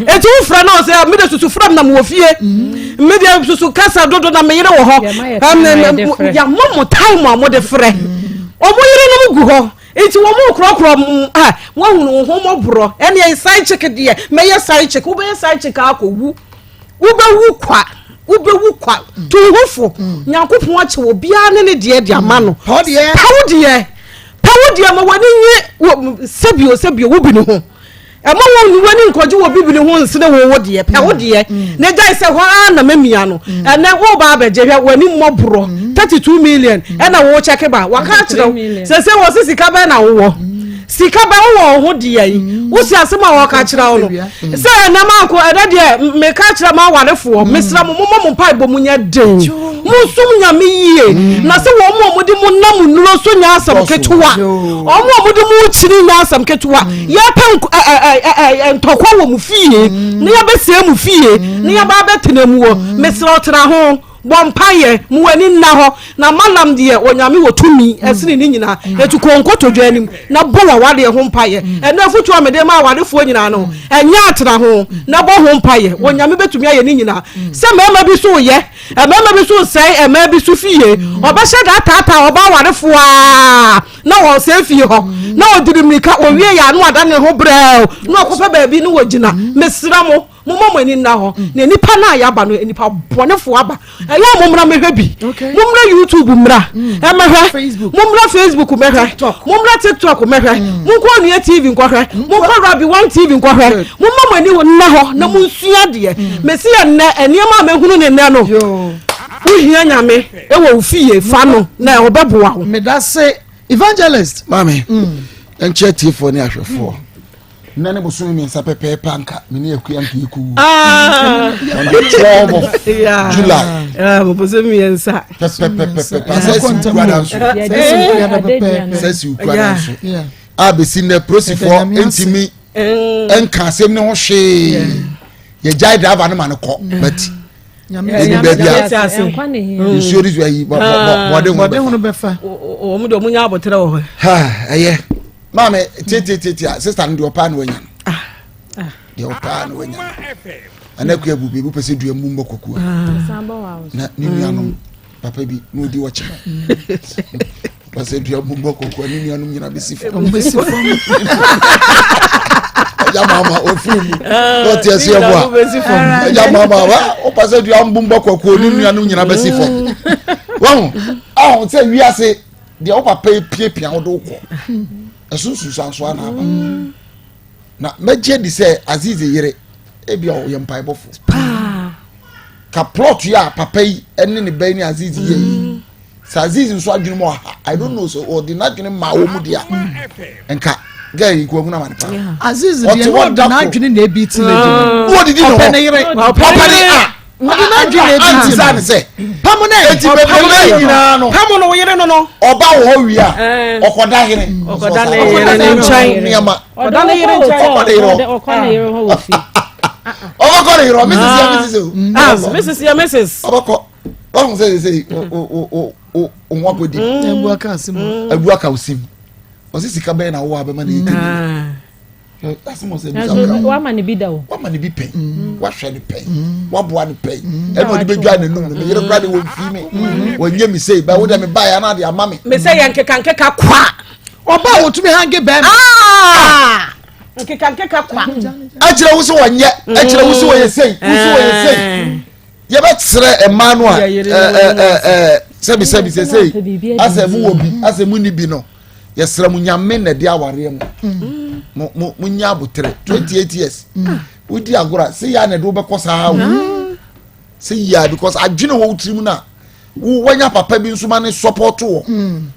etu fra na o se me de susu fra na mo fie me de susu kasa dodo na me yere wo ho ya mo time a mo de frɛ omo yere no gu ho enti wo mo krokro wo hunu ho mo bro ene side chick de me ye side chick wo be side chick akowu wo be wu kwa to hofo nyankopon ache wo bia ne de ama no pawo de ma wani nye sebio wo bi ne ho ema wo wani nkoje wo bi ne ho nsene wo de pawo de ne dai se ho na mamia no ene wo ba abeje hwa wani mo bro 32 million ena wo check ba waka kire se wo sika ba na wo sika ba wo ho de yi wo si asema wo ka kire wo no se na manko eda de me ka kire ma warefo mesra mo mpa ibo munya den musum nya me yie na se wo mo de mo nam nuro so nya asam ketuwa mo de mo chiri nya asam ketuwa ya pe ntokwa wo mu fie ne ya besie mu fie ne ya ba betena mu wo mesra otra ho bompaye mu wani nna ho na manam de onyame wotumi esini ni nyina etuko nkotojo anim na bo wa wade ho mpaye ena afutu amede ma wade fo nyina no enya atra ho na bo ho mpaye onyame betumi aye ni nyina se mema bi so ye mema bi so sei ema bi so fie obehye da tata oba wade fo a na wo se fie ho na odirimika owie ya no adane ho brɛ na okopa ba bi no wogina mesira mo mama ni na ho na nipa na ya ba no nipa bonefo aba eya momra mehwe bi momra YouTube mra emehwe momra Facebook mehwe momra TikTok mehwe monko ne TV nkwahwe monko Rabi 1 TV nkwahwe mama ni wo na ho na monsua de mesi enne eniema mehunu ne nne no uhia nyame ewo ufie fa no na obeboa ho me da se evangelist mame enche tifo ni ahwefo nane bosumi mi nsa pepe panka mini ekuya nkiku on the 12 of July mo bosumi mi nsa pepe sesi ukwana so abesi ne prosifo entimi enka asem ne ho hwe ye jai driver no man ko bati nyame bia sori zo yi bode hu no befa o mu do munya abotre wo ha eye mame tete sister ndi opa na wanya de opa na wanya anaku abubi bu pese dua mumbo kokua na ni nuanom papa bi no di wacha pese dua mumbo kokua ni nuanom nyina besifo ya mama o film o ti ese ebo a ya mama wa o pese dua mumbo kokua ni nuanom nyina besifo won ahun se wi ase de o papa pie o do ko esusu sanso na aba na meje di se azize yere ebi o ye mpai bofo ka plot ya papa yi ene ne bani azize ye sa azize nso adwene mo I don't know so or the nadwene ma wo mu dia enka Gay ko nguna man pa. Aziz dey no na adwene na ebi ti na. What did you know? Opene na adwene ebi ti na say. Permanent. Eti be nyina no. Pamo no yere no. Oba wo wi a. Okoda hene. Okoda na yere ne nchai. Okoda na yere nchai. Okoda na yere ho ofi. Okoda na yere Mrs. Mrs. ya Mrs. Obako. Oh say o nwa kodi. Ebu aka asimu. Ebu aka osim. Osisi ka be na wo aba ma na yedi. That's mo say wa ma ne bi da o. Wa ma ne bi pen. Wa hwe ne pen. Wa boa ne pen. E no de bedwa ne num no yere brade wo fi me. Wo nye mi say ba wo de me ba ya na de ama me. Me say yankeka kwa. Oba wo tumi hange be. Nkeka kwa. Ajira wo so wonye. Ajira wo so wo yesei. Wo so wo yesei. Ye be tsere Emmanuel sebi say asemu obi asemu ni bi no yesra mu nyame na de aware mu mu nya abotre 28 years udi agora say ya na de obekosa ha wo say ya because adwene wo tirim na wo wanya papa bi nsuma ne support wo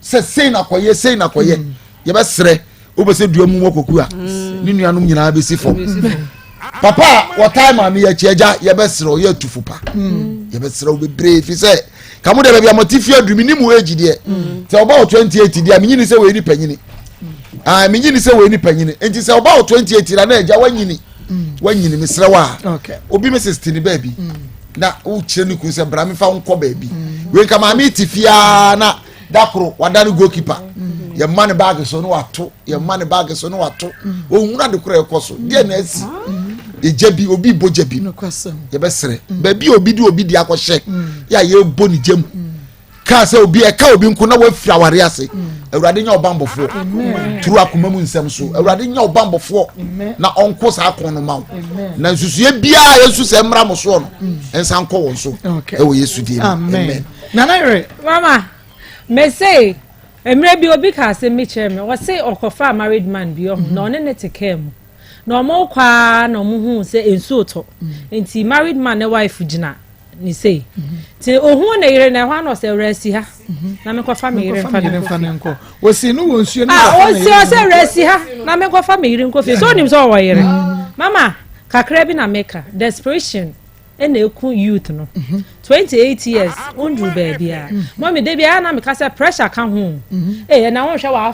say na koye ye be sere obese duamu wokoku a ni nuanom nyina be si fo papa what time am ye chieja ye be sere ye tufu pa ye be sere be brave fi say kamu de be amotifia adumi ni mu age de te oba 28 de amenyi ni say we ni panyini amenyi ni say we ni panyini enti say oba 28 na eja wanyini me sere wa obi me 16 baby na u chire ni ku say bra me fa nko baby we kama me tifia na dakro wadani goalkeeper ye man bag so no wato ye man bag so no wato ohun de kura ekoso de na asi ejebi obi bojebi ye be sere baby obi di akoshe ya ye bo ni jem ka se obi e ka obi nko na wafira ware ase awurade nya obambofo turu akoma mu nsem so awurade nya obambofo na onko sa akon no ma na nsusu ye bia yesu se mra mo so no ensa nko won so e wo yesu di amen nana yere mama me say emre bi obi ka se me chere me wo say okofa married man bi o na one ne take mu na omo kwa na omo hu se ensu to enti married man ne wife gina ni say ti ohun na yire na hwa no se resi ha na me kofa me yire mfa nko wo si no wo nsuo na o si o se resi ha na me kofa me yire nko fi so nim so wo yire mama kakra bi na meka desperation ene eku youth no 28 years undru baby a mommy dey bia na me ka say pressure ka ho na won hwe wa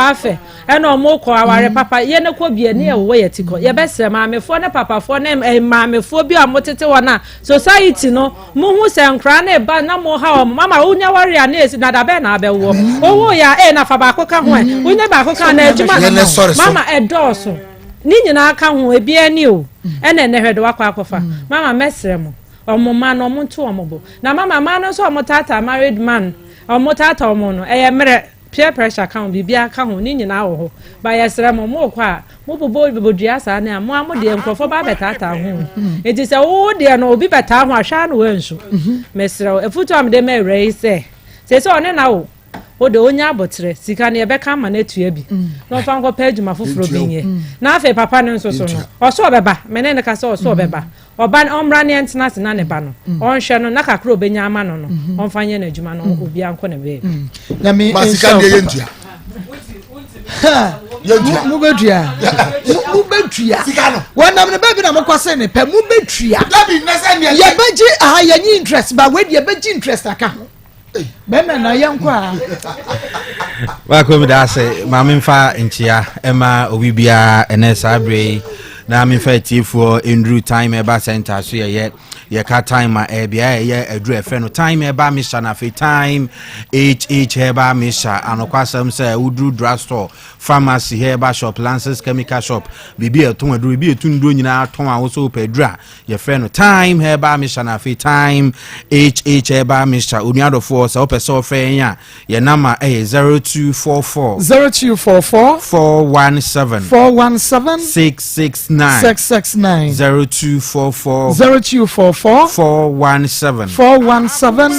afe ena omo ko aware papa ye ne ko bia ne ye wo ye tiko ye besre maamefo ne papafo ne maamefo bi amotete wona society no mu hu se nkra na ba na mo ha mama unya ware na esi na da be na abewo owo ya na fa ba ko ka ho unya ba ko ka na adwuma mama edoso ni nyina aka ho ebi ani o ene ne hwedo akwa mama mesre mo omoma no monto omobo na mama no so omotata married man omotata omo no mere peer pressure kan bibia aka ho ni nyina wo ho ba yesre mo mo kwa mo bobodua sa na mo amode enkrofo ba betata ho enti se wo de no obi beta ho ahwa no wansu mesre efutu am de me rei se one na wo o de onya abotre sika na ebe ka ma na etua bi no fa nko page ma foforo bi nye na afa papa no nso so no oso obeba mene ne ka so oso obeba oba omra ne entena se na ne ba no onhwe no na kakra obenya ama no no onfanye na adwuma no obi anko na be na me masika de yentua mu bedua sika no wonam ne baby na mkwase ne pe mu bedua labi na se ne ye beji ye interest ba we de beji interest aka bema na yankwa wa ko mi da se ma me mfa nchia ema obi bia ene sabre na me mfa tifo endru time eba center so ye ka time bia ye adru efe no time eba misha na fe time eba misha anokwasam se udru drugstore pharmacy eba shop lances chemical shop bibi eton adru bibi etun ndro nyina aton a wo so pedra ye fe no time eba misha na fe time eba misha onuado for se opese ofe ya ye nama 0244 417 669 0244 417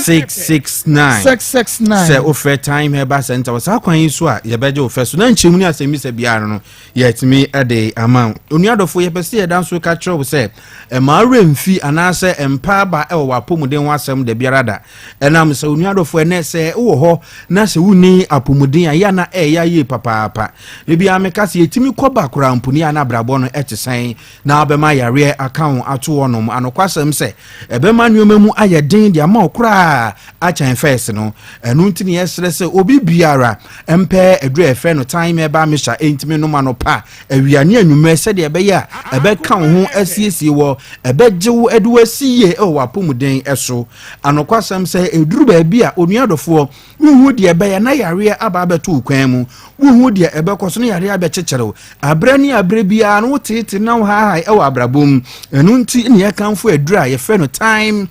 669 Say offer time heba center was akwan yi so a ye beje offer so na nchemu ni asemi se biara no yet me ade amount onuadofo ye pese ye dan so ka kire wo se e ma remfi anase empa ba e wo apomuden ho asem de biara da enam se onuadofo ene se wo ho na se wuni apomuden ya na ya ye papa ne bia me ka se yetimi koba kora mpuni ana brabo no etesen na abema yare account ato wonom anokwasem se ebema nuomemu aye den de ama okura a chan first no enu ntini yesre se obi biara empe edru efe no time eba misha entimi no ma no pa awiane anwume se de ebe ya ebe kan ho asiesie wo ebe jewu edu asiye e wo apomuden eso anokwasem se eduru ba bia onuadofo wuhu de ebe ya na yare aba beto kwan mu wuhu de ebe koso no yare abe chechero abrani abre bia no tete na ha e wo abrabom enu nti ne yekanfo eduru a yefe no time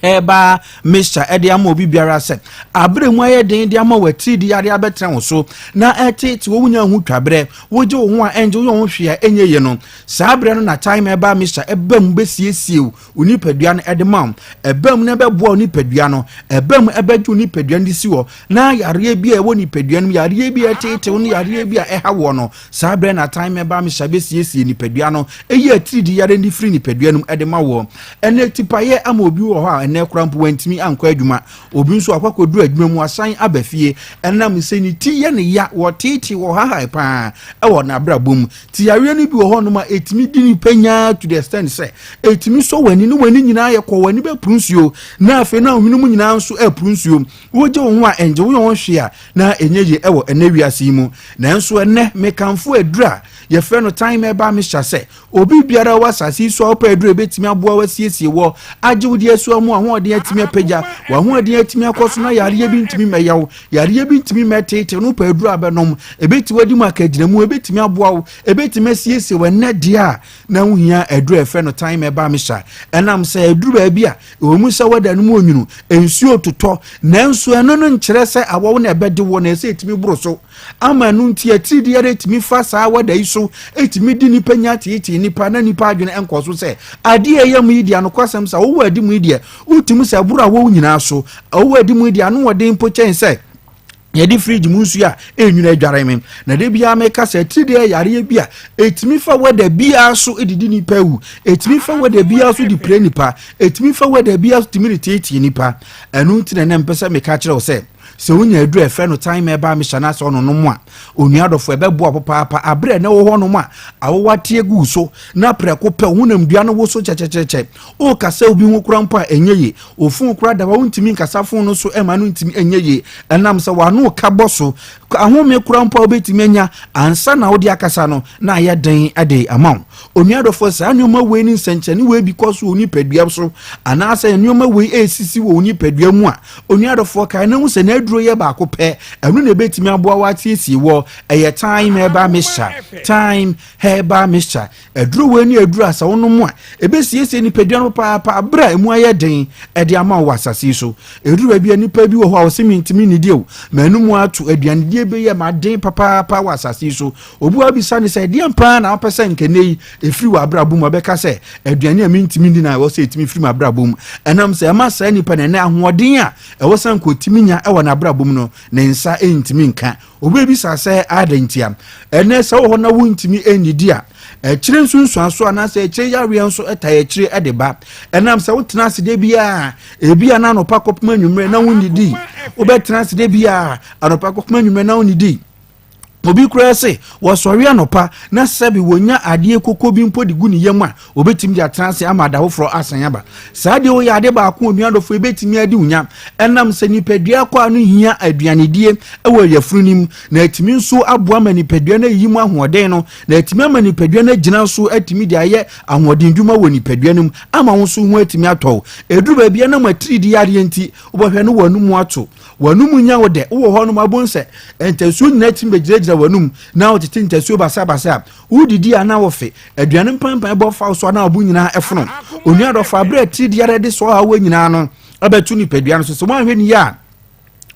eba Mr. Ediamo obi biara se abre mu aye den de ama wati di yare abetra wo so na etete wo wunya hu twabre wo je wo ho a enje wo ho hwe a enye ye no sa abre no na time eba Mr. ebam besiesie oni padua no edema ebam na bebo oni padua no ebam ebeju oni padua ndi si wo na yare bi a wo ni padua no yare bi etete wo ni yare bi a eha wo no sa abre na time eba Mr. besiesie ni padua no eye atiri di yare ndi free ni padua no edema wo ene tipaye ama obi wo ho a ene krampo wantimi anko adwuma obi nso akwakodu adwuma mu asan abafie enam se ni ti ye ne ya wotiti wo ha pa e wo na brabom ti yare ni bi wo ho no ma etimi di ni panya to the extent say etimi so wani no wani nyina ye ko wani be prunsuo na afi na ohunu mu nyina nso e prunsuo wo je wo ho a enje wo ho hwe a na enyeje e wo enawiase mu na nso ene mekanfo adura ye fe no time e ba me hyase obi biara wasasi so opa adura betimi aboa wasiesie wo age wo die so mu ho de atimi apagya wa ho de atimi akoso na yare bi ntimi meyaw yare bi ntimi metete no pa adura benom ebeti wadi mu akagina mu ebetimi aboa wo ebetimi asiesie wo na dia na huhia adura fe no time e ba me hya enam se adura bia wo mu se wada no mu onwunu ensuo totɔ nanso eno no nkyere se awo na ebede wo na ese etimi boroso ama no nti atiri de yare etimi fa saa wada iso etimi di nipa nyate eti nipa na nipa adwene enkoso se ade eyam yi dia no kwasem sa wo wadi mu dia utimi se buru wo nyina so wo wadi mu dia no wode mpo chen se yedi fridge mu nsu a enwuna adware me na de bia me ka se tiri de yare bia etimi fa wada bia so edidi nipa wu etimi fa wada bia so di pre nipa etimi fa wada bia so timi eti nipa enu ntine na mpesa me ka kire wo se unya edu efe no time eba mishana so no mu a onuadofo ebebo papa abre na wo ho no mu a awowatie gu so na preko pe hunam dua no wo so chechecheche o kasa obi hu kura mpa enyeye ofun kura da wo ntimi nkasa fun no so ema no ntimi enyeye enam se wa no ka boso ahome kura mpa obetimi anya ansa na wo di akasa no na ya den ade amount onuadofo sa anyoma we ni nsenchene we because oni padua so anasa anyoma we esisi wo oni padua mu a onuadofo kai na hu se na duro ye ba ko pe enu na betimi aboa watiesie wo eye time eba misha time heba misha eduro we ni eduro asa wono mu a ebesiesie ni padua no papa bra emu aye den e de ama wo asase so eduro bia nipa bi wo ho a osemi ntimi ni die o manu mu atu aduane die be ye ma den papa wo asase so obu abisa ni se die mpa na apesa nkenei efiri wa abrabum abeka se aduane a mintimi ndi na wo se etimi firi ma abrabum enam se ama sa nipa na ahoden a e wo san ko timi nya e wo na abrabum no ne nsa entimi nka obu bi sa se adantia ene se wo na wo ntimi enidi a ekire nsunsu aso ana se ekire yare nso etaye ekire edeba enam se wo tena ase bia ebia na no pakopma anwumre na wo nidi obetena ase bia anopa kokoma anwumre na wo nidi obi kura se wo sori anopa na sabi wonya ade kokko bi mpo digu ni yam a obetim dia transe amada hofro asanya ba saade wo ya ade ba ko onuadofo ebetimi adi unya enam se ni padua kwa anu hia aduane die ewo yafurunim na etimi nso aboa mani padua na yimu ahoden no na etimi amani padua na gina so atimi dia ye ahoden dwuma woni padua num ama wo so hu atimi atɔ eduru ba bia na matiri di yare enti obohwe no wanu mu ato wanu mu nya wo de wo ho no mabonse entasu nyina timi begirejira wanum na o tete ntasuo basa udidi ana wo fe aduane mpampan bo fa so na obu nyina efono onuado fa bre ti diare de so ha wo nyina no abetu ni padua no so mo ahwe ni ya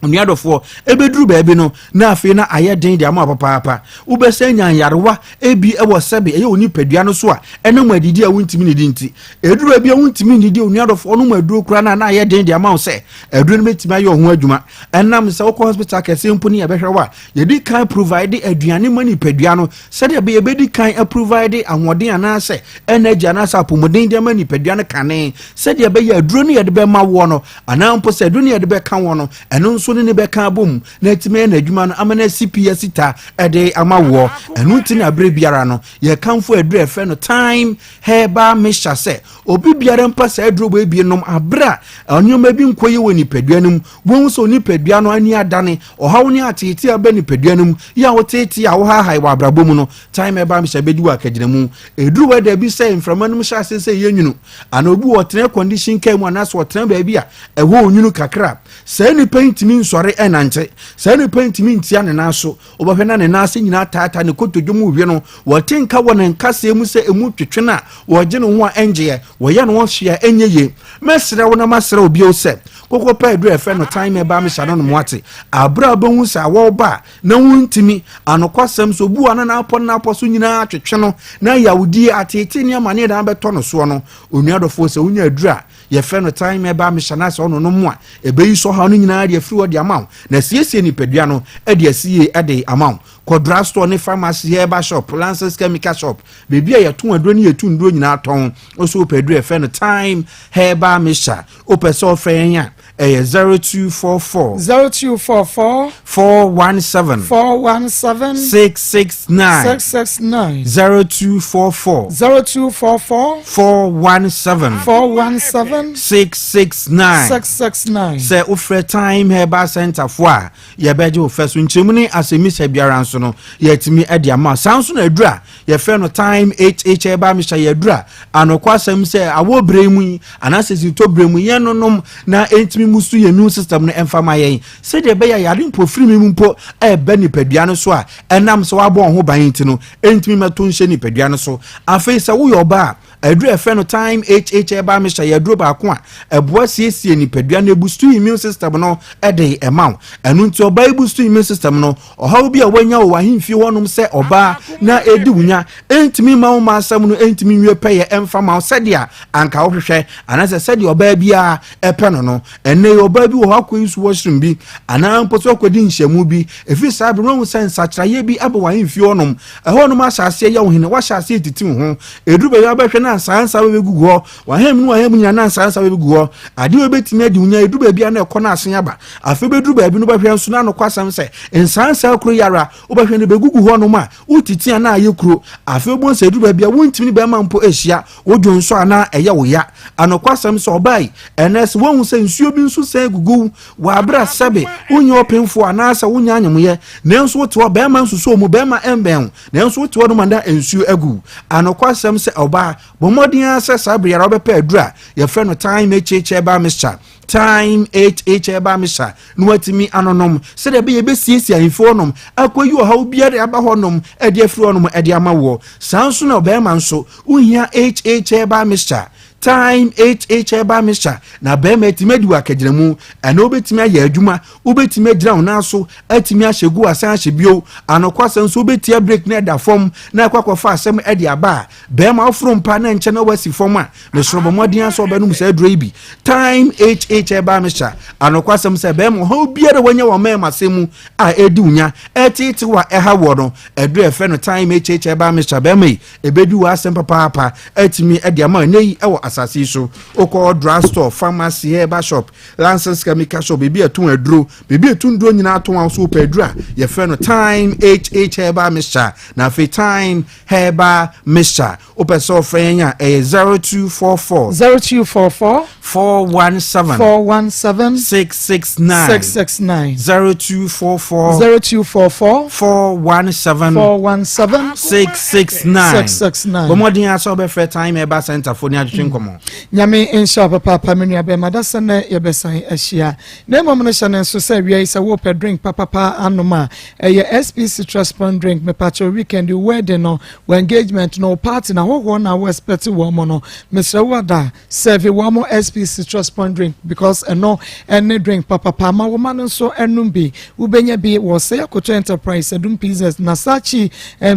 Oniadofo ebeduru baabi no na afi na aye den de ama papa ubese nyan yarewa ebi ewo sebe eye oni padua no so a ene mu adidi a wontimi ne dinti eduru baabi a wontimi ne di oniadofo no mu aduru kura na aye den de ama wo se eduru no betimi aye ho adwuma enam se wo hospital kese mpuni ya behwewa ye di kan provide aduane mani padua no se de be ebedi kan provide ahoden ana se energy ana sa pomodin de mani padua no kane se de be ya aduru no ye de be ma wo no ana mpo se aduru no ye de be kan wo no eno so ne be kan bom na etime na adwuma no amana CPS sita ede amawo enu ti na bre biara no ye kanfo adru efe no time heba mesha se obi biara mpa se adru bo ebie nom abra onyoma bi nkoye woni paduanum won so ni padua no ani adane ohawo ni atete aba ni paduanum ya wotete ya wo ha wa abrabom no time heba mesha bedi wa kaginamu edru we da bi se mframanum sha se yenwunu ana obi wo tene condition kai mu anaso wo tene ba bia ewo onwunu kakra se ni paintimi sore enante se ne pentimi ntia ne naso obahwe na ne nase nyina taata ne kotodwom wie no wotenka wona nkase mu se emu twetwe na woje no ho enje wo ye no wo hwea enyeye mesre wo na masre obi o se kokko pa edu efe no time e ba me shano no moate abra bahu sa wo ba na wuntimi anokwasem so bu ana na apɔ so nyina twetwe no na yawudi atete ne amane da beto no so no onuadofo se wonya adura ye fe no time e ba me shana se ono no mo a ebeyi so ha no nyina de afiri wo de amaw na siesie ni padua no e de asie e de amaw kodra store ne pharmacy herba shop lances chemical shop bebi ya to aduro ni yetu nduro nyina aton oso padua e fe no time herba mesha opeso fe yan 0244 417 669 0244 417 669 say ofre time herba center fo a ye beje ofeso nchemu ni asemi se biara nso no yetimi ede ama sanso na adura ye fe no time HH herba misha ye adura anokwasem se awo bremu anasesi to bremu ye nonom na entimi musu ye new system no emfama yen se de be ya yare mpo firi mi mpo e be ni padua no so a enam so wabo ho ban nti no entimi mato nhye ni padua no so afei se wo yo ba adru efe no time HH eba misha ye adru ba ko a eboa siesie ni padua no boostu immune system no e de emaw enu nti oba boostu immune system no ohaw bi a wanya wo ahimfi wonum se oba na edi wunya entimi mawo masam no entimi nwie peye emfama se de a anka wo hwehwe anase se de oba bia epe no ene oba bi wo akọ isu washroom bi ana mpoto akodi nhyamu bi efi sabe no sense atraye bi aba wa ahimfi wonum ehonum asase ya wo hene wa hyase titi ho edru be ya behwe na sansa we gugu ho wa hem no wa hem nya na sansa we gugu ho ade we betimi adi unya edru ba bia na ekọ na asen aba afi bedru ba bi no behwe nso na no kwasam se sansa kro yara wo behwe ne be gugu ho no ma utiti na aye kro afi obon se edru ba bia wontimi be ma mpo ehia wodwo nso ana eye wo ya anokwasam se obai enes won se nsuo bi nso se gugu wa abra sabe unyo opemfo anasa unya anyemuye nenso wote wo be ma nso so mu be ma emben nenso wote wo no manda nsuo agu anokwasam se oba bomodin ase sabre yara obepa adura ye fe no time HH ba mischa time HH ba misha nuwatimi anonom se de be ye besiesie ahifo nom akoyi o hawo biare aba honom e de afiri honom e de amawo sanso na oba ma nso uhia HH ba mischa time HH eba misha na be metime di wakagiramu ana obetime aye adwuma obetime gira wona so atime ahyegu asan ahyebio anokwasa nso obetia break na da form na akwakofa asem e de aba be ma ofro mpa na nche na wasi form a me sorobo modin so obenum se adro ibi time HH eba misha anokwasa mse be mo ho biare wanya wo ma masemu a edi unya etiti wa eha wono edro efe no time HH eba misha be me ebedi wa asem papa atime e de ama nei ewo asasi so oko drugstore pharmacy herba shop lances chemical shop bebi atun aduro bebi atun duro nyina atun so pedra ye fe no time HH herba mixture na fe time herba mixture opeso frenya 0244 417 669 0244 417 669 bomodin aso be fe time herba center for ni adwetwe komo nyame insha papa menua be madasa na ye besan ahia na mom no hyane so say wi say wo pe drink papa anoma ye SPC Trust Fund drink me pacho weekend wedding no engagement no party na ho na we expect wo mo no Mr. Wada serve wo mo SPC Trust Fund drink because no any drink papa ma wo man so enum bi wo benya bi wo say akoto enterprise edum pieces na sachi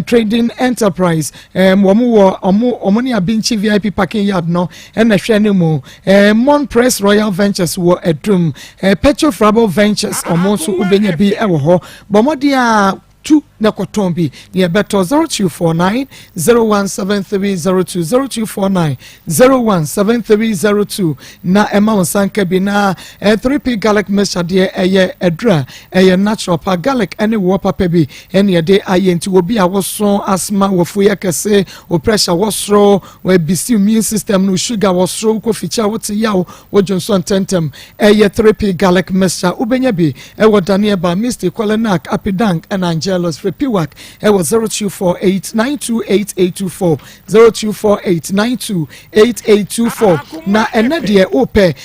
trading enterprise wo mo omo ni abinchi VIP parking yard no na hwe ne mu Mon Press Royal Ventures wo edum Petro Frabo Ventures omo so wo benya bi e wo ho bomodi a two Nakotombi near Beto 0249 017302 0249 017302 na Emma Sanka Bina 3P Garlic Mesha dear Edra a natural pa garlic any wapa pebi any day I enti will be a was so asthma wofuya kase or pressure was so where BC immune system no sugar was so coffee cha what yaw or Johnson tentem a 3P Garlic Mesha ubenyabi e wadania ba Mr. Kolenak Apidank and Angelos Piwak it was 0248928824 0248928824 na enadie ope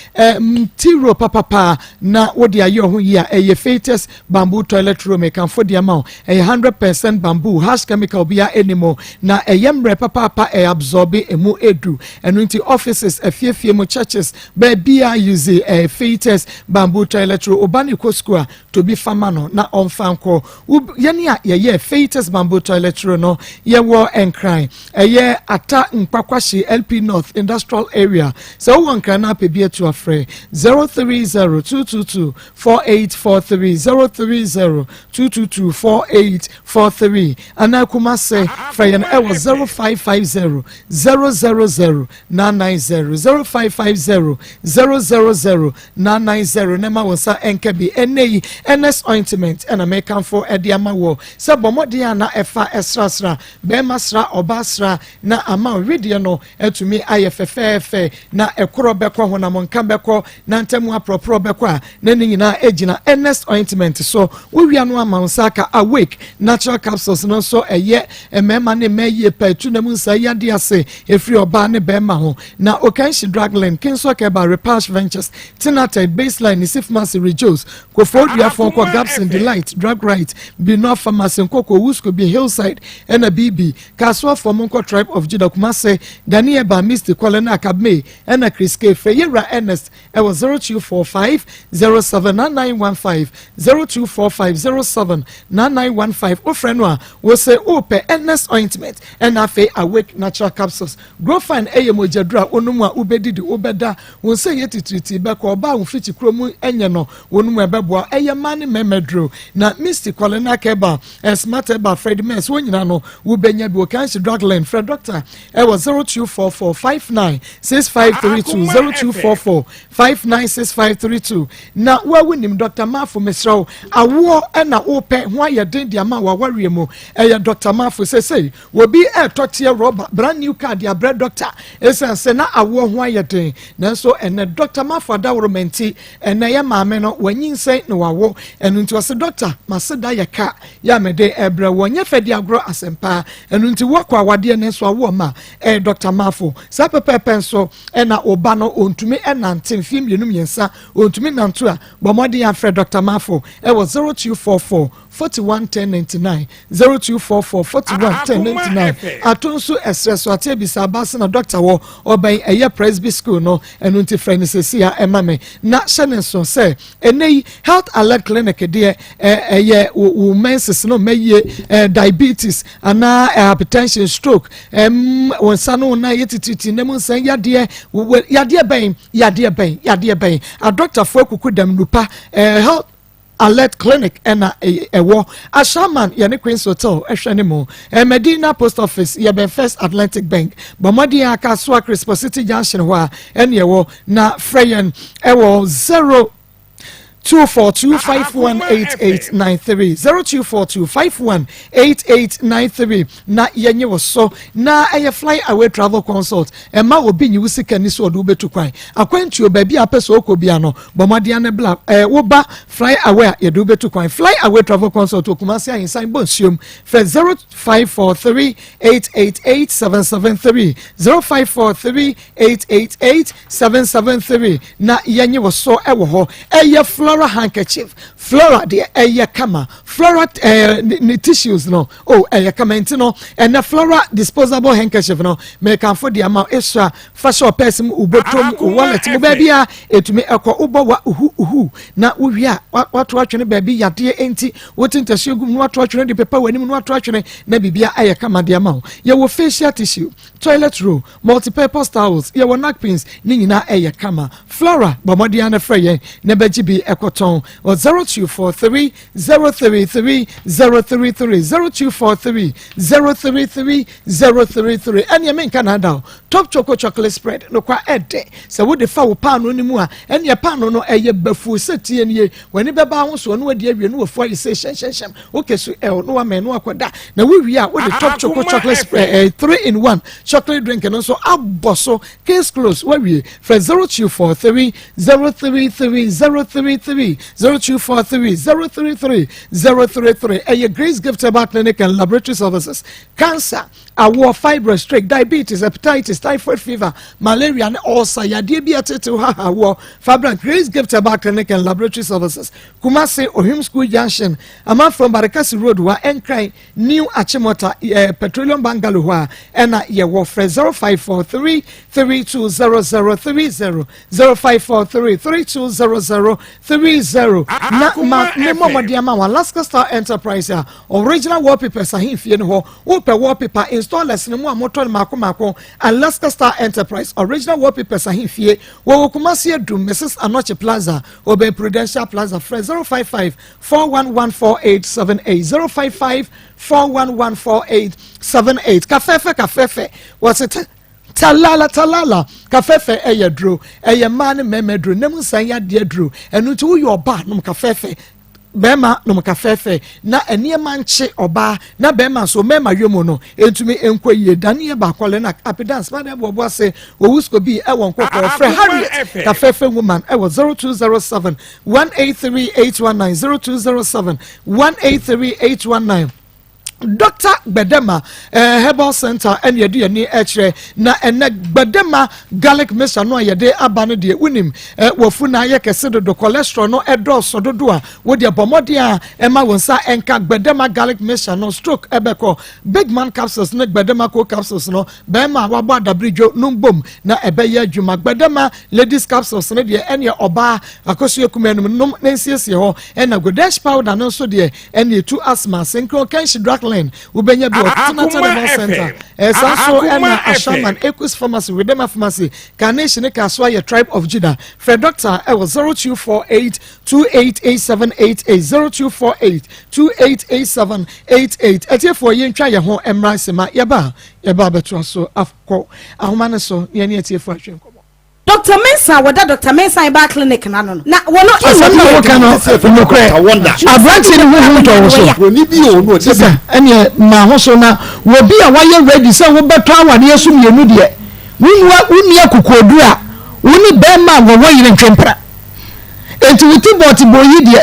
tiro papa na wodi ayo ho ya eye Fetus bamboo toilet roll make am for the amount 100% bamboo harsh chemical bia anymore na eyemre papa absorbe emu edu enu nti offices afiefie mo churches be bia use Fetus bamboo toilet roll obani ko school to be famano na onfanko yani ye Fetus bamboo toilet roll no ye wo enkran ye ata nkpakwashi LP North Industrial Area so one can up be to afre 0302224843 0302224843 and Akoma say Frayan e was 0550 000 990 0550 000 990 nema wasa enkebi NA NS ointment and American for Ediama wo so bomodi na efa esrasra be masra obasra na ama radio no etumi ayefefefe na ekoro bekọ honam nka bekọ na ntemu apropro bekọ na nyina ejina NS ointment so we no ama nsaka awake natural capsules no so eye emema ne meye petu na munsa yade ase efri oba ne be ma ho na okanshi dragland kinso keba repatch ventures tinate baseline isif mass rejoice ko fodua fon ko gaps in delight drug right be no pharmacy ko wusko be hillside and a BB kaswa for monko tribe of Judah Kumase Daniel ba Mr. Kolena Akabme and a Chris K Feyera Ernest it was 0245 079915 0245 079915 o friend wa we say ope Ernest ointment and afe awake natural capsules grow fine eyemojadra onum a ubedidi ubeda won say yetitriti be ko ba won fiti kromu enye no onum ebeboa eyemane memedro na Mr. Kolena Keba smart about Fred Mess when you know we benya bi okanshi drugland Fred doctor it was 0244 596532 0244 596532 na wa winim Dr. Mafu Mesro awo na ope ho ayeden dia ma wa waremu Dr. Mafu say we be a totie rubber brand new card ya bread doctor esense na awo ho ayeden na so ene Dr. Mafu adawromenti ene ya maame no wanyin sei no wawo enu nti wose doctor maseda ya ka ya mede ebra wonye fedi agro asempa enu nti wokwa wade ne so awo ma Dr. Mafu sa pepepe so na oba no ontumi enante mfim yenum yensa ontumi nanto a bomode ya Fred Dr. Mafu was 0244 411099 0244 411099 atonso esreso atebisa abasa na doctor wo oban eye Presby school no enu nti friend sesia emame na shanenso say enei health alert clinic de eye women's no meye diabetes ana hypertension stroke wonsano na yetititi nemu san yade ben a doctor for kuku dem lupa health alert clinic ena ewo ashaman yene Queen's Hotel ehwenemo Medina Post Office yebe First Atlantic Bank bomodi aka so Crispo City Junction wa ene ewo na freyen ewo 0 0242518893 0242518893 na yenye wo so na eye fly away travel consult ema obi nyi wusika ni so odu betu kwan akwantuo ba bi apeso okobia no bomade ne bla wo ba fly away ye do betu kwan fly away travel consult okumasi ahinsan bonsiom fe 0543888773 0543888773 na yenye wo so ewo ho eye flora handkerchief flora de eye kama flora tissues no eye kama ntino and flora disposable handkerchief no me kan for the amount extra fashion person ubotrom wallet mo ba bia etumi ekọ ubo wa uhu na uwia watu atwene ba bi yade enti wotintasio gum no watu atwene de pepa wani no watu atwene na bibia eye kama de amount ye wo facial tissue toilet roll multi-purpose towels ye wo napkins ni nyina eye kama flora bomodi ana freye na beji bi ekoton 0243 033 033 0243 033 033 anya men Canada top chocolate spread no kwa ede se wo de fa wo pano ni mu a enya pano no eye bafu setie nie wani beba ho so no wadi awie no wo fo se shem okesu no wa men no akoda na wo wi a wo de top chocolate spread 3 in 1 chocolate drink no so aboso case close wo wi for 0243 033 033 0243 033 033 eye Grace Gift about clinic and laboratory services cancer award fibroid stroke diabetes hepatitis typhoid fever malaria and ulcer yadie bi atete ha wo fabra Grace Gift about clinic and laboratory services Kumasi Ohim School Junction ama from Barakasi Road wa enkran New Achimota Petroleum Bungalow wa ena ye wo 0543 320030 0543 320030 na memo diama wa Alaska Star Enterprise original wallpapers ahimfie no ho wo pe wallpaper installers no mu amoto mako Alaska Star Enterprise original wallpapers ahimfie wo Kumasi Adum Mrs. Anoche Plaza Obe Prudential Plaza 055 4114878 055 4114878 kafefe what's it talala kafefe eye dro eye man meme dro nem san ya de dro enu ti wo yo ba no kafefe bema no kafefe na eniema nche oba na bema so mema yomo no entumi enkoye danie ba kwale na apidance ma de bobo ase owusko bi e won kokko frɛ Harriet kafefe woman e wo 0207 183819 0207 183819 Dr. Bedema Herbal Center and yedi ni echre na ene Bedema garlic mixture no yede abano de unim wofuna ye kese do cholesterol no edo sododo a wo de bomode a ema wonsa enka Bedema garlic mixture no stroke ebeko big man capsules no Bedema co capsules no bema wabo adabridwo numbom na ebeye adwuma Bedema ladies capsules no de ene oba akoso ekumenum num nensiesie ho ena godesh powder no so de ene tu asthma synchro kenshi ubenya bi National Center so ena Ashaman Equus Pharmacy Redema Pharmacy Carnation Kaswa your Tribe of Judah Fred Doctor 0248 288788 0248 288788 etie for ye ntwa ye ho emra sema yeba beto so afko ahoma so ye ne etie for ahwe nkomo Dr. Mensa wada Dr. Mensa in back clinic na no na wono wo kan no wonder abranche ni hu to so oni bi o no sisa ene ma ho so na wo bi a waye ready say wo beto awade yesu mienu de wuni akukodu a wuni be ma wo yire ntwempra enti wuti bot boyi de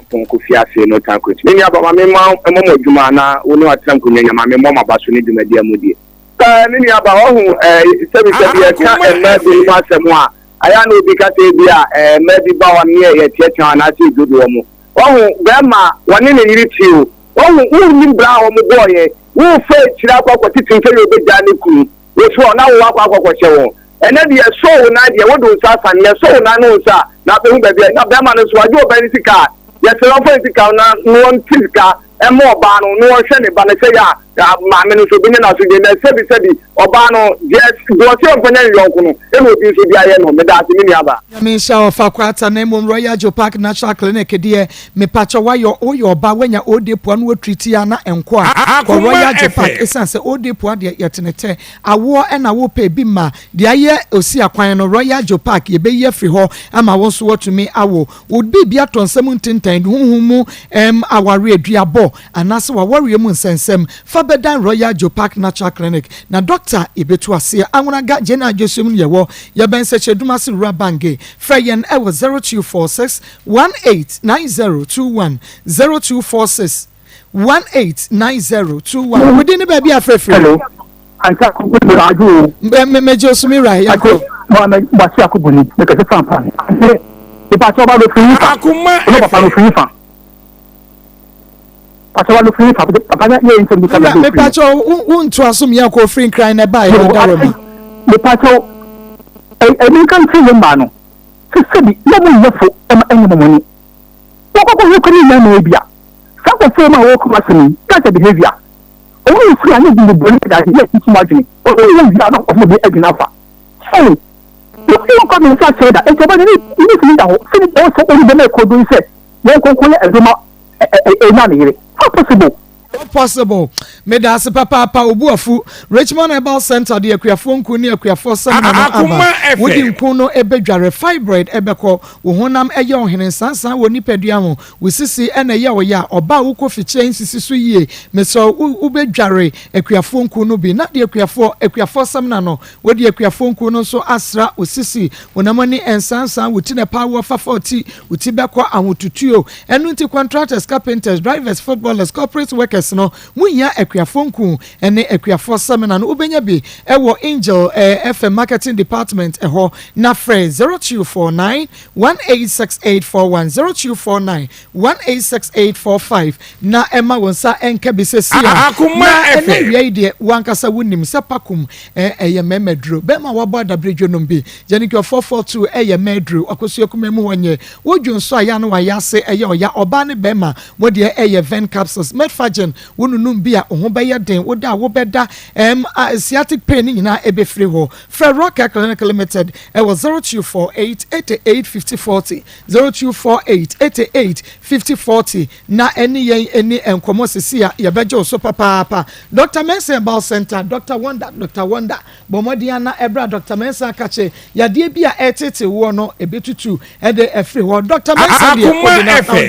Kofi ase no tankwet me nya ba ma me ma mo dwuma na wo no atram kunya ma me mo ma baso ne dwuma amudie me nya ba ho sebi e ka e ma bi ma semu a aya no bi ka te bi a ma bi ba won ye ye tietia na ase dodo mo ho be ma woni ne yiri ti o ho ni bra ho mo boye wo fe kira kwa titin ke yo be ja ne kunu wo so na wo kwa che wo ene de so na de wo do sa san ne so na no sa na be hu be na be ma no so ajo be ni sika yes, I'm going to count one physical and more bano, no shenny, but I say, my minister, being as we did, said, Obano, yes, go to Penny, it would be the IM, Medati Miniaba. I mean, shower for Quata name on Royal Joe Park National Clinic, dear, me patcha why your ba when your old deep one would treat Tiana and Qua. For Royal Joe Park, it's an old deep one yet in a te. I war and I will pay Bima. The aye, Osia Quino Royal Joe Park, ye be ye free ho, and I want to watch to me. I would be Beaton 17 who our readiabo and as our warrior moon sensem Fabedan Royal Joe Park Natural Clinic. Now, Doctor Ibetuasia, I want to get Jenna Josum Yawo, Yaben Seche Dumasi Rabange, Freyan Ewa 0246 189021 0246 189021. Within the baby afraid. Hello. Anta kubu raju. Me Josumi Rai. Ako basi akubuni. Make a sampan. Ipa choba do free fa. Akoma papa no free fa. Pacho do free fa. Papa na ye ntem bika do. Me pacho unto asum ya ko free cry na buy o daro me. Me pacho e kan free mba no. Sebi no mo yefo enyi momoni. Woko ko kuri na na bia. Sako fe ma wo kuma sini. That behavior. Only free ani bi boni that yes too much ni. O you bia no of mo be aginafa. So you come in such that it's about how possible? Possible. Me da se papa obuafu Richmond Herbal Center de akuafo nku ne akuafo sema no aba wodi nku no ebedware fibroid ebeko wo honam eye ohene sansan wo nipadua ho wo sisi ena ye wo ya oba wo kofi chen sisi so yie me so ubedware akuafo nku no bi na de akuafo sema no wodi akuafo nku no so asra wo sisi wonamani ensansan wo tine power fa 40 wo tibeko ahotutuo enu nti contractors, carpenters, drivers, footballers, corporate workers no munya akuafo nku ene akuafo seminar no ubenya bi ewo Angel FM marketing department eho na frɛ 0249 186841 0249 186845 na ema wonsa enka bi sesia na ene wie de wankasa wonim sepakum eye memedro bema wabo adabredwo no bi jenike 442 eye medro akosu kumemu wonye wodwonso aya no wayase eye oya oba ne bema modie eye ven capsules medfagen wonunum bia ho bɛyɛ den woda wo bɛda asiatic pain nyina ebefri ho fra rock clinic limited was 0248885040 0248885040 na eni enkomo sisia ye beje so papa Dr. Mensa Herbal Center Dr. Wonder bomodia na ebra Dr. Mensa kache yade bia etete wo no ebetutu ede efri ho Dr. Mensa de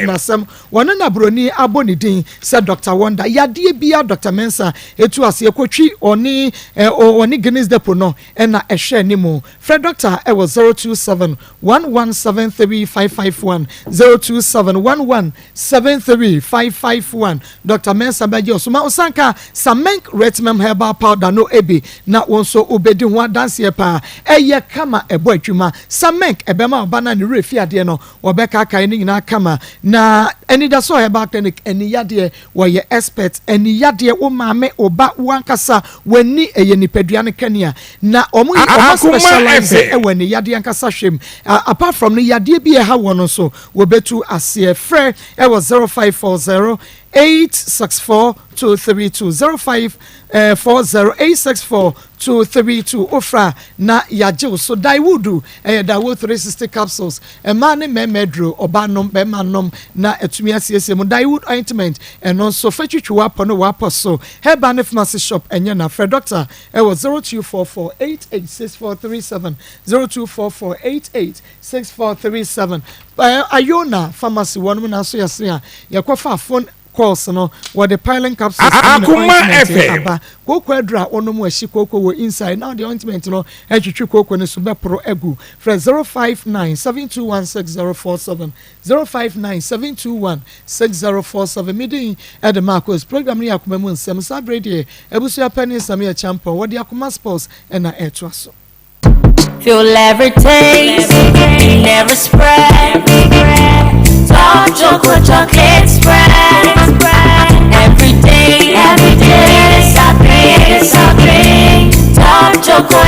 na sam wono na broni abonidin said Dr. Wonder yade bia Dr. Mensa etu ase ekotwi oni Guinness Depot no na ehwe nimu Fred Doctor was 0271173551 0271173551 Dr. Mensa baje osuma osanka Samenk Retmem Herbal Powder no ebi na wonso obedi ho adanse pa eye kama ebo adwuma Samenk ebema obana ne refi ade no obeka kai ni nyina kama na eni da so Herbal Clinic eni yade woye expert eni yade wo maame oba wankasa wani eye nipadua ne kania na omo specialize wani yade ankasa hwem apart from the yade bi e ha wono so wobetu ase frɛ was 0540 864-232 0540-864-232 ofra na yaje so daiwudu dawo 360 capsules man memedro obanom bemanom na etumi asiese mu daiwood ointment eno so fetwitwa pono waposo Herbal Pharmacy shop enye na Fred Doctor was 0244886437 0244886437 Ayona Pharmacy one na so yase yakwafa phone Akos no what the piling capsules Akoma FM aba koko adra ono mu ahyi koko wo inside now the ointment no etwetwe koko ne so bepro egu for 0597216047 0597216047 midin at the Maa Akos program ni Akoma mu nsem sabrede ebusu apani samia champion what the Akoma sports and na etwa so feel every taste, never spread. Dark chocolate spread. Every day, it's a big. Dark chocolate.